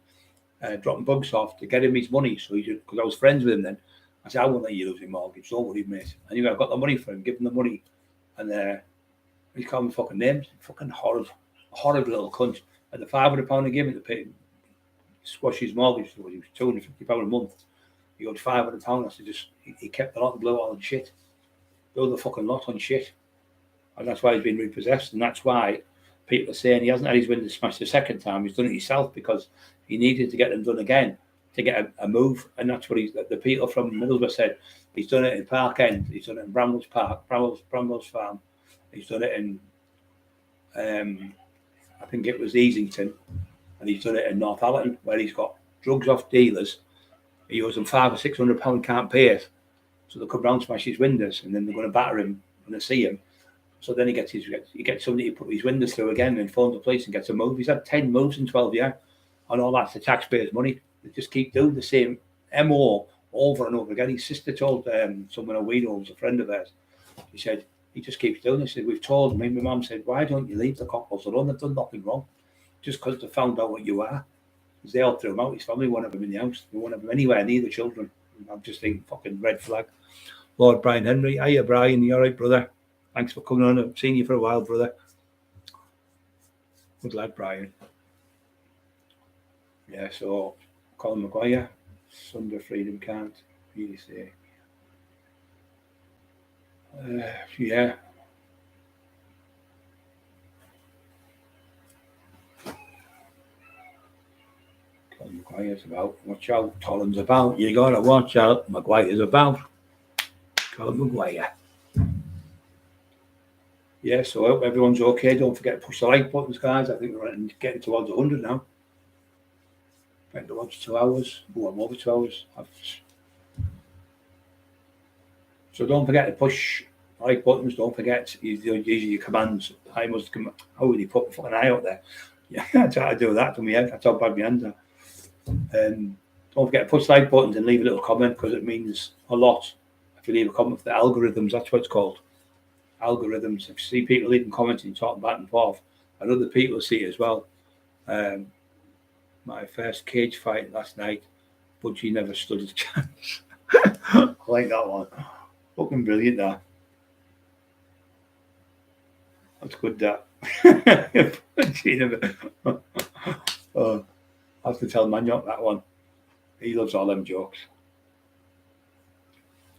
Dropping bugs off to get him his money. So because I was friends with him then, I said, I won't let you lose your mortgage. Don't worry, mate. Anyway, I got the money for him, give him the money. And he's called me fucking names. Fucking horrid little cunt. And the £500 I gave him to pay, squash his mortgage, so he was £250 a month. He owed £500. I said, he kept a lot of blue all and shit. the other fucking lot on shit. And that's why he's been repossessed. And that's why people are saying he hasn't had his windows smashed the second time. He's done it himself because he needed to get them done again to get a move. And that's what the people from Middlesbrough said. He's done it in Park End. He's done it in Brambles Park, Brambles Farm. He's done it in, I think it was Easington. And he's done it in Northallerton, where he's got drugs off dealers. He owes them £500 or £600, can't pay it. So they'll come round, smash his windows, and then they're going to batter him when they see him. So then he gets somebody to put his windows through again and phones the police and gets a move. He's had 10 moves in 12 years. And all that's the taxpayers' money. They just keep doing the same MO over and over again. His sister told someone, a widow, who's a friend of theirs, he said, he just keeps doing this. We've told him, my mum said, why don't you leave the Cockerills alone? They've done nothing wrong. Just because they found out what you are. Because they all threw him out. His family won't have him in the house. They won't have him anywhere near the children. I'm just thinking, fucking red flag. Lord Brian Henry. Hiya, Brian. You all right, brother? Thanks for coming on. I've seen you for a while, brother. Good lad, Brian. Yeah, so Colin Maguire, Sunder Freedom can't really say. Yeah. Colin Maguire's about. Watch out. Colin's about. You gotta watch out. Maguire's about. Colin Maguire. Yeah, so I hope everyone's okay. Don't forget to push the like buttons, guys. I think we're getting towards 100 now. Getting towards 2 hours. Oh, I'm over 2 hours. So don't forget to push like buttons. Don't forget to use your commands. How would you put the fucking eye out there? Yeah, I try to do that to me. That's how bad my hands are. Don't forget to push like buttons and leave a little comment because it means a lot. If you leave a comment for the algorithms, that's what it's called. Algorithms. If you see people leaving comments and talking back and forth, and other people see it as well. My first cage fight last night, Budgie never stood a chance. I like that one. Fucking brilliant, that. That's good, that. Budgie never. I have to tell Maniok that one. He loves all them jokes.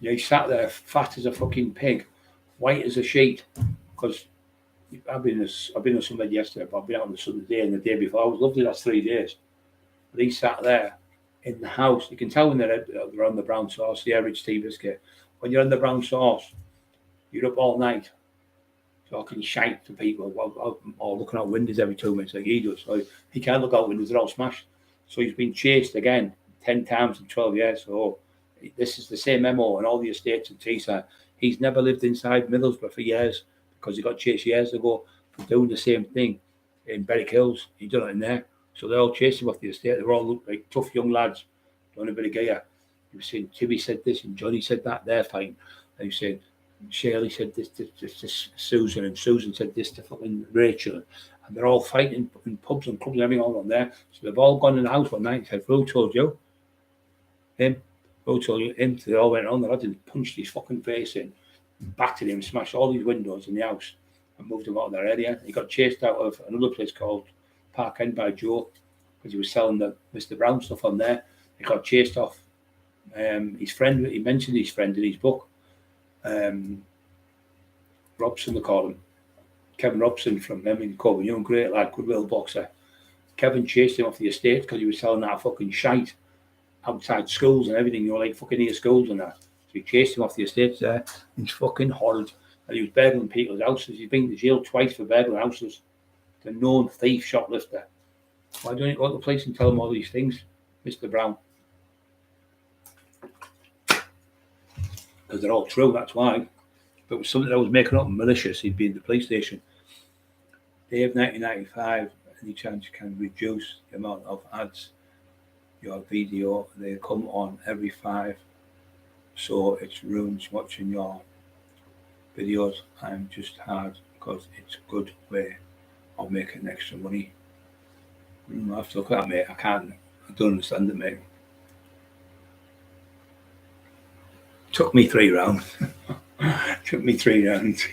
Yeah, he sat there fat as a fucking pig, white as a sheet, because I've been on Sunday yesterday, but I've been out on the Sunday and the day before. I was lovely last 3 days. But he sat there in the house. You can tell when they're on the brown sauce, the average tea biscuit. When you're on the brown sauce, you're up all night talking shite to people or looking out windows every 2 minutes like he does. So he can't look out windows, they're all smashed. So he's been chased again 10 times in 12 years. So this is the same MO on all the estates in Teesside. He's never lived inside Middlesbrough for years because he got chased years ago for doing the same thing in Berwick Hills. He done it in there. So they all chased him off the estate. They all looked like tough young lads doing a bit of gear. He was saying Timmy said this and Johnny said that. They're fighting. And he was saying Shirley said this to Susan, and Susan said this to fucking Rachel. And they're all fighting in pubs and clubs and everything all on there. So they've all gone in the house one night and said, who told you? Him. Who told you? Him. So they all went on there and punched his fucking face in, battered him, smashed all these windows in the house and moved him out of their area. He got chased out of another place called Park End by Joe because he was selling the Mr. Brown stuff on there. He got chased off. His friend, he mentioned his friend in his book. Robson, they call him. Kevin Robson from Hemming Cove, young great lad, goodwill boxer. Kevin chased him off the estate because he was selling that fucking shite outside schools and everything, like fucking near schools and that. So he chased him off the estate there. He's fucking horrid. And he was burgling people's houses. He's been to jail twice for burgling houses. The known thief, shoplifter. Why don't you go to the police and tell him all these things, Mr. Brown? Because they're all true, that's why. If it was something that was making up malicious, he'd be in the police station. Dave 1995, any chance you can reduce the amount of ads your video? They come on every 5, so it ruins watching your videos. I'm just hard because it's a good way of making extra money. I have to look at that, mate. I don't understand it, mate. Took me 3 rounds. Took me 3 rounds.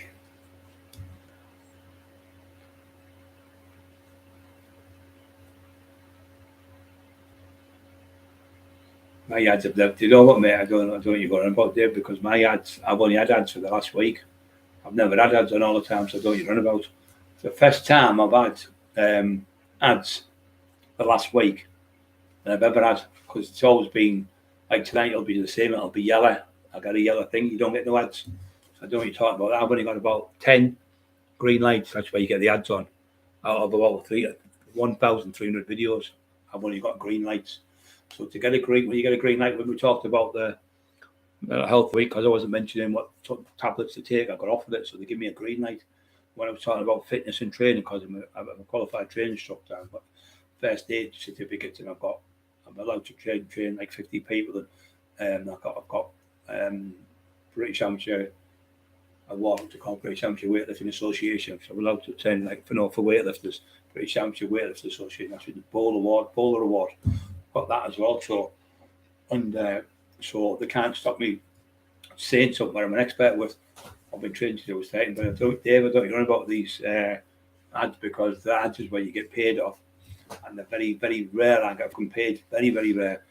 My ads have never, you know what, mate? I don't know what you're going on about there because my ads, I've only had ads for the last week. I've never had ads on all the time, so I don't know what you're on about. It's the first time I've had ads the last week than I've ever had because it's always been like tonight. It'll be the same. It'll be yellow. I got a yellow thing. You don't get no ads. So I don't know what you're talking about. I've only got about 10 green lights. That's where you get the ads on. Out of about 1,300 videos, I've only got green lights. So to get a green, when you get a green light, when we talked about the mental health week, because I wasn't mentioning what tablets to take, I got offered it, so they give me a green light. When I was talking about fitness and training, because I'm a qualified training instructor, I've got first aid certificates, and I'm allowed to train like 50 people, and I've got British Amateur Award to call British Amateur Weightlifting Association, so I'm allowed to train like for weightlifters, British Amateur Weightlifting Association. That's with the Bowler Award. Got that as well. So so they can't stop me saying something where I'm an expert with. I've been trained to do with starting, but I don't know about these ads because the ads is where you get paid off, and they're very, very rare. I've been paid very, very rare.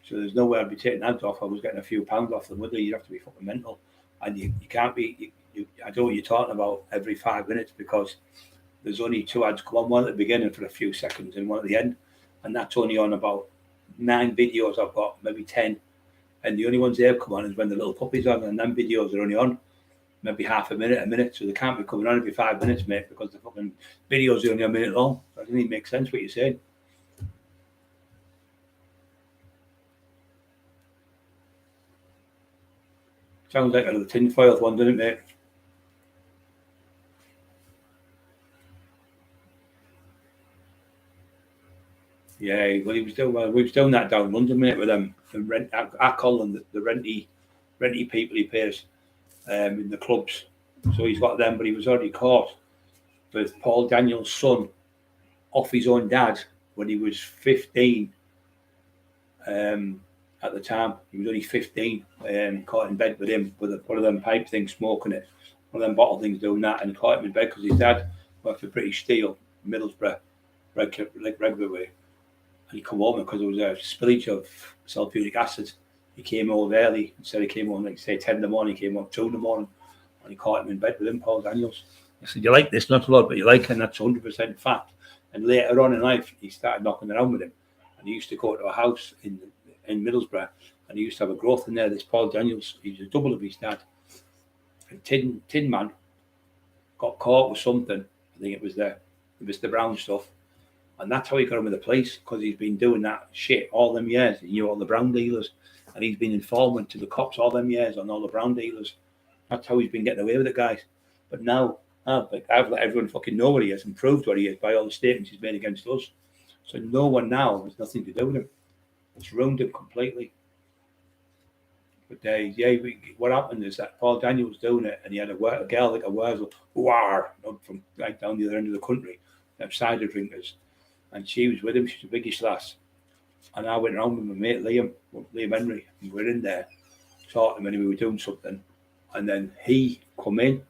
So there's no way I'd be taking ads off. I was getting a few pounds off them. Would you'd have to be fucking mental, and you can't be. I don't know what you're talking about every 5 minutes because there's only two ads come on, one at the beginning for a few seconds and one at the end, and that's only on about 9 videos I've got, maybe 10, and the only ones they've come on is when the little puppy's on, and them videos are only on maybe half a minute, so they can't be coming on every 5 minutes, mate, because the fucking videos are only a minute long. That doesn't even make sense what you're saying. Sounds like another tinfoil one, doesn't it, mate? Yeah, well, we was doing that down in London, mate, with them. The rent, I call them the renty people he pays in the clubs. So he's got them, but he was already caught with Paul Daniels' son off his own dad when he was 15. At the time, he was only 15, caught in bed with him with one of them pipe things, smoking it, one of them bottle things, doing that, and caught him in bed because his dad worked for British Steel, Middlesbrough, Redgate, and he come home because there was a spillage of sulfuric acid. He came home early. Instead, he came home like say 10 in the morning. He came home 2 in the morning, and he caught him in bed with him, Paul Daniels. I said, "You like this? Not a lot, but you like it, and that's 100% fact." And later on in life, he started knocking around with him, and he used to go to a house in Middlesbrough, and he used to have a growth in there. This Paul Daniels, he was a double of his dad. And Tin Man got caught with something. I think it was the Mr. Brown stuff. And that's how he got him with the police, because he's been doing that shit all them years. He knew all the brown dealers, and he's been informant to the cops all them years on all the brown dealers. That's how he's been getting away with it, guys. But now, I've let everyone fucking know what he is and proved what he is by all the statements he's made against us. So no one now has nothing to do with him. It's ruined him completely. But what happened is that Paul Daniel was doing it, and he had a girl like a Wurzel, from right down the other end of the country, them cider drinkers. And she was with him. She's the biggest lass. And I went around with my mate Liam Henry, and we were in there talking when we were doing something. And then he come in,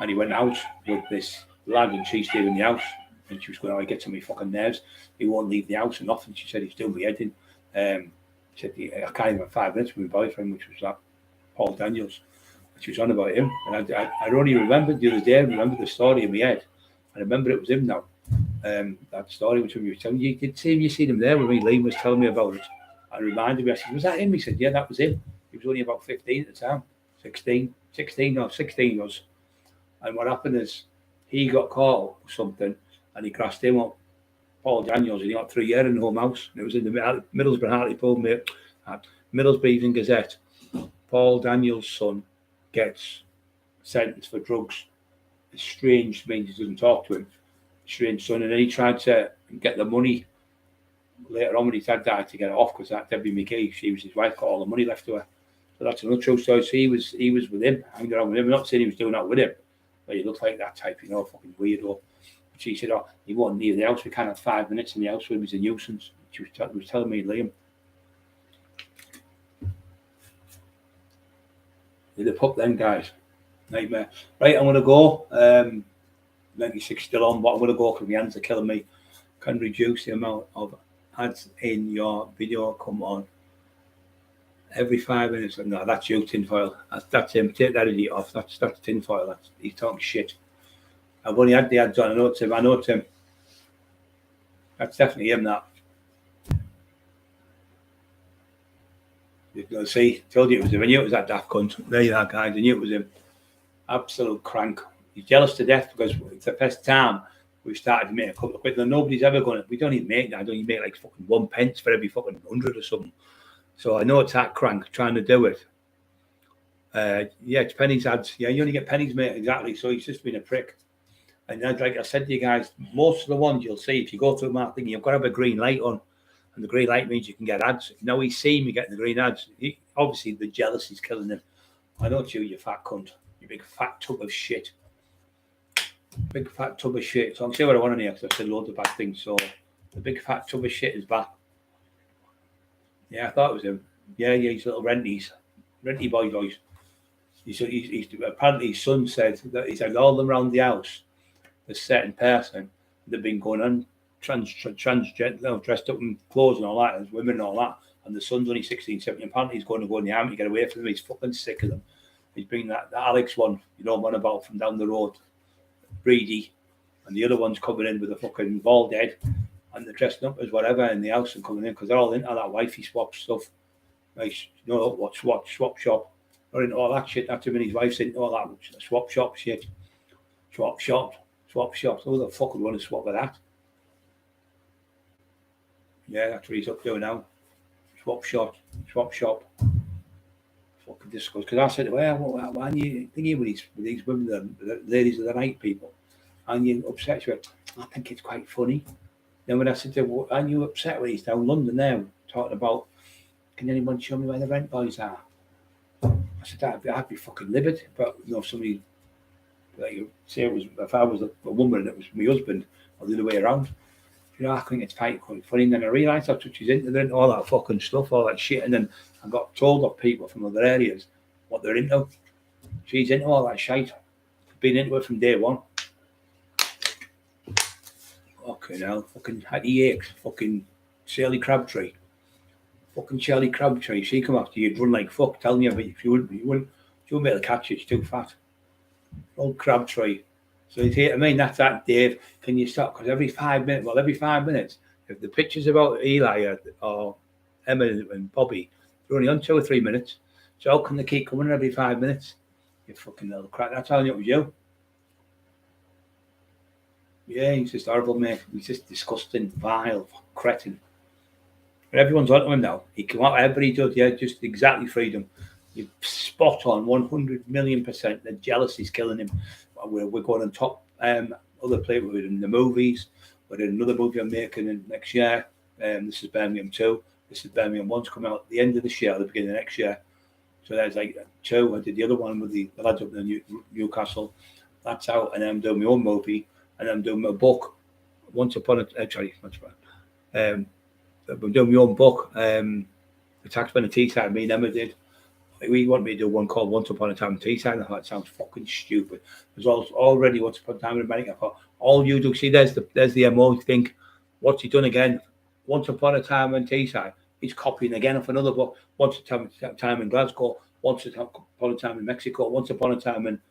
and he went out with this lad, and she stayed in the house. And she was going, "Oh, he gets on my fucking nerves. He won't leave the house and nothing." She said he's doing my head in. She said, "I can't even have 5 minutes with my boyfriend," which was that Paul Daniels. And she was on about him. And I only remembered the other day, I remember the story in my head. I remember it was him now. That story which you were telling you did see him, you seen him there with me. Liam was telling me about it. I reminded me, I said, "Was that him?" He said, "Yeah, that was him." He was only about 15 at the time. 16 was. And what happened is he got caught with something, and he crossed him up, Paul Daniels, and he got 3 years in the home house. And it was in the Middlesbrough Hartlepool, Middlesbrough Evening Gazette. Paul Daniels' son gets sentenced for drugs. It's strange, means he doesn't talk to him. Strange son, and then he tried to get the money later on when his dad died to get it off, because that Debbie McGee, she was his wife, got all the money left to her. So that's another true story. So he was with him, hanging around with him. I'm not saying he was doing that with him, but he looked like that type, fucking weirdo. She said, "Oh, he wasn't near the house. We can't have 5 minutes in the house with him. He's a nuisance." She was telling me, Liam. They put them guys. Nightmare. Right, I'm going to go. 96 still on, but I'm going to go because my hands are killing me. Can reduce the amount of ads in your video. Come on. Every 5 minutes. No, that's you, tinfoil. That's him. Take that idiot off. That's tinfoil. He's talking shit. I've only had the ads on. I know it's him. I know it's him. That's definitely him. That. You see, told you it was him. I knew it was that daft cunt. There you are, guys. I knew it was him. Absolute crank. He's jealous to death because it's the first time we started to make a couple of quid. And nobody's ever going to. We don't even make that. I don't even make like fucking 1 pence for every fucking 100 or something. So I know it's that crank trying to do it. Yeah, it's pennies ads. Yeah, you only get pennies, mate. Exactly. So he's just been a prick. And like I said to you guys, most of the ones you'll see, if you go through my thing, you've got to have a green light on. And the green light means you can get ads. Now he's seen me getting the green ads. Obviously, the jealousy's killing him. I know it's you fat cunt. You big fat tub of shit. Big fat tub of shit. So I'm saying what I want on here because I've said loads of bad things. So the big fat tub of shit is back. Yeah, I thought it was him. Yeah, he's little renty boys. He's apparently his son said that he's had all them around the house. A certain person they've been going on transgender, dressed up in clothes and all that, as women and all that. And the son's only 16, 17. Apparently, he's going to go in the army to get away from them. He's fucking sick of them. He's bringing that Alex one, one about from down the road, Breedy, and the other one's coming in with a fucking bald head, and they're dressing up as whatever in the house and coming in because they're all into that wifey swap stuff. Like, what swap shop. They're into all that shit. That's him and his wife's into all that swap shop shit. Swap shop. Who the fuck would want to swap with that? Yeah, that's what he's up to now. Swap shop. Fucking discuss. Because I said, well, why are you thinking with these women, the ladies of the night people, and you upset with? I think it's quite funny. Then when I said, aren't you upset when he's down London now, talking about, can anyone show me where the rent boys are? I said, I'd be fucking livid, but somebody. Like you say, it was if I was a woman and it was my husband, or the other way around. I think it's quite funny. And then I realised how much she's into all that fucking stuff, all that shit. And then I got told of people from other areas what they're into. She's into all that shit. Been into it from day one. Okay, now fucking Hattie Aches, fucking Shirley Crabtree. Fucking Shirley Crabtree. She come after you, run like fuck, telling you, but if you wouldn't be able to catch it. She's too fat. Old Crabtree. So you see, I mean, that's that, Dave. Can you stop? Because every 5 minutes, if the pictures about Eli or Emma and Bobby, they're only on 2 or 3 minutes. So how can they keep coming every 5 minutes? You fucking little crap. That's telling you it was you. Yeah, he's just horrible, mate. He's just disgusting, vile, cretin. But everyone's onto him now. He can whatever he does, yeah, just exactly freedom. You're spot on, 100,000,000%. The jealousy's killing him. We're going on top. Other play we're in the movies. We're in another movie I'm making next year. This is Birmingham 2. This is Birmingham 1's coming out at the end of this year, at the beginning of next year. So there's like 2. I did the other one with the lads up in Newcastle. That's out, and I'm doing my own movie, and I'm doing my book. Once upon a sorry, much better. I'm doing my own book. The Taxman and Teesside, me and Emma did. We want me to do one called Once Upon a Time in Teesside. I thought it sounds fucking stupid. There's already Once Upon a Time in America. I thought, all you do, see, there's the MO. You think, what's he done again? Once Upon a Time in Teesside. He's copying again off another book. Once Upon a Time in Glasgow. Once Upon a Time in Mexico. Once Upon a Time in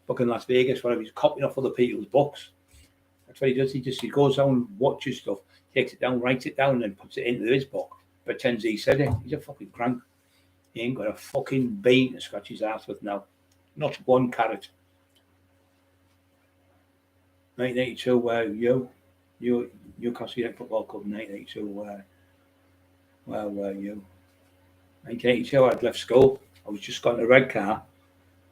fucking Las Vegas. Whatever. He's copying off other people's books. That's what he does. He goes down, watches stuff, takes it down, writes it down, and puts it into his book. Pretends he said it. He's a fucking crank. He ain't got a fucking bean to scratch his ass with now. Not one carrot. 1982, you Newcastle United Football Club, 1982, where were you? 1982, I'd left school. I was just got in a red car,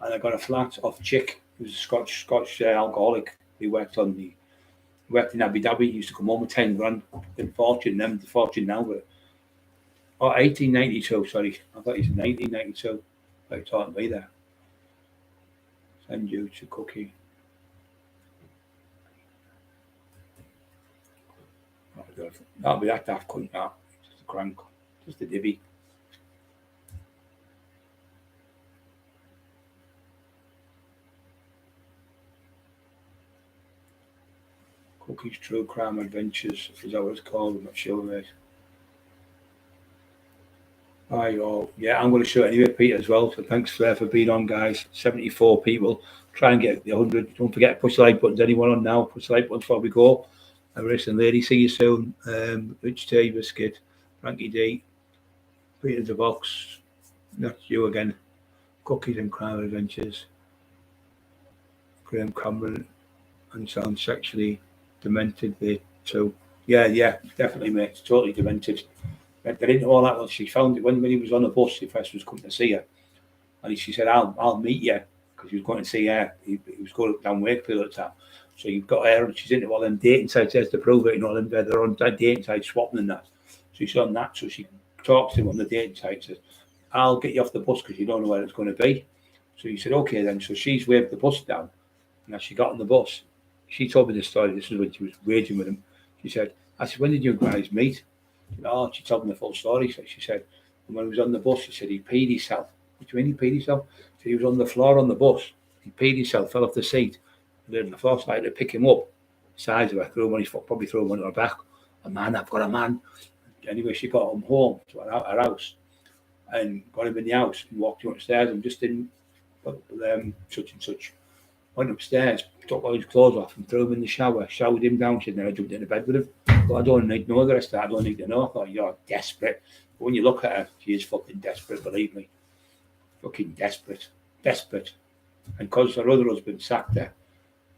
and I got a flat off Chick, who's a Scotch alcoholic. He worked in Abu Dhabi. He used to come home with 10 grand. The fortune now, but 1892, sorry. I thought he said 1992. Like talking to me there. Send you to Cookie. That'll be that daft cunt, that. Just a crank. Just a divvy. Cookie's True Crime Adventures, is that what it's called? I'm not sure, mate. Yeah, I'm going to show it anyway, Peter, as well. So thanks for being on, guys. 74 people. Try and get the 100. Don't forget to push the like buttons. Anyone on now, push the like buttons before we go. Racing Lady, see you soon. Rich T, Biscuit, Frankie D, Peter the Box. That's you again. Cookies and Crime Adventures. Graham Cameron and sounds sexually demented there too. Yeah, definitely, mate. It's totally demented. They didn't know all that. Well, she found it when he was on the bus. He first was coming to see her, and she said, "I'll meet you," because he was going to see her. He was going down Wakefield at the time. So you've got her, and she's into all them dating sites. There's to prove it, them they're on dating sites swapping and that. So she's on that. So she talks to him on the dating site. Says, "I'll get you off the bus because you don't know where it's going to be." So he said, "Okay then." So she's waved the bus down, and as she got on the bus, she told me this story. This is when she was raging with him. She said, "I said, when did you guys meet?" Oh, she told me the full story. So she said, when he was on the bus, she said he peed himself. What do you mean he peed himself? So he was on the floor on the bus. He peed himself, fell off the seat. And then the floor started to pick him up. Size of her, threw him on his foot, probably threw him on her back. A man, I've got a man. Anyway, she got him home to her house and got him in the house and walked him upstairs and just didn't such and such. Went upstairs, took all his clothes off and threw him in the shower, showered him down, and then I jumped into bed with him. But I don't need to know the rest of that. I don't need to know. I thought, you're desperate. But when you look at her, she is fucking desperate, believe me. Fucking desperate. Desperate. And because her other husband sacked her,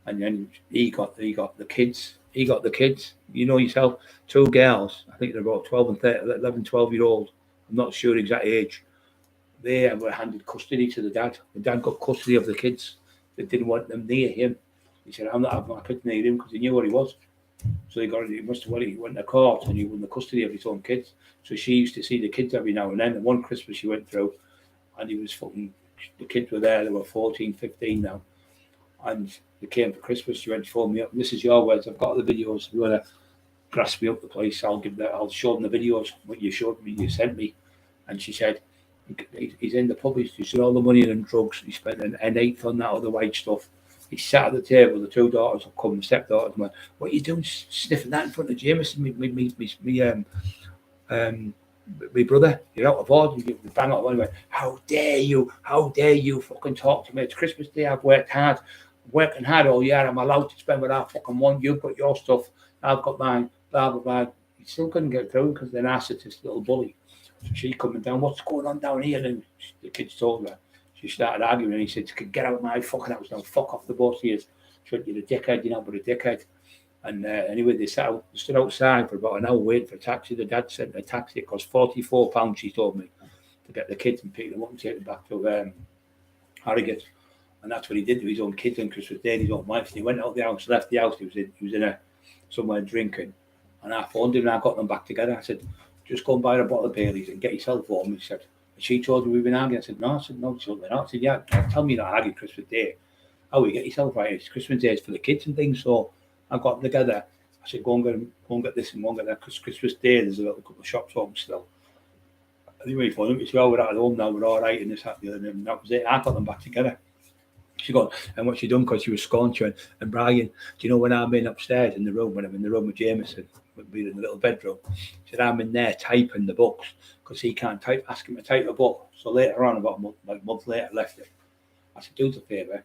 and then he got the kids. He got the kids. You know yourself, two girls, I think they're about 12 and 13, 11, 12-year-old. I'm not sure exact age. They were handed custody to the dad. The dad got custody of the kids. They didn't want them near him. He said, I'm not having my kids near him because he knew what he was. So he went to court and he won the custody of his own kids. So she used to see the kids every now and then. And one Christmas she went through and the kids were there. They were 14, 15 now. And they came for Christmas. She went to phone me up. This is your words. I've got the videos. If you want to grasp me up the place, I'll show them the videos, what you showed me, you sent me. And she said, he's in the pub, he's using all the money on drugs, he spent an eighth on that other white stuff. He sat at the table, the two daughters have come, the stepdaughters, went, what are you doing sniffing that in front of Jameson, my brother, you're out of order, you bang out one, how dare you fucking talk to me, it's Christmas Day, I've worked hard, working hard all year, I'm allowed to spend what I fucking want, you've got your stuff, I've got mine, blah, blah, blah. He still couldn't get through because they're narcissist little bully. So she coming down, what's going on down here? And the kids told her. She started arguing and he said, get out of my fucking house now, fuck off the both of you. She said, you're a dickhead, you're not but a dickhead. And anyway, they stood outside for about an hour waiting for a taxi. The dad sent a taxi, it cost £44, she told me, to get the kids and pick them up and take them back to Harrogate. And that's what he did to his own kids on Christmas Day and his own wife. And he went out of the house, left the house, he was in somewhere drinking. And I phoned him and I got them back together. I said, just go and buy a bottle of Baileys and get yourself home. He said, she told you we've been arguing. I said, no, children. I said, yeah, tell me you're not arguing Christmas Day. How you get yourself right? It's Christmas Day, it's for the kids and things. So I got them together. I said, go and get this and go and get that, because Christmas Day there's a little couple of shops open still. Anyway, for them, it's we're at home now, we're all right, and this happened, and that was it. I got them back together. She got, and what she done, because she was scornching and bragging, do you know when I'm in upstairs in the room, when I'm in the room with Jameson, we're in the little bedroom, she said, I'm in there typing the books, because he can't type, ask him to type a book. So later on, about a month later, I left it. I said, do us a favour,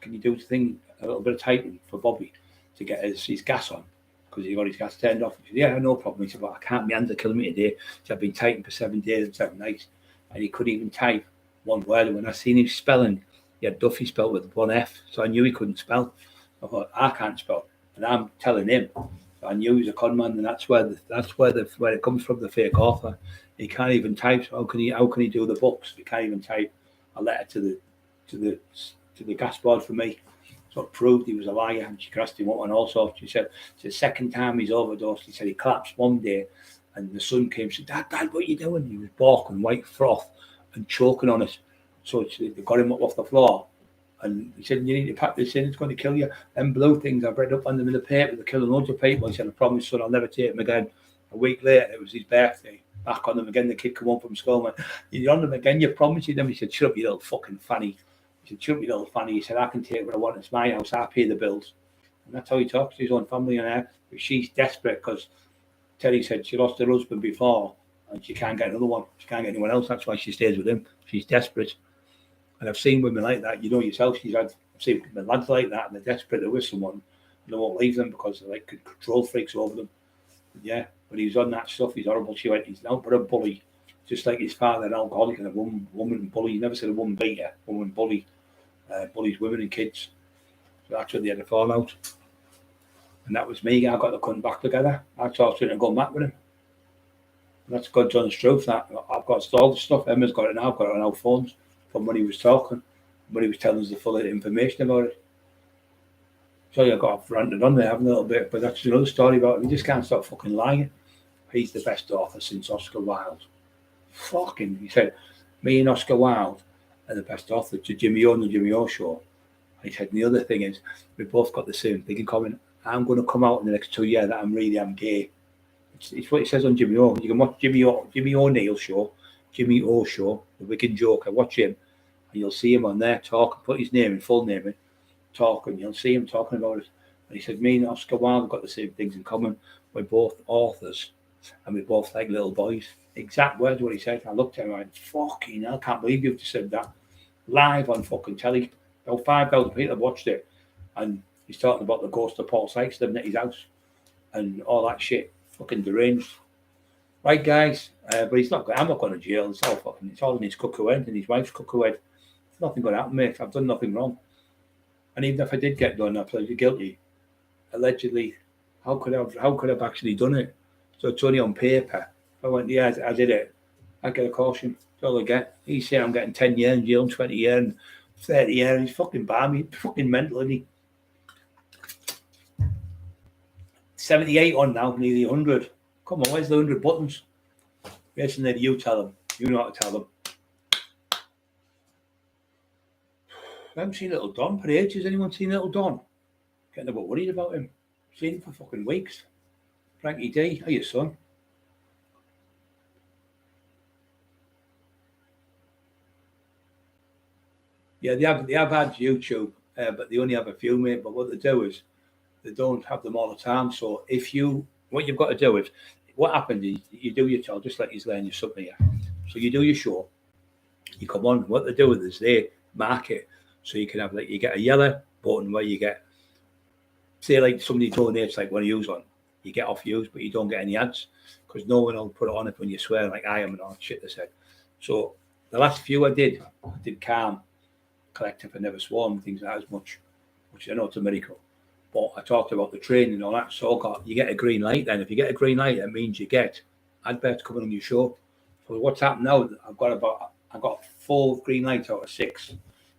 can you do the thing, a little bit of typing for Bobby to get his gas on, because he got his gas turned off. He said, yeah, no problem. He said, but I can't, my hands are killing me today. So I've been typing for 7 days and 7 nights, and he couldn't even type one word. And when I seen him spelling, he had Duffy spelled with one F, so I knew he couldn't spell. I thought, I can't spell, and I'm telling him. So I knew he was a con man, and that's where it comes from, the fake author. He can't even type. So how can he do the books? He can't even type a letter to the gas board for me. So it proved he was a liar, and she crossed him up and all sorts. She said it's the second time he's overdosed. He said he collapsed one day, and the son came and said, Dad, what are you doing? He was barking, white froth, and choking on it. So they got him up off the floor, and he said, you need to pack this in, it's going to kill you. Them blue things, I've read up on them in the paper, they're killing loads of people. He said, I promise, son, I'll never take them again. A week later, it was his birthday, back on them again. The kid come home from school and went, you're on them again, you promised them. He said, shut up, you little fucking fanny. He said, shut up, you little fanny. He said, I can take what I want, it's my house, I pay the bills. And that's how he talks to his own family and her. But she's desperate, because Terry said she lost her husband before, and she can't get another one. She can't get anyone else. That's why she stays with him. She's desperate. And I've seen women like that. You know yourself. I've seen lads like that, and they're desperate. They're with someone, and they won't leave them because they're like control freaks over them. Yeah, but he was on that stuff. He's horrible. He's now but a bully, just like his father, an alcoholic and a woman bully. You never said a woman beater, woman bully, bullies women and kids. So that's what they had a fallout. And that was me. I got the cunt back together. I thought to go back with him. And that's God's honest truth. That I've got all the stuff. Emma's got it now. I've got it on our phones from when he was talking, when he was telling us the full information about it. So I got ranted on there, having a little bit, but that's another story about it. He just can't stop fucking lying. He's the best author since Oscar Wilde. Fucking, he said, me and Oscar Wilde are the best author to Jimmy O and the Jimmy O show. He said, and the other thing is, we both got the same thing in common. I'm going to come out in the next 2 years that I'm gay. It's what he says on Jimmy O. You can watch Jimmy O'Neill show, Jimmy O show, the Wicked Joker. Watch him, and you'll see him on there talking. Put his name in, full name in, talking. You'll see him talking about it. And he said, me and Oscar Wilde have got the same things in common. We're both authors, and we both like little boys. Exact words what he said. I looked at him and I went, fucking hell, I can't believe you've just said that live on fucking telly. About 5,000 people have watched it, and he's talking about the ghost of Paul Sykes living at his house and all that shit. Fucking deranged. Right, guys? But he's not. I'm not going to jail. It's all in his cuckoo head and his wife's cuckoo head. There's nothing going to happen, mate. I've done nothing wrong. And even if I did get done, I plead guilty. Allegedly, how could I have actually done it? So it's only on paper. If I went, yeah, I did it, I'd get a caution. That's all I get. He's saying I'm getting 10 years in jail, 20 years, and 30 years. He's fucking balmy, fucking mental, isn't he? 78 on now, nearly 100. Come on, where's the 100 buttons? Yes, and then you tell them. You know how to tell them. I haven't seen Little Don for ages. Anyone seen Little Don? Getting a bit worried about him. Seen him for fucking weeks. Frankie D, how you, son? Yeah, they have had YouTube, but they only have a few, mate. But what they do is they don't have them all the time. So what you've got to do is, what happens is you do your show, just like he's learning something here. So you do your show, you come on. What they do is they mark it, so you can have you get a yellow button where you get, say like somebody donates like one of yous on, you get off yous, but you don't get any ads because no one will put it on it when you swear like I am and all that shit they said. So the last few I did calm, collective, and never sworn, things like that as much, which I know it's a miracle. But I talked about the training and all that, so you get a green light then. If you get a green light, that means you get adverts coming on your show. So what's happened now, I've got 4 green lights out of 6.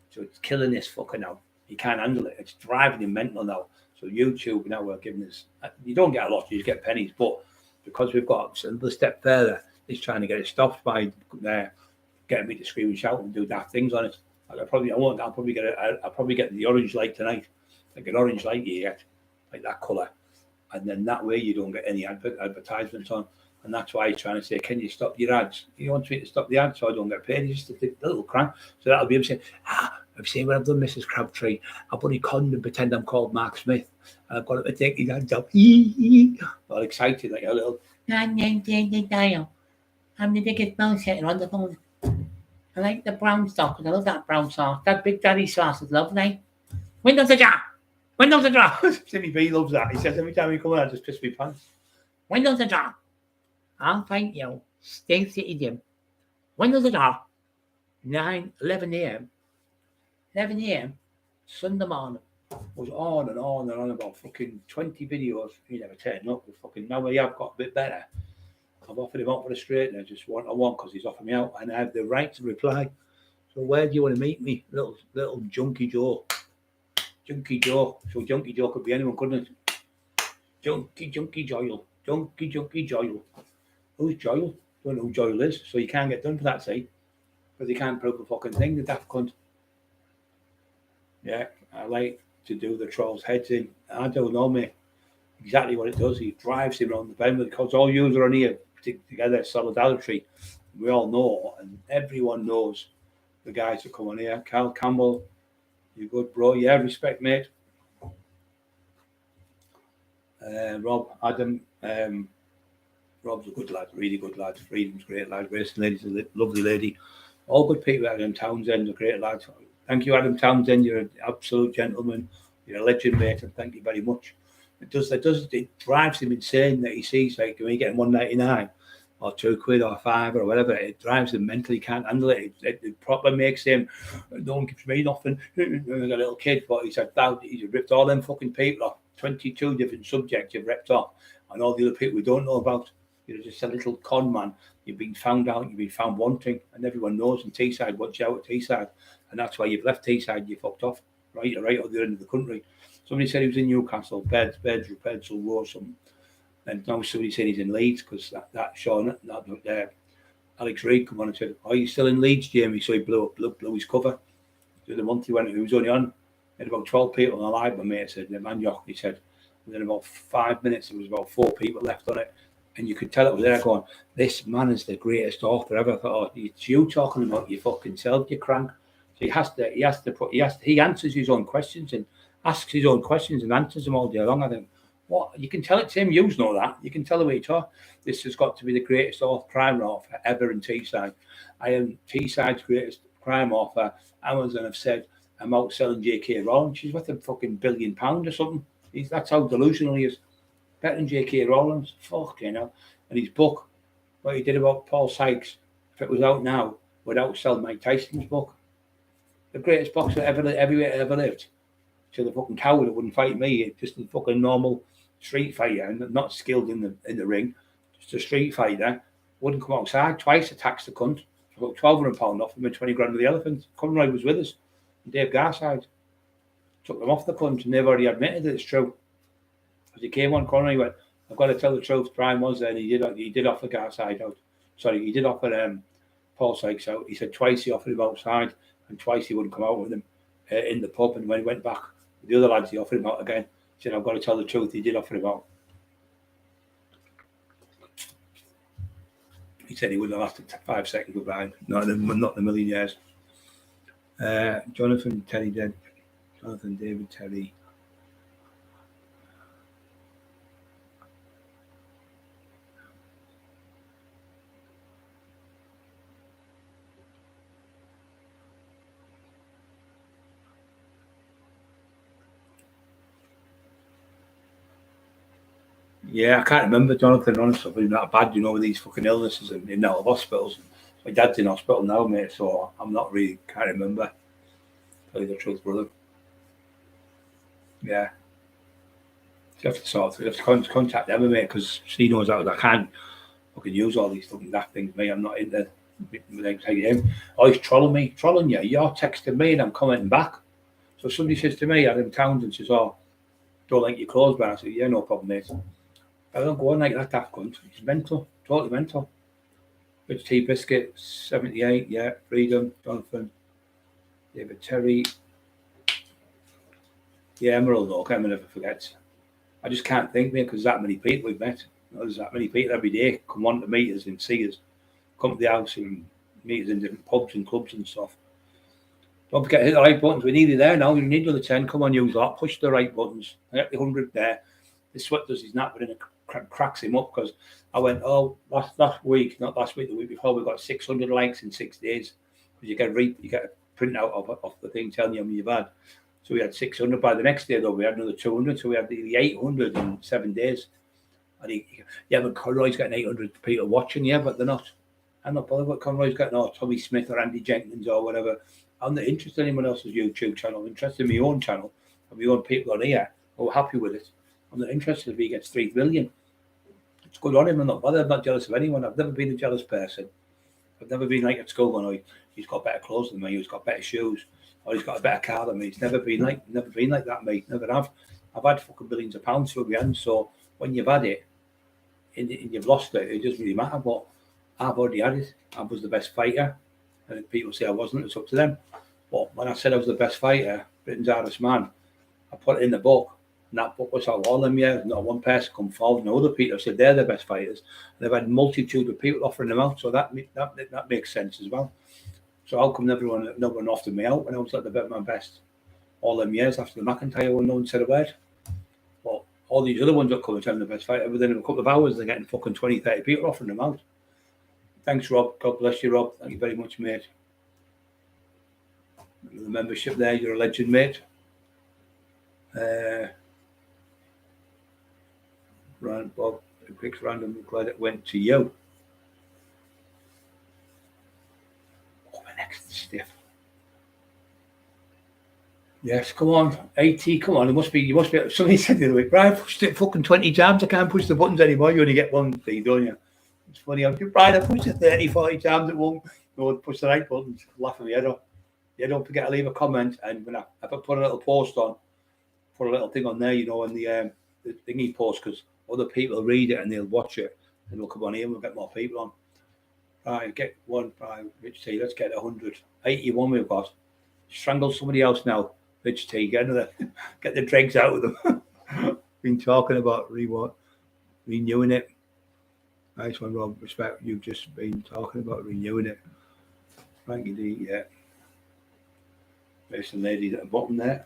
So it's killing this fucker now. You can't handle it. It's driving him mental now. So YouTube now we're giving us, you don't get a lot, you just get pennies. But because we've got another step further, he's trying to get it stopped by getting me to scream and shout and do daft things on it. I'll probably get the orange light tonight. Like an orange light you get, like that colour. And then that way you don't get any advertisements on. And that's why he's trying to say, can you stop your ads? He wants me to stop the ads so I don't get paid. He's just a little crank. So that'll be him saying, have you seen what I've done, Mrs. Crabtree? I've only conned and pretend I'm called Mark Smith. And I've got to take his ads up. All excited, like a little. I'm the biggest bullshitter on the phone. I like the brown sauce because I love that brown sauce. That Big Daddy sauce is lovely. Windows ajar! Windows ajar! Jimmy B loves that. He says every time he comes out, I just piss me pants. Windows ajar! I'll find you. Stacey Idiom. Windows ajar. 11 a.m. 11 a.m. Sunday morning. Was on and on and on about fucking 20 videos. He never turned up. Now we have got a bit better. I've offered him out for a straightener, just one-on-one, because he's offered me out, and I have the right to reply. So where do you want to meet me, little Junkie Joe? Junkie Joe. So Junkie Joe could be anyone, couldn't it? Junkie Joyle. Junkie Joyle. Who's Joyle? Don't know who Joyle is. So you can't get done for that, see? Because he can't prove a fucking thing, the daft cunt. Yeah, I like to do the troll's heads in. I don't know, mate, exactly what it does. He drives him around the bend because all yous are on here together, solidarity. We all know, and everyone knows the guys that come on here. Carl Campbell, you good, bro? Yeah, respect, mate. Rob, Adam, Rob's a good lad, really good lad. Freedom's great lad. Racing lady's a lovely lady. All good people. Adam Townsend, a great lad. Thank you, Adam Townsend. You're an absolute gentleman. You're a legend, mate, and thank you very much. It drives him insane that he sees, like, when you get $1.99 or £2 or £5 or whatever, it drives him mental. He can't handle it. It proper makes him, no one gives me nothing. Like a little kid, but he's ripped all them fucking people off. 22 different subjects you've ripped off, and all the other people we don't know about. You're just a little con man. You've been found out, you've been found wanting, and everyone knows in Teesside, once you're out at Teesside, and that's why you've left Teesside, you fucked off, right at the other end of the country. Somebody said he was in Newcastle, Beds or Row, something. And now somebody said he's in Leeds, because that Sean, Alex Reid come on and said, "Are you still in Leeds, Jamie?" So he blew his cover. The month he was only on, he had about 12 people on the live. My mate said, the man he said, within about 5 minutes, there was about 4 people left on it. And you could tell it was there going, "This man is the greatest author ever." I thought, "Oh, it's you talking about your fucking self, you crank." So he answers his own questions and asks his own questions and answers them all day long. I think, what? You can tell it to him, you know that. You can tell the way he talks. This has got to be the greatest crime author ever in Teesside. I am Teesside's greatest crime author. Amazon have said I'm outselling J.K. Rowling. She's worth £1 billion or something. That's how delusional he is. Better than J.K. Rowling's. Fuck, you know. And his book, what he did about Paul Sykes, if it was out now, would outsell Mike Tyson's book. The greatest boxer ever lived. So the fucking coward wouldn't fight me. Just a fucking normal street fighter, and not skilled in the ring. Just a street fighter. Wouldn't come outside. Twice attacks the cunt. About £1,200 off him and 20 grand with the elephant. Conroy was with us. And Dave Garside took them off the cunt, and they've already admitted that it's true. As he came on, Conroy went, "I've got to tell the truth. Brian was there, and he did offer Garside out. Sorry, he did offer Paul Sykes out. He said twice he offered him outside, and twice he wouldn't come out with him in the pub. And when he went back, the other lads, he offered him out again. He said, "I've got to tell the truth. He did offer him out." He said he wouldn't have lasted 5 seconds with Brian. Not in a million years. Jonathan David Terry. Yeah, I can't remember, Jonathan, honestly. It's not bad, with these fucking illnesses and in out of hospitals. My dad's in hospital now, mate, so I'm not really, can't remember. Tell you the truth, brother. Yeah. You have to contact them, mate, because she knows that I can't fucking use all these fucking daft things, mate. I'm not into like him. Oh, he's trolling you. You're texting me and I'm commenting back. So somebody says to me, Adam Townsend says, "Oh, don't like your clothes, man." I say, "Yeah, no problem, mate. I don't go on like that daft cunt. He's mental, totally mental." Rich Tea Biscuit, 78, yeah, Freedom, Jonathan, David Terry. Yeah, Emerald, okay, I never forget. I just can't think, mate, because there's that many people we've met. There's that many people every day come on to meet us and see us, come to the house and meet us in different pubs and clubs and stuff. Don't forget to hit the right buttons. We're nearly there now. You need another 10. Come on, use that. Push the right buttons. I get the 100 there. The sweat does his nap, but it cracks him up because I went, last week, not last week, the week before, we got 600 likes in 6 days. Because you get a print out of the thing telling you how many you've had. So we had 600 by the next day, though. We had another 200. So we had the 800 in 7 days. And but Conroy's getting 800 people watching, yeah, but they're not. I'm not bothered what Conroy's getting, or Tommy Smith or Andy Jenkins or whatever. I'm not interested in anyone else's YouTube channel. I'm interested in my own channel and my own people on here who are happy with it. I'm not interested if he gets 3 million. It's good on him. I'm not bothered. I'm not jealous of anyone. I've never been a jealous person. I've never been like at school going, "Oh, he's got better clothes than me. He's got better shoes. Or he's got a better car than me." It's never been like that, mate. Never have. I've had fucking billions of pounds through my hands. So when you've had it and you've lost it, it doesn't really matter. But I've already had it. I was the best fighter. And if people say I wasn't, it's up to them. But when I said I was the best fighter, Britain's hardest man, I put it in the book. And that book was out all them years. Not one person come forward. No other people said they're the best fighters. And they've had a multitude of people offering them out. So that makes sense as well. So how come no one offered me out when I was at my best? All them years after the McIntyre one, no one said a word. But all these other ones are coming to the best fight. Within a couple of hours, they're getting fucking 20, 30 people offering them out. Thanks, Rob. God bless you, Rob. Thank you very much, mate. The membership there, you're a legend, mate. Bob, a quick random, glad it went to you. Oh, my neck's stiff. Yes, come on, 80, come on. You must be. Somebody said the other week, Brian pushed it fucking 20 times. I can't push the buttons anymore. You only get one thing, don't you? It's funny. Brian, I pushed it 30, 40 times. It won't push the right buttons. Laughing me head off. Yeah, don't forget to leave a comment. And when I put a little post on, put a little thing on there, you know, on the thingy post, because other people read it and they'll watch it and they'll come on here and we'll get more people on. Right, get one, Brian, Rich T. Let's get 100. 81 we've got. Strangle somebody else now. Rich T, get the dregs out of them. Been talking about renewing it. Nice one, Rob. Respect. You've just been talking about renewing it. Frankie D, yeah. There's some ladies at the bottom there.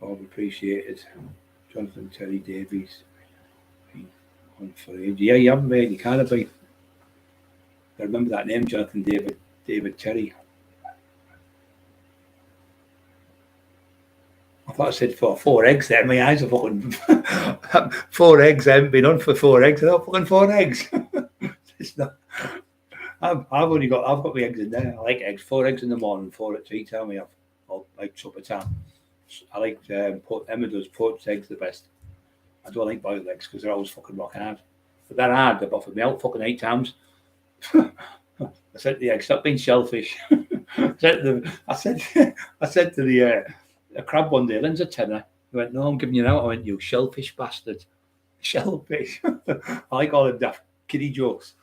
All appreciated. Jonathan Terry Davies. On for age. Yeah, you haven't been. You can't have been. I remember that name, Jonathan David Terry. I thought I said for 4 eggs there. My eyes are fucking 4 eggs. I haven't been on for 4 eggs. They're not fucking 4 eggs. It's not. I've got my eggs in there. I like eggs. 4 eggs in the morning, 4 at tea time. We have like supper time. I like Emma does poached eggs the best. I don't like boiled eggs because they're always fucking rock hard. But they're hard. They've offered me out fucking 8 times. I said to the egg, stop being shellfish. I said to the crab one day, lends a tenner. He went, no, I'm giving you out. I went, you shellfish bastard. Shellfish. I like all the daft kiddie jokes.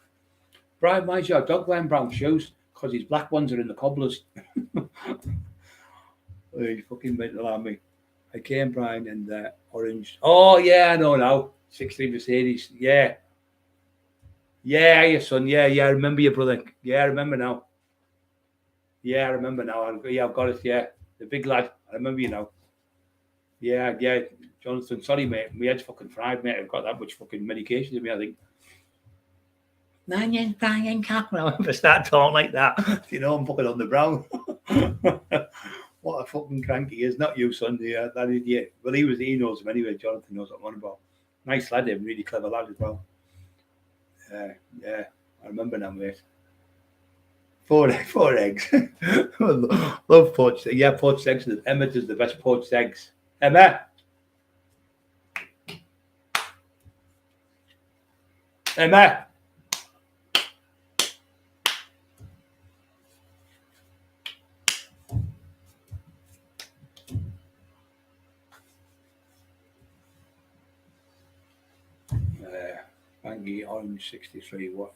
Brian, why's your dog wearing brown shoes? Because his black ones are in the cobblers. You fucking mental on me. I came, Brian, in the orange. Oh, yeah, I know now. 16 Mercedes. Yeah. Yeah, your son. Yeah, I remember your brother. Yeah, I remember now. Yeah, I remember now. I've got it. Yeah. The big lad. I remember you now. Yeah. Jonathan, sorry, mate. My head's fucking fried, mate. I've got that much fucking medication in me, I think. Brian Cockerill. If I start talking like that, you know, I'm fucking on the brown. What a fucking crank he is. Not you, son. Yeah, that idiot. Well, he knows him anyway. Jonathan knows what I'm on about. Nice lad, him. Really clever lad as well. Yeah. I remember now, mate. 4 eggs. Love poached eggs. Yeah, poached eggs. Emma does the best poached eggs. Emma. Bangy Orange 63, one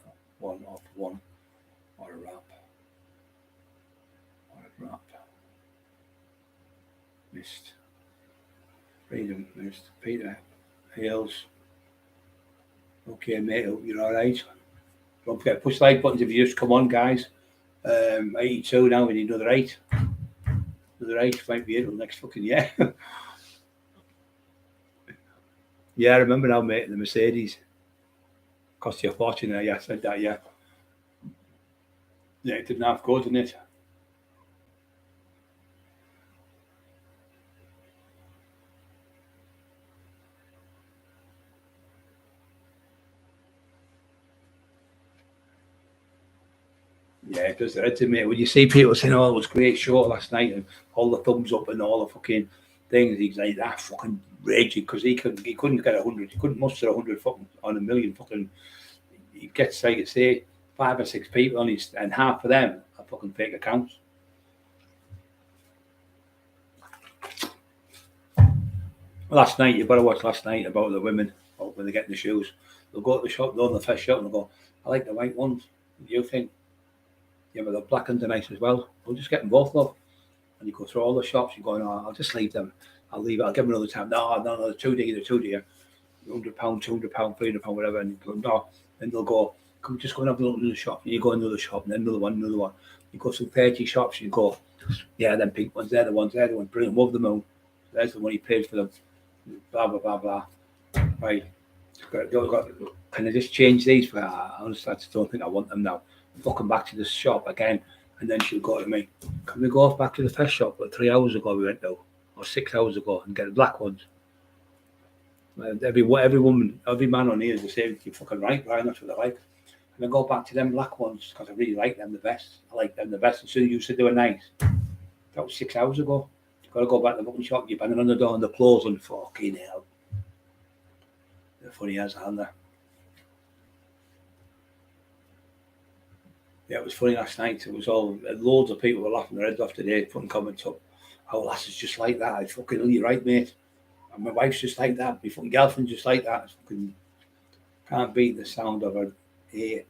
off one. What a rap. Missed. Freedom, missed. Peter Hales. Okay, mate, hope you're alright. Don't forget, push the like buttons if you just come on, guys. 82 now, we need another 8. Another 8 might be it till next fucking year. Yeah, I remember now, mate, the Mercedes. Cost you a fortune there, yeah, I said that, yeah. Yeah, it didn't have good, didn't it? Yeah, it does that to me. When you see people saying, oh, it was a great show last night and all the thumbs up and all the fucking things, he's like, that fucking raging because he couldn't get 100. He couldn't muster 100 fucking on a million fucking. He gets, like, say, 5 or 6 people on his, and half of them are fucking fake accounts. Last night, you've got to watch last night about the women when they get in the shoes. They'll go to the shop, they'll in the first shop, and they'll go, I like the white ones. What do you think? Yeah, but the black ones are nice as well. We'll just get them both, love. And you go through all the shops, you're going, oh, I'll just leave them. I'll leave it. I'll give them another time. No, they're too dear, £100, £200, £300, whatever. And you go, no. Then they'll go, come, just go and have a look in the shop. And you go in another shop, and then another one. You go through 30 shops, and you go, yeah, them pink ones, they're the ones, brilliant, love the moon. There's the money paid for them. Blah blah blah blah. Right. Can I just change these? For honestly, I just don't think I want them now. Fucking back to the shop again, and then she'll go to me. Can we go off back to the first shop? But 3 hours ago we went to, or 6 hours ago, and get the black ones. Every woman, every man on here is the same. You're fucking right, Brian. That's what I like. And I go back to them black ones because I really like them the best. I like them the best. As soon as you said they were nice, that was 6 hours ago. You've got to go back to the fucking shop. You're banging on the door and the applause on fucking hell. They're funny as aren't they? Yeah, it was funny last night. It was all loads of people were laughing their heads off today, putting comments up. Oh, lass is just like that. I fucking hell, you're right, mate. And my wife's just like that. My fucking girlfriend's just like that. I fucking can't beat the sound of her ear.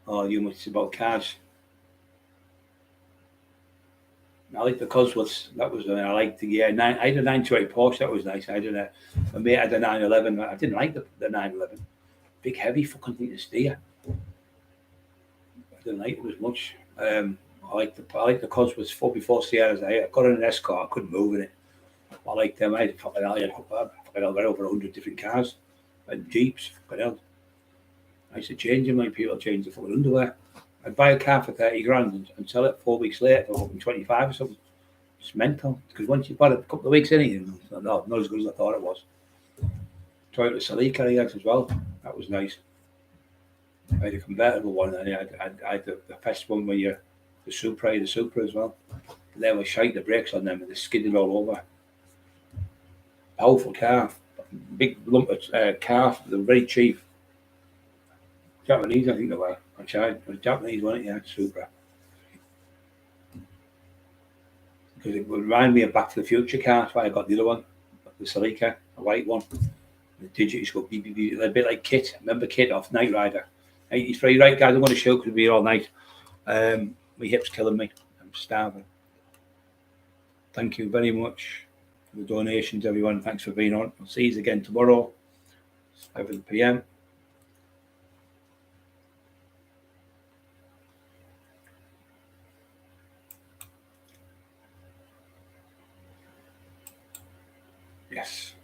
Oh, you must about cars. I like the Cosworths. That was I liked the I had a 928 Porsche. That was nice. I had a mate had a 911. I didn't like the 911. Big heavy fucking thing to steer. I didn't like it as much. I like the Cosworths 4x4 Sierras. I got in an Escort. I couldn't move in it. I liked them. I had fucking over 100 different cars and Jeeps. Fucking hell. I used to change them like people change the fucking underwear. I'd buy a car for 30 grand and sell it 4 weeks later for fucking 25 or something. It's mental. Because once you've got a couple of weeks in it, not as good as I thought it was. Tried the Celica I had as well. That was nice. I had a convertible one and I had the first one where the Supra as well. And they were shite the brakes on them and they skidded all over. Powerful car. Big lump of car. They were very cheap. Japanese, I think they were. I tried. It was Japanese, wasn't it? Yeah, Supra. Because it would remind me of Back to the Future car. That's why I got the other one, the Celica, a white one. The digits go beep beep beep. They're a bit like Kit. Remember Kit off Knight Rider? 83, right, guys? I'm going to show because we'll be here all night. My hip's killing me. I'm starving. Thank you very much for the donations, everyone. Thanks for being on. I'll see you again tomorrow, 7 p.m. Yes.